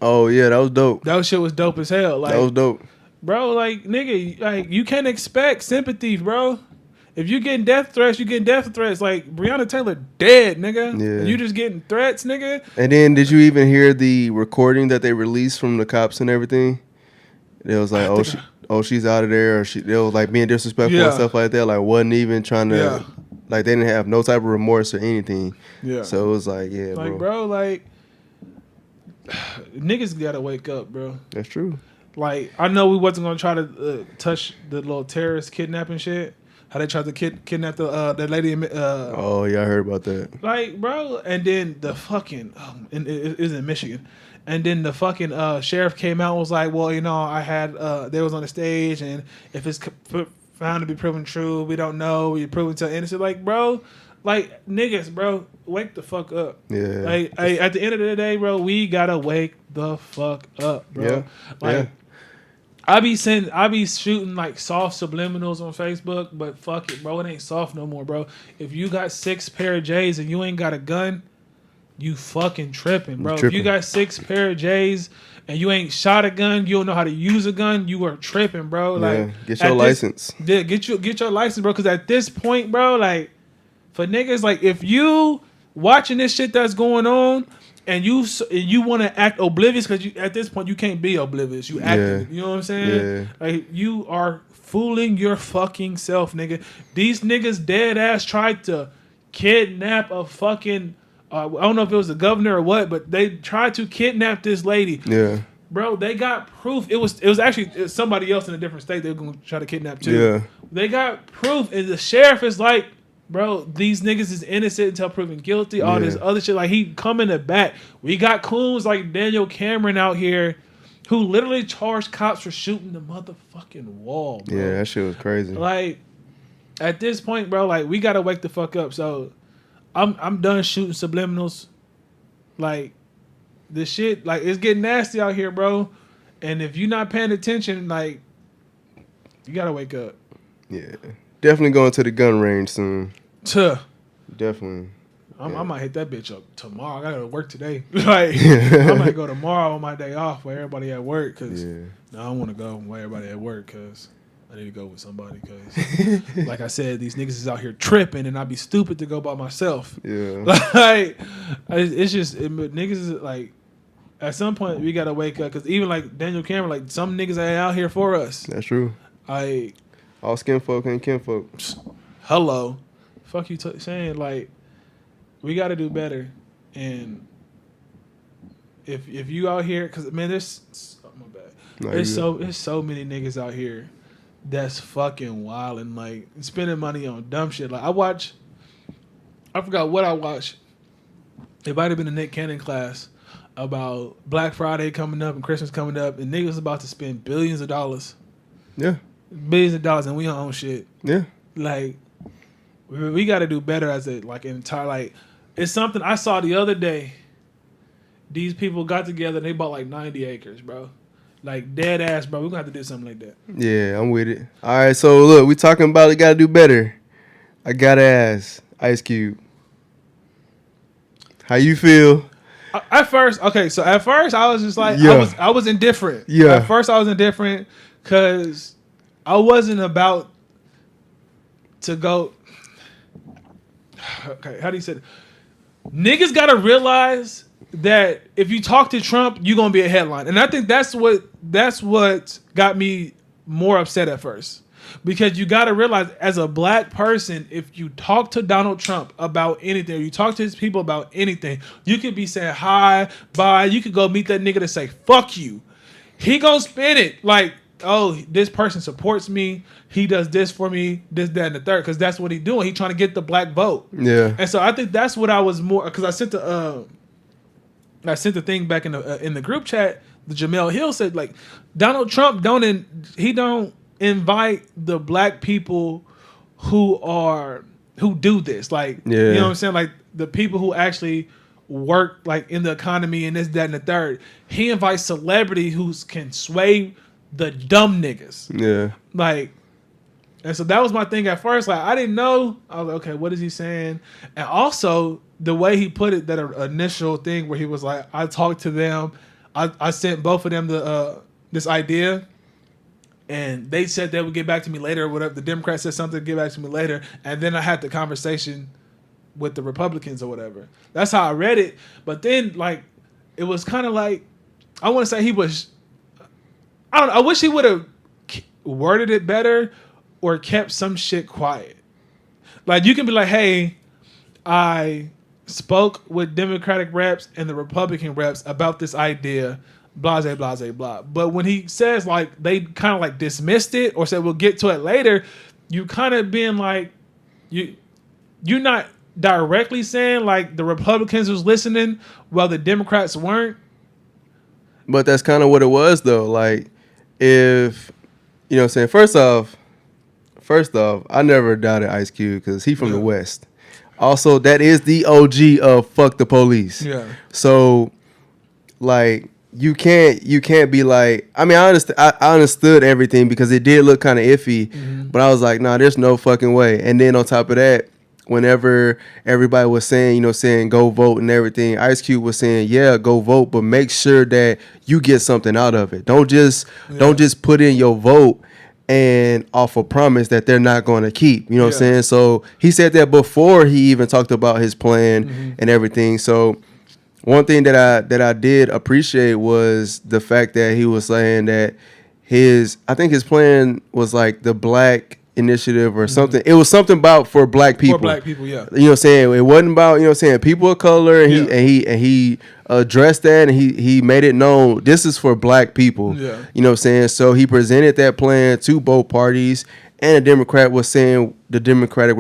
Oh yeah, that was dope. That shit was dope as hell. Like, that was dope, bro. Like, nigga, like, you can't expect sympathy, bro. If you getting death threats, you getting death threats. Like, Breonna Taylor dead, nigga. Yeah. And you just getting threats, nigga. And then did you even hear the recording that they released from the cops and everything? It was like, she's out of there, or they was like being disrespectful and stuff like that. Like, wasn't even trying to, like, they didn't have no type of remorse or anything. Yeah. So it was like, yeah, like, bro, like, niggas gotta wake up, bro. That's true. Like, I know we wasn't gonna try to touch the little terrorist kidnapping shit. How they tried to kidnap the lady. Oh yeah, I heard about that. Like, bro, and then the fucking it was in Michigan. And then the fucking sheriff came out and was like, well, you know, I had, they was on the stage, and if it's found to be proven true. We don't know. We proven to innocent. Like, bro, like niggas, bro, wake the fuck up. Yeah. Like, at the end of the day, bro, we gotta wake the fuck up, bro. Yeah. Like, I be shooting like soft subliminals on Facebook, but fuck it, bro. It ain't soft no more, bro. If you got 6 pair of J's and you ain't got a gun, you fucking tripping, bro. If you got 6 pair of J's and you ain't shot a gun, you don't know how to use a gun, you are tripping, bro. Like, get your license. Yeah, get your license, bro. Because at this point, bro, like, for niggas, like, if you watching this shit that's going on and you want to act oblivious, because at this point you can't be oblivious. You acting, you know what I'm saying? Yeah. Like, you are fooling your fucking self, nigga. These niggas dead ass tried to kidnap a fucking. I don't know if it was the governor or what, but they tried to kidnap this lady. Yeah, bro, they got proof. It was actually somebody else in a different state they were going to try to kidnap too. Yeah, they got proof, and the sheriff is like, bro, these niggas is innocent until proven guilty. All this other shit, like he coming to back. We got coons like Daniel Cameron out here, who literally charged cops for shooting the motherfucking wall. Bro. Yeah, that shit was crazy. Like, at this point, bro, like we gotta wake the fuck up. So. I'm done shooting subliminals. Like, this shit, like, it's getting nasty out here, bro. And if you're not paying attention, like, you gotta wake up. Yeah. Definitely going to the gun range soon. Definitely. I might hit that bitch up tomorrow. I gotta go to work today. Like, I might go tomorrow on my day off where everybody at work. Cause I don't want to go where everybody at work because I need to go with somebody because, like I said, these niggas is out here tripping, and I'd be stupid to go by myself. Yeah. Like, it's just niggas is like, at some point we gotta wake up because even like Daniel Cameron, like some niggas ain't out here for us. That's true. All skin folk and kin folk. Hello, fuck you saying like we gotta do better, and if you out here, because man, there's my bad. No, there's so many niggas out here. That's fucking wild and like spending money on dumb shit. Like I forgot what I watched. It might have been a Nick Cannon class about Black Friday coming up and Christmas coming up, and niggas about to spend billions of dollars. Yeah, billions of dollars, and we don't own shit. Yeah, like we got to do better as a like entire like. It's something I saw the other day. These people got together and they bought like 90 acres, bro. Like, dead ass, bro. We're going to have to do something like that. Yeah, I'm with it. All right, so look, we talking about it, got to do better. I got to ask, Ice Cube, how you feel? At first, I was just like, I was indifferent. Yeah. At first, I was indifferent because I wasn't about to go. Okay, how do you say it? Niggas got to realize that if you talk to Trump, you're gonna be a headline, and I think that's what got me more upset at first, because you got to realize as a black person, if you talk to Donald Trump about anything, or you talk to his people about anything, you could be saying hi, bye. You could go meet that nigga to say fuck you. He gonna spin it like, oh, this person supports me. He does this for me, this, that, and the third, because that's what he doing. He trying to get the black vote. Yeah, and so I think that's what I was more, because I sent the thing back in the group chat. The Jamel Hill said like Donald Trump don't invite the black people who do this, like you know what I'm saying, like the people who actually work like in the economy and this, that, and the third. He invites celebrity who can sway the dumb niggas. Yeah, like. And so that was my thing at first. Like, I didn't know. I was like, okay, what is he saying? And also, the way he put it, that initial thing where he was like, I talked to them. I sent both of them this idea. And they said they would get back to me later or whatever. The Democrats said something, get back to me later. And then I had the conversation with the Republicans or whatever. That's how I read it. But then, like, it was kind of like, I want to say he was, I don't know. I wish he would have worded it better, or kept some shit quiet. Like, you can be like, hey, I spoke with Democratic reps and the Republican reps about this idea, blah, blah, blah, blah. But when he says, like, they kind of, like, dismissed it or said, we'll get to it later, you kind of being like, you're not directly saying, like, the Republicans was listening while the Democrats weren't. But that's kind of what it was, though. Like, if, you know what I'm saying, first First off, I never doubted Ice Cube because he from the West. Also, that is the OG of fuck the police. Yeah. So, like, you can't be like. I mean, I understood everything because it did look kind of iffy, but I was like, nah, there's no fucking way. And then on top of that, whenever everybody was saying go vote and everything, Ice Cube was saying, yeah, go vote, but make sure that you get something out of it. Don't just put in your vote and off a promise that they're not going to keep. You know what I'm saying? So he said that before he even talked about his plan and everything. So one thing that I did appreciate was the fact that he was saying that I think his plan was like the Black Initiative or something. It was something about for black people. For black people, yeah. You know what I'm saying? It wasn't about, you know what I'm saying, people of color, and he addressed that, and he made it known this is for black people. Yeah. You know what I'm saying? So he presented that plan to both parties, and the Democrat was saying the Democratic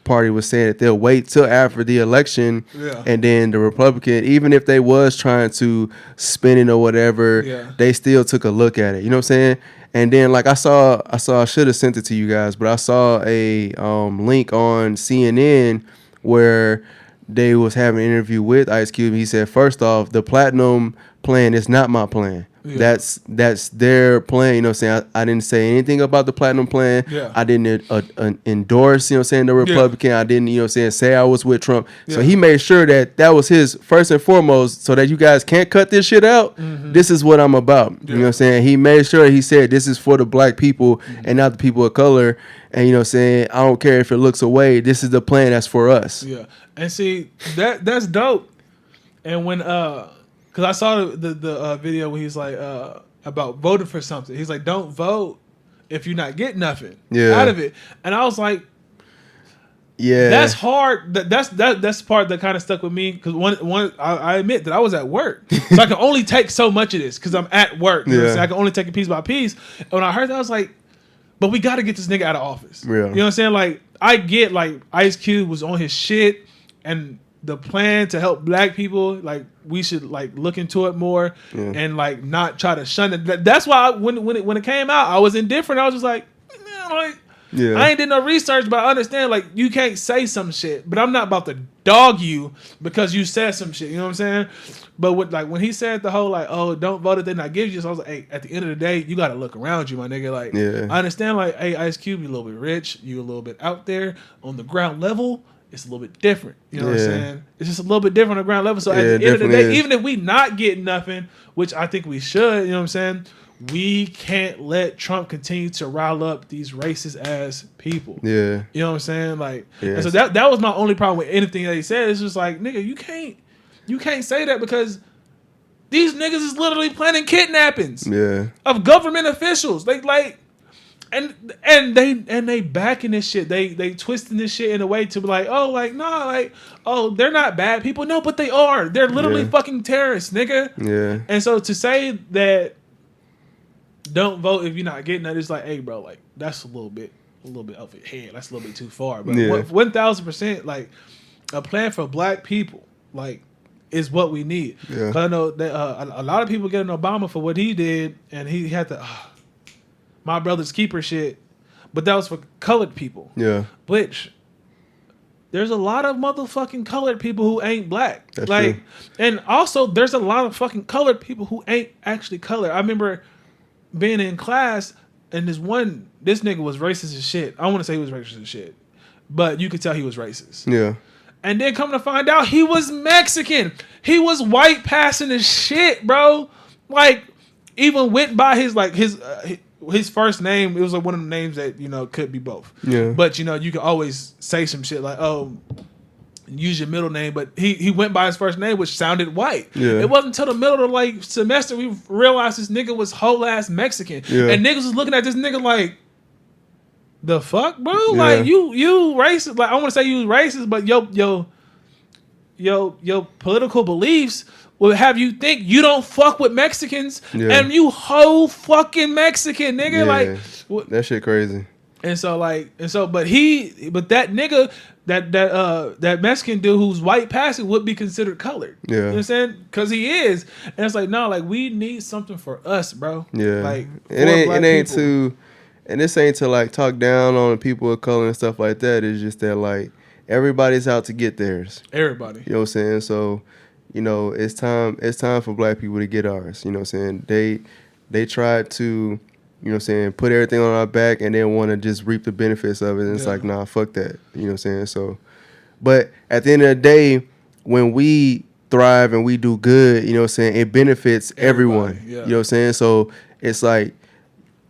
Party was saying that they'll wait till after the election, and then the Republican, even if they was trying to spin it or whatever, they still took a look at it. You know what I'm saying? And then, like, I should have sent it to you guys, but I saw a link on CNN where they was having an interview with Ice Cube. He said, first off, the platinum plan is not my plan. Yeah. That's their plan. You know what I'm saying? I didn't say anything about the platinum plan. Yeah. I didn't endorse, you know what I'm saying, the Republican. I didn't, you know what I'm saying, say I was with Trump. Yeah. So he made sure that was his first and foremost, so that you guys can't cut this shit out. This is what I'm about. Yeah. You know what I'm saying? He made sure, he said this is for the black people and not the people of color. And you know what I'm saying, I don't care if it looks away. This is the plan that's for us. Yeah. And see, that's dope. And when because I saw the video where he's like about voting for something. He's like, don't vote if you're not getting nothing out of it. And I was like, yeah, that's hard. That's the part that kind of stuck with me because I admit that I was at work, so I can only take so much of this because I'm at work. You know what I'm saying? I can only take it piece by piece. And when I heard that, I was like, but we got to get this nigga out of office. Yeah. You know what I'm saying? Like, I get like Ice Cube was on his shit and the plan to help black people, like, we should like look into it more and like not try to shun it. That's why when it came out, I was indifferent. I was just like, man, like, I ain't did no research, but I understand like you can't say some shit. But I'm not about to dog you because you said some shit. You know what I'm saying? But when he said the whole like, oh, don't vote if they not give you, so I was like, hey, at the end of the day, you got to look around you, my nigga. Like, I understand like, hey, Ice Cube, you a little bit rich, you a little bit out there on the ground level. It's a little bit different. You know what I'm saying? It's just a little bit different on the ground level. So at the end of the day, even if we not getting nothing, which I think we should, you know what I'm saying? We can't let Trump continue to rile up these racist ass people. Yeah. You know what I'm saying? Like, and so that was my only problem with anything that he said. It's just like, nigga, you can't say that because these niggas is literally planning kidnappings of government officials. And they backing this shit. They twisting this shit in a way to be like, oh, like, nah, like, oh, they're not bad people. No, but they are. They're literally fucking terrorists, nigga. Yeah. And so to say that don't vote if you're not getting that, it's like, hey, bro, like, that's a little bit off your head. That's a little bit too far. But 1,000%, like, a plan for black people, like, is what we need. Yeah. 'Cause I know that a lot of people getting Obama for what he did, and he had to my brother's keeper shit, but that was for colored people. Yeah. Which there's a lot of motherfucking colored people who ain't black. That's like true. And also there's a lot of fucking colored people who ain't actually colored. I remember being in class and this nigga was racist as shit. I want to say he was racist as shit, but you could tell he was racist. Yeah. And then come to find out he was Mexican. He was white passing his shit, bro. Like, even went by his first name. It was like one of the names that, you know, could be both. Yeah. But, you know, you can always say some shit like, oh, use your middle name. But he went by his first name, which sounded white. Yeah. It wasn't until the middle of like semester we realized this nigga was whole ass Mexican. Yeah. And niggas was looking at this nigga like, the fuck, bro? Yeah. Like, you racist. Like, I want to say you racist, but your political beliefs will have you think you don't fuck with Mexicans, and you whole fucking Mexican, nigga. Like, that shit crazy. And so but that nigga, that Mexican dude who's white passing would be considered colored. Yeah. You know what I'm saying? Because he is. And it's like, no, like we need something for us, bro. Yeah. Like it ain't to, and this ain't to like talk down on people of color and stuff like that. It's just that like everybody's out to get theirs. Everybody. You know what I'm saying? So, you know, it's time for black people to get ours. You know what I'm saying? They tried to, you know what I'm saying, put everything on our back and then want to just reap the benefits of it. And it's like, nah, fuck that. You know what I'm saying? So, but at the end of the day, when we thrive and we do good, you know what I'm saying, it benefits everyone. Yeah. You know what I'm saying? So it's like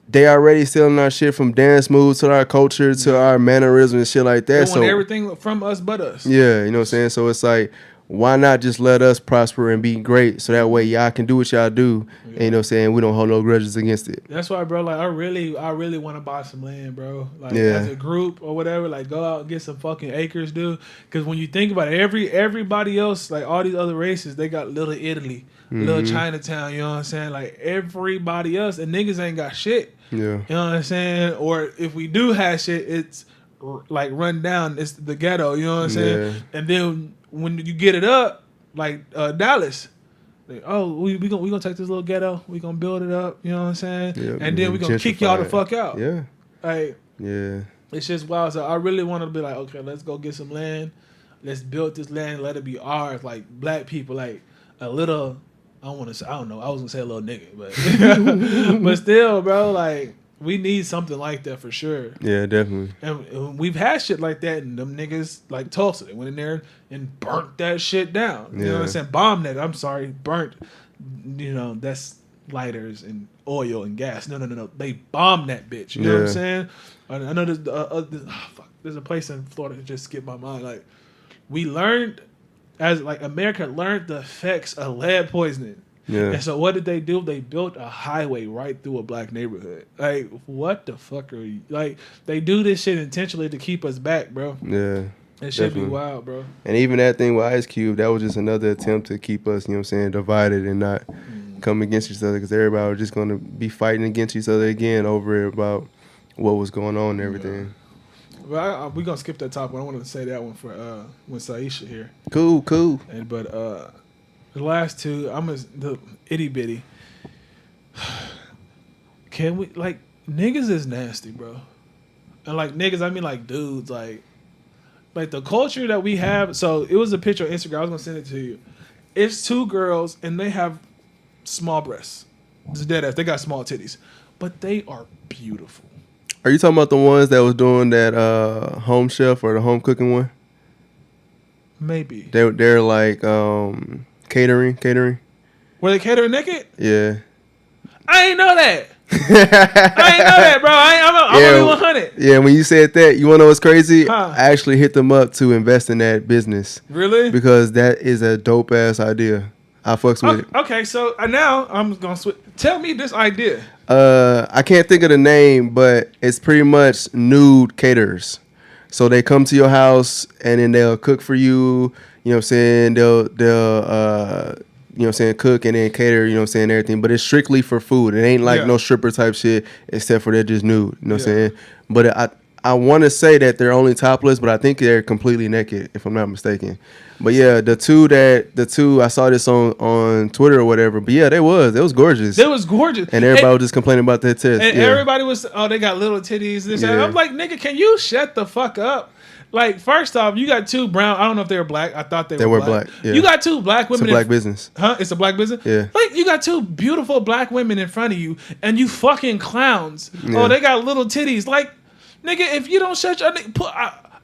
they already stealing our shit from dance moves to our culture to our mannerisms and shit like that. They want everything from us but us. Yeah, you know what I'm saying? So it's like, why not just let us prosper and be great so that way y'all can do what y'all do and you know what I'm saying, we don't hold no grudges against it. That's why, bro, like I really want to buy some land, bro. Like as a group or whatever, like go out and get some fucking acres, dude. Because when you think about it, everybody else, like all these other races, they got Little Italy, Little Chinatown, you know what I'm saying? Like everybody else, and niggas ain't got shit. Yeah. You know what I'm saying? Or if we do have shit, it's like run down. It's the ghetto, you know what I'm saying? Yeah. And then when you get it up, like Dallas, like, oh, we gonna take this little ghetto, we gonna build it up, you know what I'm saying? Yeah, and then we gonna kick y'all the fuck out. Yeah. Like, yeah. It's just wild. So I really want to be like, okay, let's go get some land. Let's build this land, let it be ours, like black people, like a little, I was gonna say a little nigga, but but still, bro, like we need something like that for sure. Yeah, definitely. And we've had shit like that, and them niggas like Tulsa, they went in there and burnt that shit down. You know what I'm saying? Bombed that. I'm sorry, burnt. You know, that's lighters and oil and gas. No. They bombed that bitch. You know what I'm saying? I know there's a place in Florida that just skipped my mind. Like we learned, as like America learned the effects of lead poisoning. Yeah. And so what did they do? They built a highway right through a black neighborhood. Like, what the fuck are you? Like, they do this shit intentionally to keep us back, bro. Yeah. It should be wild, bro. And even that thing with Ice Cube, that was just another attempt to keep us, you know what I'm saying, divided and not come against each other, because everybody was just going to be fighting against each other again over about what was going on and everything. Yeah. Well, we're going to skip that topic. I wanted to say that one for when Saisha here. Cool. But the last two, the itty bitty. Can we, like, niggas is nasty, bro. And like niggas, I mean like dudes, like the culture that we have. So it was a picture on Instagram. I was gonna send it to you. It's two girls and they have small breasts. It's dead ass. They got small titties, but they are beautiful. Are you talking about the ones that was doing that home chef or the home cooking one? Maybe. They're like catering. Were they catering naked? Yeah. I ain't know that. I ain't know that, bro. I'm only 100. Yeah, when you said that, you want to know what's crazy? Huh. I actually hit them up to invest in that business. Really? Because that is a dope ass idea. I fucks with it. Okay, so now I'm gonna switch. Tell me this idea. I can't think of the name, but it's pretty much nude caterers. So they come to your house and then they'll cook for you. You know what I'm saying? They'll you know what I'm saying, cook and then cater, you know what I'm saying, everything. But it's strictly for food. It ain't like no stripper type shit, except for they're just nude. You know what I'm saying? But I want to say that they're only topless, but I think they're completely naked, if I'm not mistaken. But yeah, the two I saw this on Twitter or whatever. But yeah, it was gorgeous. It was gorgeous. And everybody was just complaining about their tits. And everybody was, they got little titties. This and I'm like, nigga, can you shut the fuck up? Like, first off, you got two brown. I don't know if they were black. I thought they were black. Yeah. You got two black women. It's a black business. Huh? It's a black business? Yeah. Like, you got two beautiful black women in front of you, and you fucking clowns. Yeah. Oh, they got little titties. Like, nigga, if you don't shut your...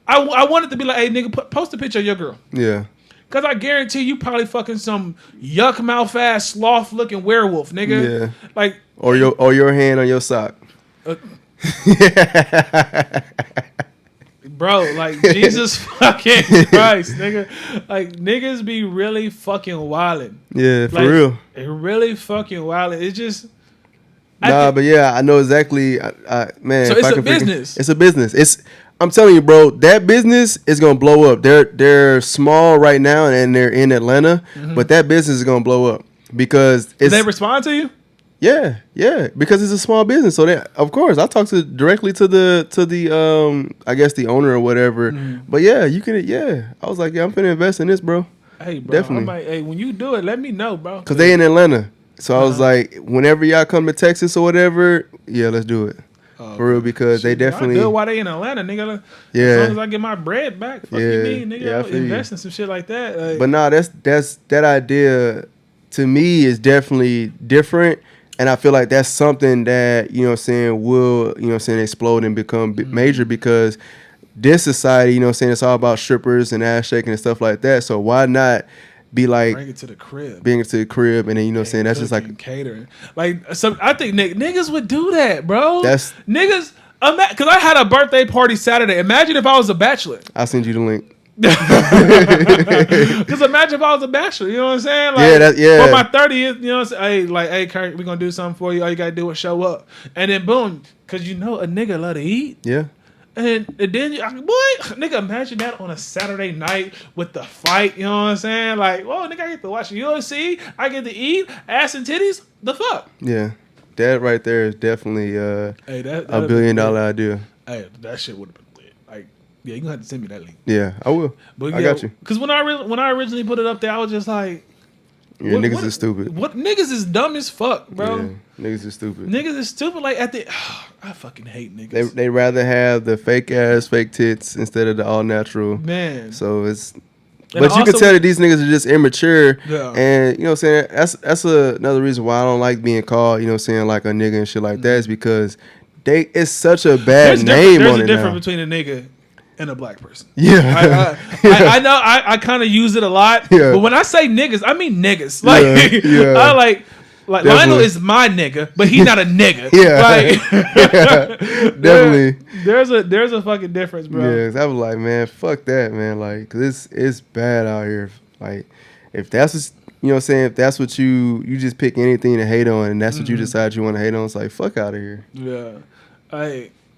I wanted to be like, hey, nigga, post a picture of your girl. Yeah. Because I guarantee you probably fucking some yuck mouth ass sloth looking werewolf, nigga. Yeah. Like... Or your hand on your sock. Bro, like, Jesus fucking Christ, nigga. Like, niggas be really fucking wildin'. Yeah, for like, real. They really fucking wildin'. It's just... but yeah, I know exactly. Man, so it's a business. It's a business. I'm telling you, bro, that business is gonna blow up. They're small right now and they're in Atlanta, but that business is gonna blow up because Did they respond to you? Yeah, because it's a small business. So that, of course, I talked directly to the I guess the owner or whatever. But yeah, you can. Yeah, I was like, yeah, I'm finna invest in this, bro. Hey, bro, Definitely. I'm like, hey, when you do it, let me know, bro. Cause they in Atlanta, so I was like, whenever y'all come to Texas or whatever, yeah, let's do it for real because they definitely. I do it while they in Atlanta, nigga. Yeah. As long as I get my bread back, fuck you mean, nigga. Yeah, I'm investing some shit like that. Like, but nah, that's that idea to me is definitely different. And I feel like that's something that, you know what I'm saying, will, you know what I'm saying, explode and become major because this society, you know what I'm saying, it's all about strippers and ass shaking and stuff like that. So why not be like... Bring it to the crib. Bring it to the crib and then, you know what I'm saying, that's just like... Catering. Like, so I think niggas would do that, bro. That's... Niggas... Because I had a birthday party Saturday. Imagine if I was a bachelor. I'll send you the link. Because imagine if I was a bachelor, you know what I'm saying? Like, for my 30th, you know what I'm saying? Hey, Kurt, we gonna do something for you. All you gotta do is show up, and then boom, because you know a nigga love to eat. Yeah. And then nigga, imagine that on a Saturday night with the fight. You know what I'm saying? Like, whoa, nigga, I get to watch the UFC. I get to eat ass and titties. The fuck? Yeah, that right there is definitely a $1 billion idea. Hey, that shit would have been. Yeah, you gonna have to send me that link. Yeah, I will. But I got you. Because when I originally put it up there, I was just like, yeah, niggas is stupid. What niggas is dumb as fuck, bro. Yeah, niggas is stupid. Niggas is stupid. Like I fucking hate niggas. They rather have the fake ass, fake tits instead of the all natural. Man. So it's. But you can tell that these niggas are just immature. Yeah. And, you know what I'm saying, that's another reason why I don't like being called, you know what I'm saying, like a nigga and shit like that is because it's such a bad name on it. There's a difference between a nigga and a black person. Yeah. I know I kind of use it a lot. Yeah. But when I say niggas, I mean niggas. Like, I like Lionel is my nigga, but he's not a nigga. Yeah. Like, definitely. There's a fucking difference, bro. Yeah, I was like, man, fuck that, man. Like, cause it's bad out here. Like, if that's what, you know what I'm saying, if that's what you just pick anything to hate on and that's what you decide you want to hate on, it's like, fuck out of here. Yeah.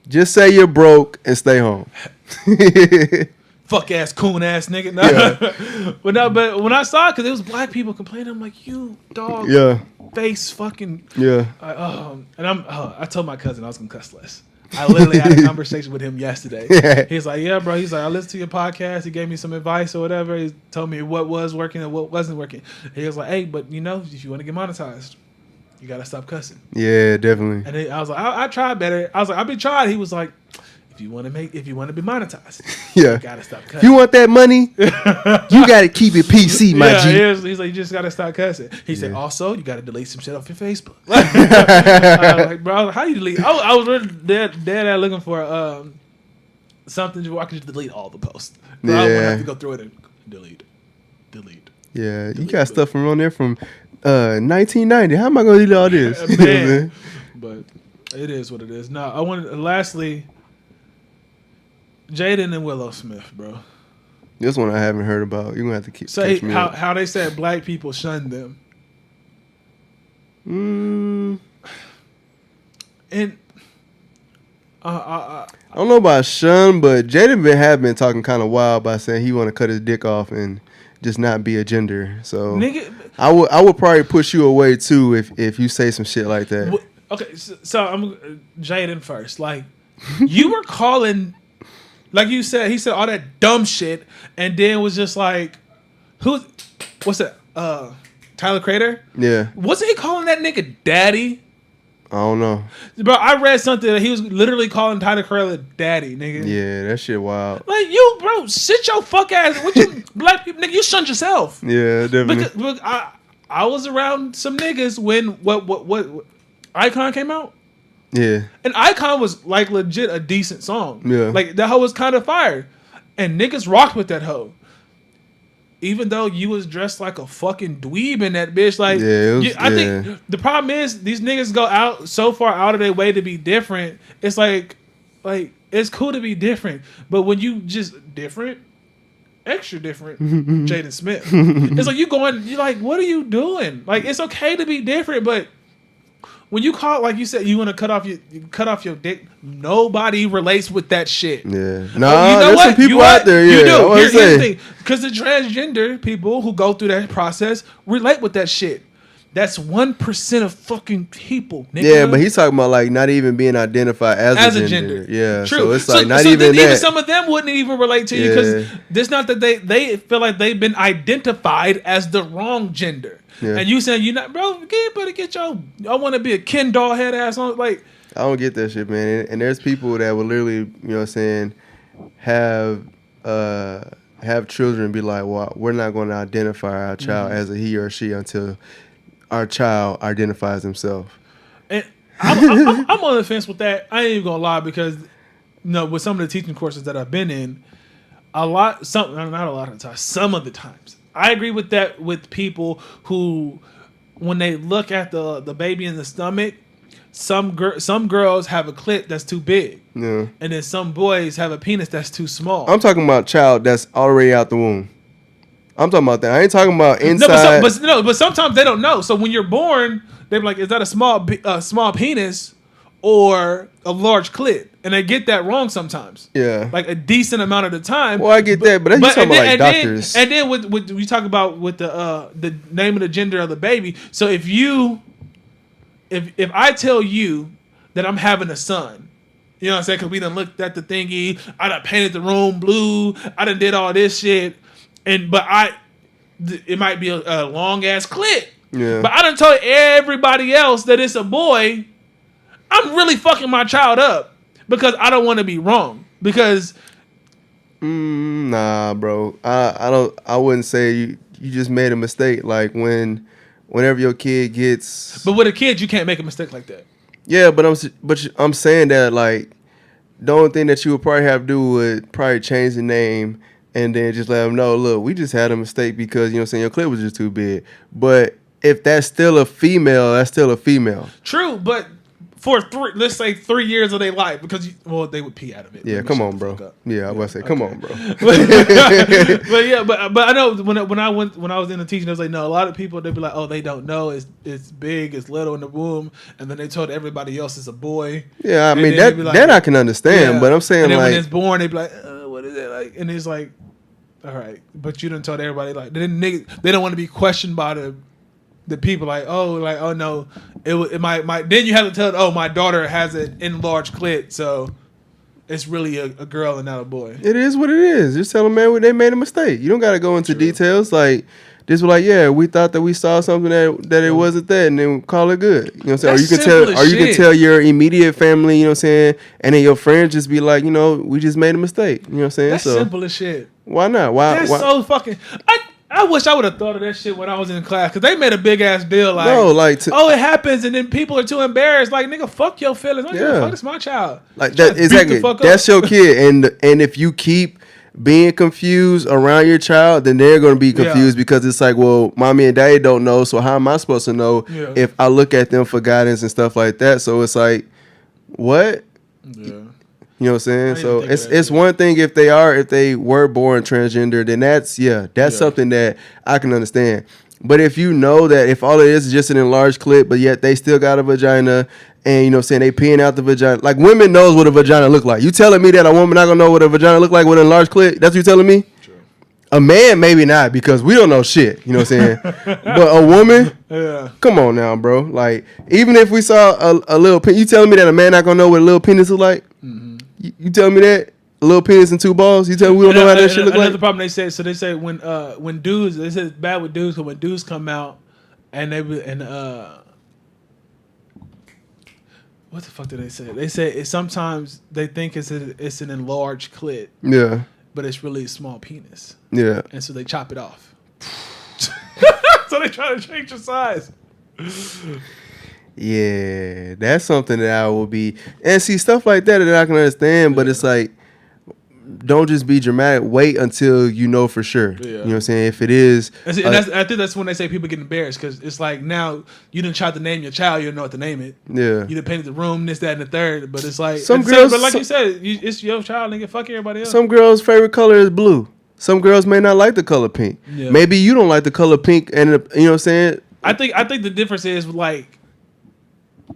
Just say you're broke and stay home. Fuck ass, coon ass nigga. No. Yeah. But when I saw it, because it was black people complaining, I'm like, you dog. Yeah. Face fucking. Yeah. I told my cousin I was gonna cuss less. I literally had a conversation with him yesterday. He's like, yeah, bro. He's like, I listened to your podcast. He gave me some advice or whatever. He told me what was working and what wasn't working. He was like, hey, but you know, if you want to get monetized, you gotta stop cussing. Yeah, definitely. And then I was like, I tried better. I was like, I've been trying. He was like, if you want to be monetized, yeah, you gotta stop cussing. If you want that money, you gotta keep it PC, my G. He's like, you just gotta stop cussing. He said, also, you gotta delete some shit off your Facebook. I was like, bro, how do you delete? I was really dead looking for something where I could just delete all the posts. I wouldn't have to go through it and delete. Yeah, you got stuff from on there from 1990. How am I gonna delete all this? Man. But it is what it is. Now, I wanted lastly, Jaden and Willow Smith, bro. This one I haven't heard about. You're gonna have to keep say how they said black people shunned them. And I don't know about shun, but Jaden have been talking kind of wild by saying he want to cut his dick off and just not be a gender. So nigga, I would probably push you away too if you say some shit like that. Okay, so I'm Jaden first. Like, you were calling, like you said, he said all that dumb shit, and then was just like, what's that? Tyler Crater? Yeah. Wasn't he calling that nigga daddy? I don't know. Bro, I read something that he was literally calling Tyler Crater daddy, nigga. Yeah, that shit wild. Like, you, bro, sit your fuck ass. What you, black people, nigga, you shunned yourself. Yeah, definitely. Because I was around some niggas when what Icon came out. Yeah. And Icon was like legit a decent song. Yeah. Like, that hoe was kind of fire. And niggas rocked with that hoe. Even though you was dressed like a fucking dweeb in that bitch. Like, I think the problem is these niggas go out so far out of their way to be different. It's like it's cool to be different. But when you just different, extra different, Jaden Smith. It's like you're like, what are you doing? Like, it's okay to be different, but when you call, like you said, you want to cut off your dick. Nobody relates with that shit. Yeah, there's some people out there. Yeah, you do. Here's the thing, because the transgender people who go through that process relate with that shit. That's 1% of fucking people, nigga. Yeah, but he's talking about like not even being identified as a gender. Yeah, true. So it's like not so even that. Even some of them wouldn't even relate to you because it's not that they feel like they've been identified as the wrong gender. Yeah. And you saying you're not, bro? You better get your. I want to be a Ken doll head ass on. Like, I don't get that shit, man. And there's people that will literally, you know what I'm saying, have children and be like, well, we're not going to identify our child as a he or she until our child identifies himself. And I'm on the fence with that. I ain't even gonna lie because, with some of the teaching courses that I've been in, not a lot of the times, some of the times, I agree with that with people who, when they look at the baby in the stomach, some girls have a clit that's too big, and then some boys have a penis that's too small. I'm talking about child that's already out the womb. I'm talking about that. I ain't talking about inside. But sometimes they don't know. So when you're born, they're like, "Is that a small penis or a large clit?" And they get that wrong sometimes. Yeah, like a decent amount of the time. Well, I get that, but that's talking about like doctors. And then with we talk about with the name of the gender of the baby. So if I tell you that I'm having a son, you know what I'm saying? Because we done looked at the thingy, I done painted the room blue, I done did all this shit. But it might be a long ass clit. Yeah. But I done told everybody else that it's a boy. I'm really fucking my child up because I don't want to be wrong. Because nah, bro. I wouldn't say you just made a mistake. Like whenever your kid gets. But with a kid, you can't make a mistake like that. Yeah, but I'm saying that like the only thing that you would probably have to do would probably change the name. And then just let them know, look, we just had a mistake because, you know what I'm saying, your clit was just too big. But if that's still a female, that's still a female. True, but for let's say 3 years of their life, because they would pee out of it. Yeah, come on, bro. Yeah, I was gonna say, come on, bro. but I know when I was in the teaching, I was like, no, a lot of people they'd be like, oh, they don't know, it's big, it's little in the womb, and then they told everybody else it's a boy. Yeah, I mean that I can understand, but I'm saying and then like when it's born, they'd be like, what is it like? And it's like, all right, but you done told everybody like they don't want to be questioned by the people like oh no it might then you have to tell oh my daughter has an enlarged clit so it's really a girl and not a boy. It is what it is. Just tell them, man, they made a mistake. You don't got to go into details like this. Was like, yeah, we thought that we saw something that it wasn't that, and then call it good. You know what I'm saying? Or you can tell your immediate family. You know what I'm saying? And then your friends just be like, we just made a mistake. You know what I'm saying? That's simple as shit. Why not? That's so fucking. I wish I would have thought of that shit when I was in class because they made a big ass deal like, it happens and then people are too embarrassed. Like, nigga, fuck your feelings. Fuck, it's my child. Like that exactly. That's your kid, and if you keep being confused around your child, then they're going to be confused because it's like, well, mommy and daddy don't know, so how am I supposed to know if I look at them for guidance and stuff like that? So it's like, what? Yeah. You know what I'm saying? So it's one thing if they were born transgender, then that's something that I can understand. But if you know that if all it is just an enlarged clit, but yet they still got a vagina, and you know what I'm saying, they peeing out the vagina. Like women knows what a vagina look like. You telling me that a woman not gonna know what a vagina look like with an enlarged clit? That's what you telling me? True. A man maybe not because we don't know shit. You know what I'm saying? But a woman, come on now, bro. Like even if we saw a little penis, you telling me that a man not gonna know what a little penis look like? Mm-hmm. You tell me that a little penis and two balls. You tell me we don't know how that shit look like. Another problem they say when dudes, they say it's bad with dudes because when dudes come out and what the fuck do they say? They say sometimes they think it's an enlarged clit. Yeah, but it's really a small penis. Yeah, and so they chop it off. So they try to change the size. Yeah, that's something that I will be and see stuff like that I can understand, but it's like don't just be dramatic. Wait until you know for sure. Yeah. You know what I'm saying? If it is, I think that's when they say people get embarrassed because it's like now you didn't try to name your child, you don't know what to name it. Yeah, you done painted the room, this, that, and the third. But it's like some girls, but like you said, it's your child, nigga. Fuck everybody else. Some girls' favorite color is blue. Some girls may not like the color pink. Yeah. Maybe you don't like the color pink, and you know what I'm saying. I think the difference is like.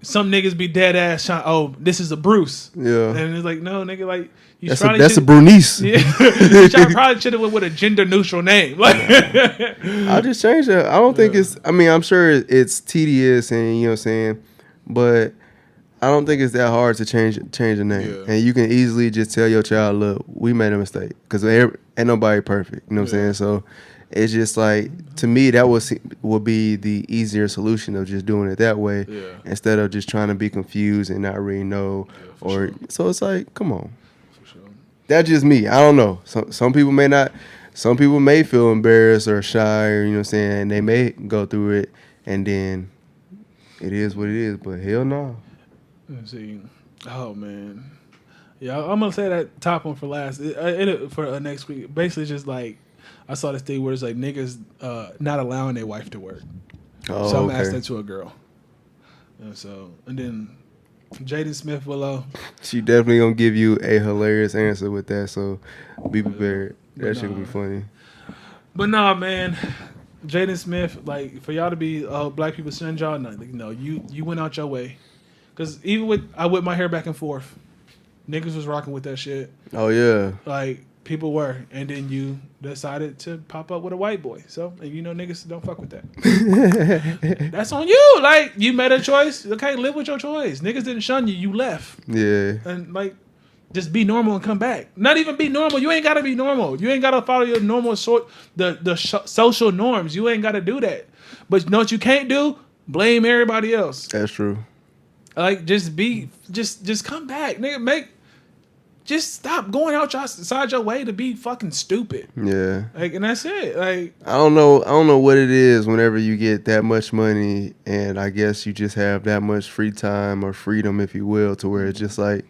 some niggas be dead ass trying, oh, this is a Bruce. Yeah. And it's like, no, nigga, like, that's a Bernice. Yeah. You probably should have went with a gender neutral name. Like, I'll just change that. I don't think it's, I mean, I'm sure it's tedious and, you know what I'm saying, but I don't think it's that hard to change a name. Yeah. And you can easily just tell your child, look, we made a mistake. Because ain't nobody perfect. You know what I'm saying? So it's just like, to me, that would be the easier solution of just doing it that way instead of just trying to be confused and not really know. So it's like, come on. That's just me. I don't know. Some people may not. Some people may feel embarrassed or shy, or, you know what I'm saying. They may go through it, and then it is what it is. But hell no. Let's see. Oh man. Yeah, I'm gonna say that top one for last. For next week. Basically, just like I saw this thing where it's like niggas not allowing their wife to work. Oh, so I'm gonna ask that to a girl. And then Jaden Smith Willow. She definitely gonna give you a hilarious answer with that, so be prepared. That shit gonna be funny. But nah, man, Jaden Smith, like for y'all to be black people send y'all nothing. No, you went out your way, because even I whipped my hair back and forth, niggas was rocking with that shit. Oh yeah, like people were, and then you decided to pop up with a white boy. So and you know niggas don't fuck with that. That's on you. Like you made a choice. Okay, live with your choice. Niggas didn't shun you. You left. Yeah. And like, just be normal and come back. Not even be normal. You ain't gotta be normal. You ain't gotta follow your normal social norms. You ain't gotta do that. But you know what you can't do? Blame everybody else. That's true. Like just come back, nigga. Just stop going outside your way to be fucking stupid. Yeah. Like, and that's it. Like, I don't know what it is whenever you get that much money, and I guess you just have that much free time or freedom, if you will, to where it's just like,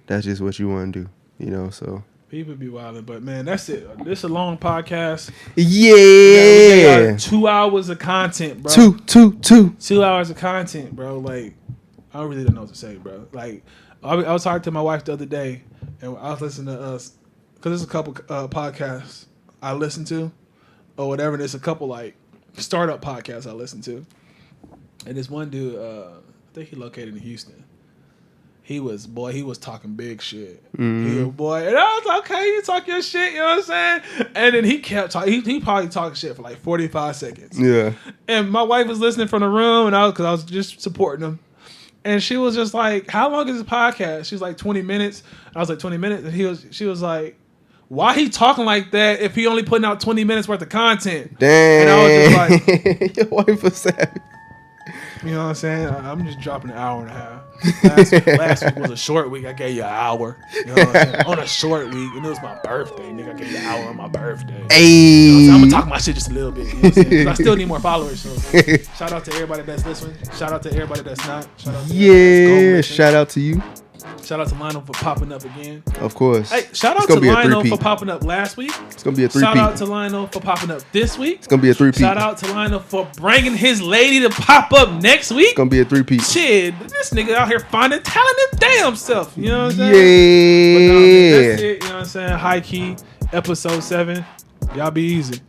that's just what you want to do, you know, so. People be wilding, but man, that's it. This is a long podcast. Yeah. We got 2 hours of content, bro. Two. 2 hours of content, bro. Like, I really don't know what to say, bro. Like, I was talking to my wife the other day, and I was listening to us, because there's a couple podcasts I listen to, or whatever. There's a couple, like, startup podcasts I listen to. And this one dude, I think he located in Houston. He was talking big shit. Mm-hmm. Boy. And I was like, okay, you talk your shit, you know what I'm saying? And then he kept talking. He probably talked shit for like 45 seconds. Yeah. And my wife was listening from the room, and because I was just supporting him. And she was just like, how long is this podcast? She was like, 20 minutes. I was like, 20 minutes? And she was like, why he talking like that if he only putting out 20 minutes worth of content? Damn. And I was just like, your wife was savage. You know what I'm saying? I'm just dropping an hour and a half. Last week was a short week. I gave you an hour. You know what I'm saying? On a short week, and it was my birthday, nigga. I gave you an hour on my birthday. Hey. You know I'm gonna talk my shit just a little bit. You know what I'm saying? I still need more followers. So shout out to everybody that's listening. Shout out to everybody that's not. Shout out to shout out to you. Shout out to Lionel for popping up again. Of course. Hey, shout out to Lionel for popping up last week. It's going to be a three-peat. Shout out to Lionel for popping up this week. It's going to be a three-peat. Shout out to Lionel for bringing his lady to pop up next week. It's going to be a three-peat. Shit, this nigga out here finding talent in damn self. You know what I'm saying? Yeah. But no, that's it. You know what I'm saying? Hii Key, episode 7. Y'all be easy.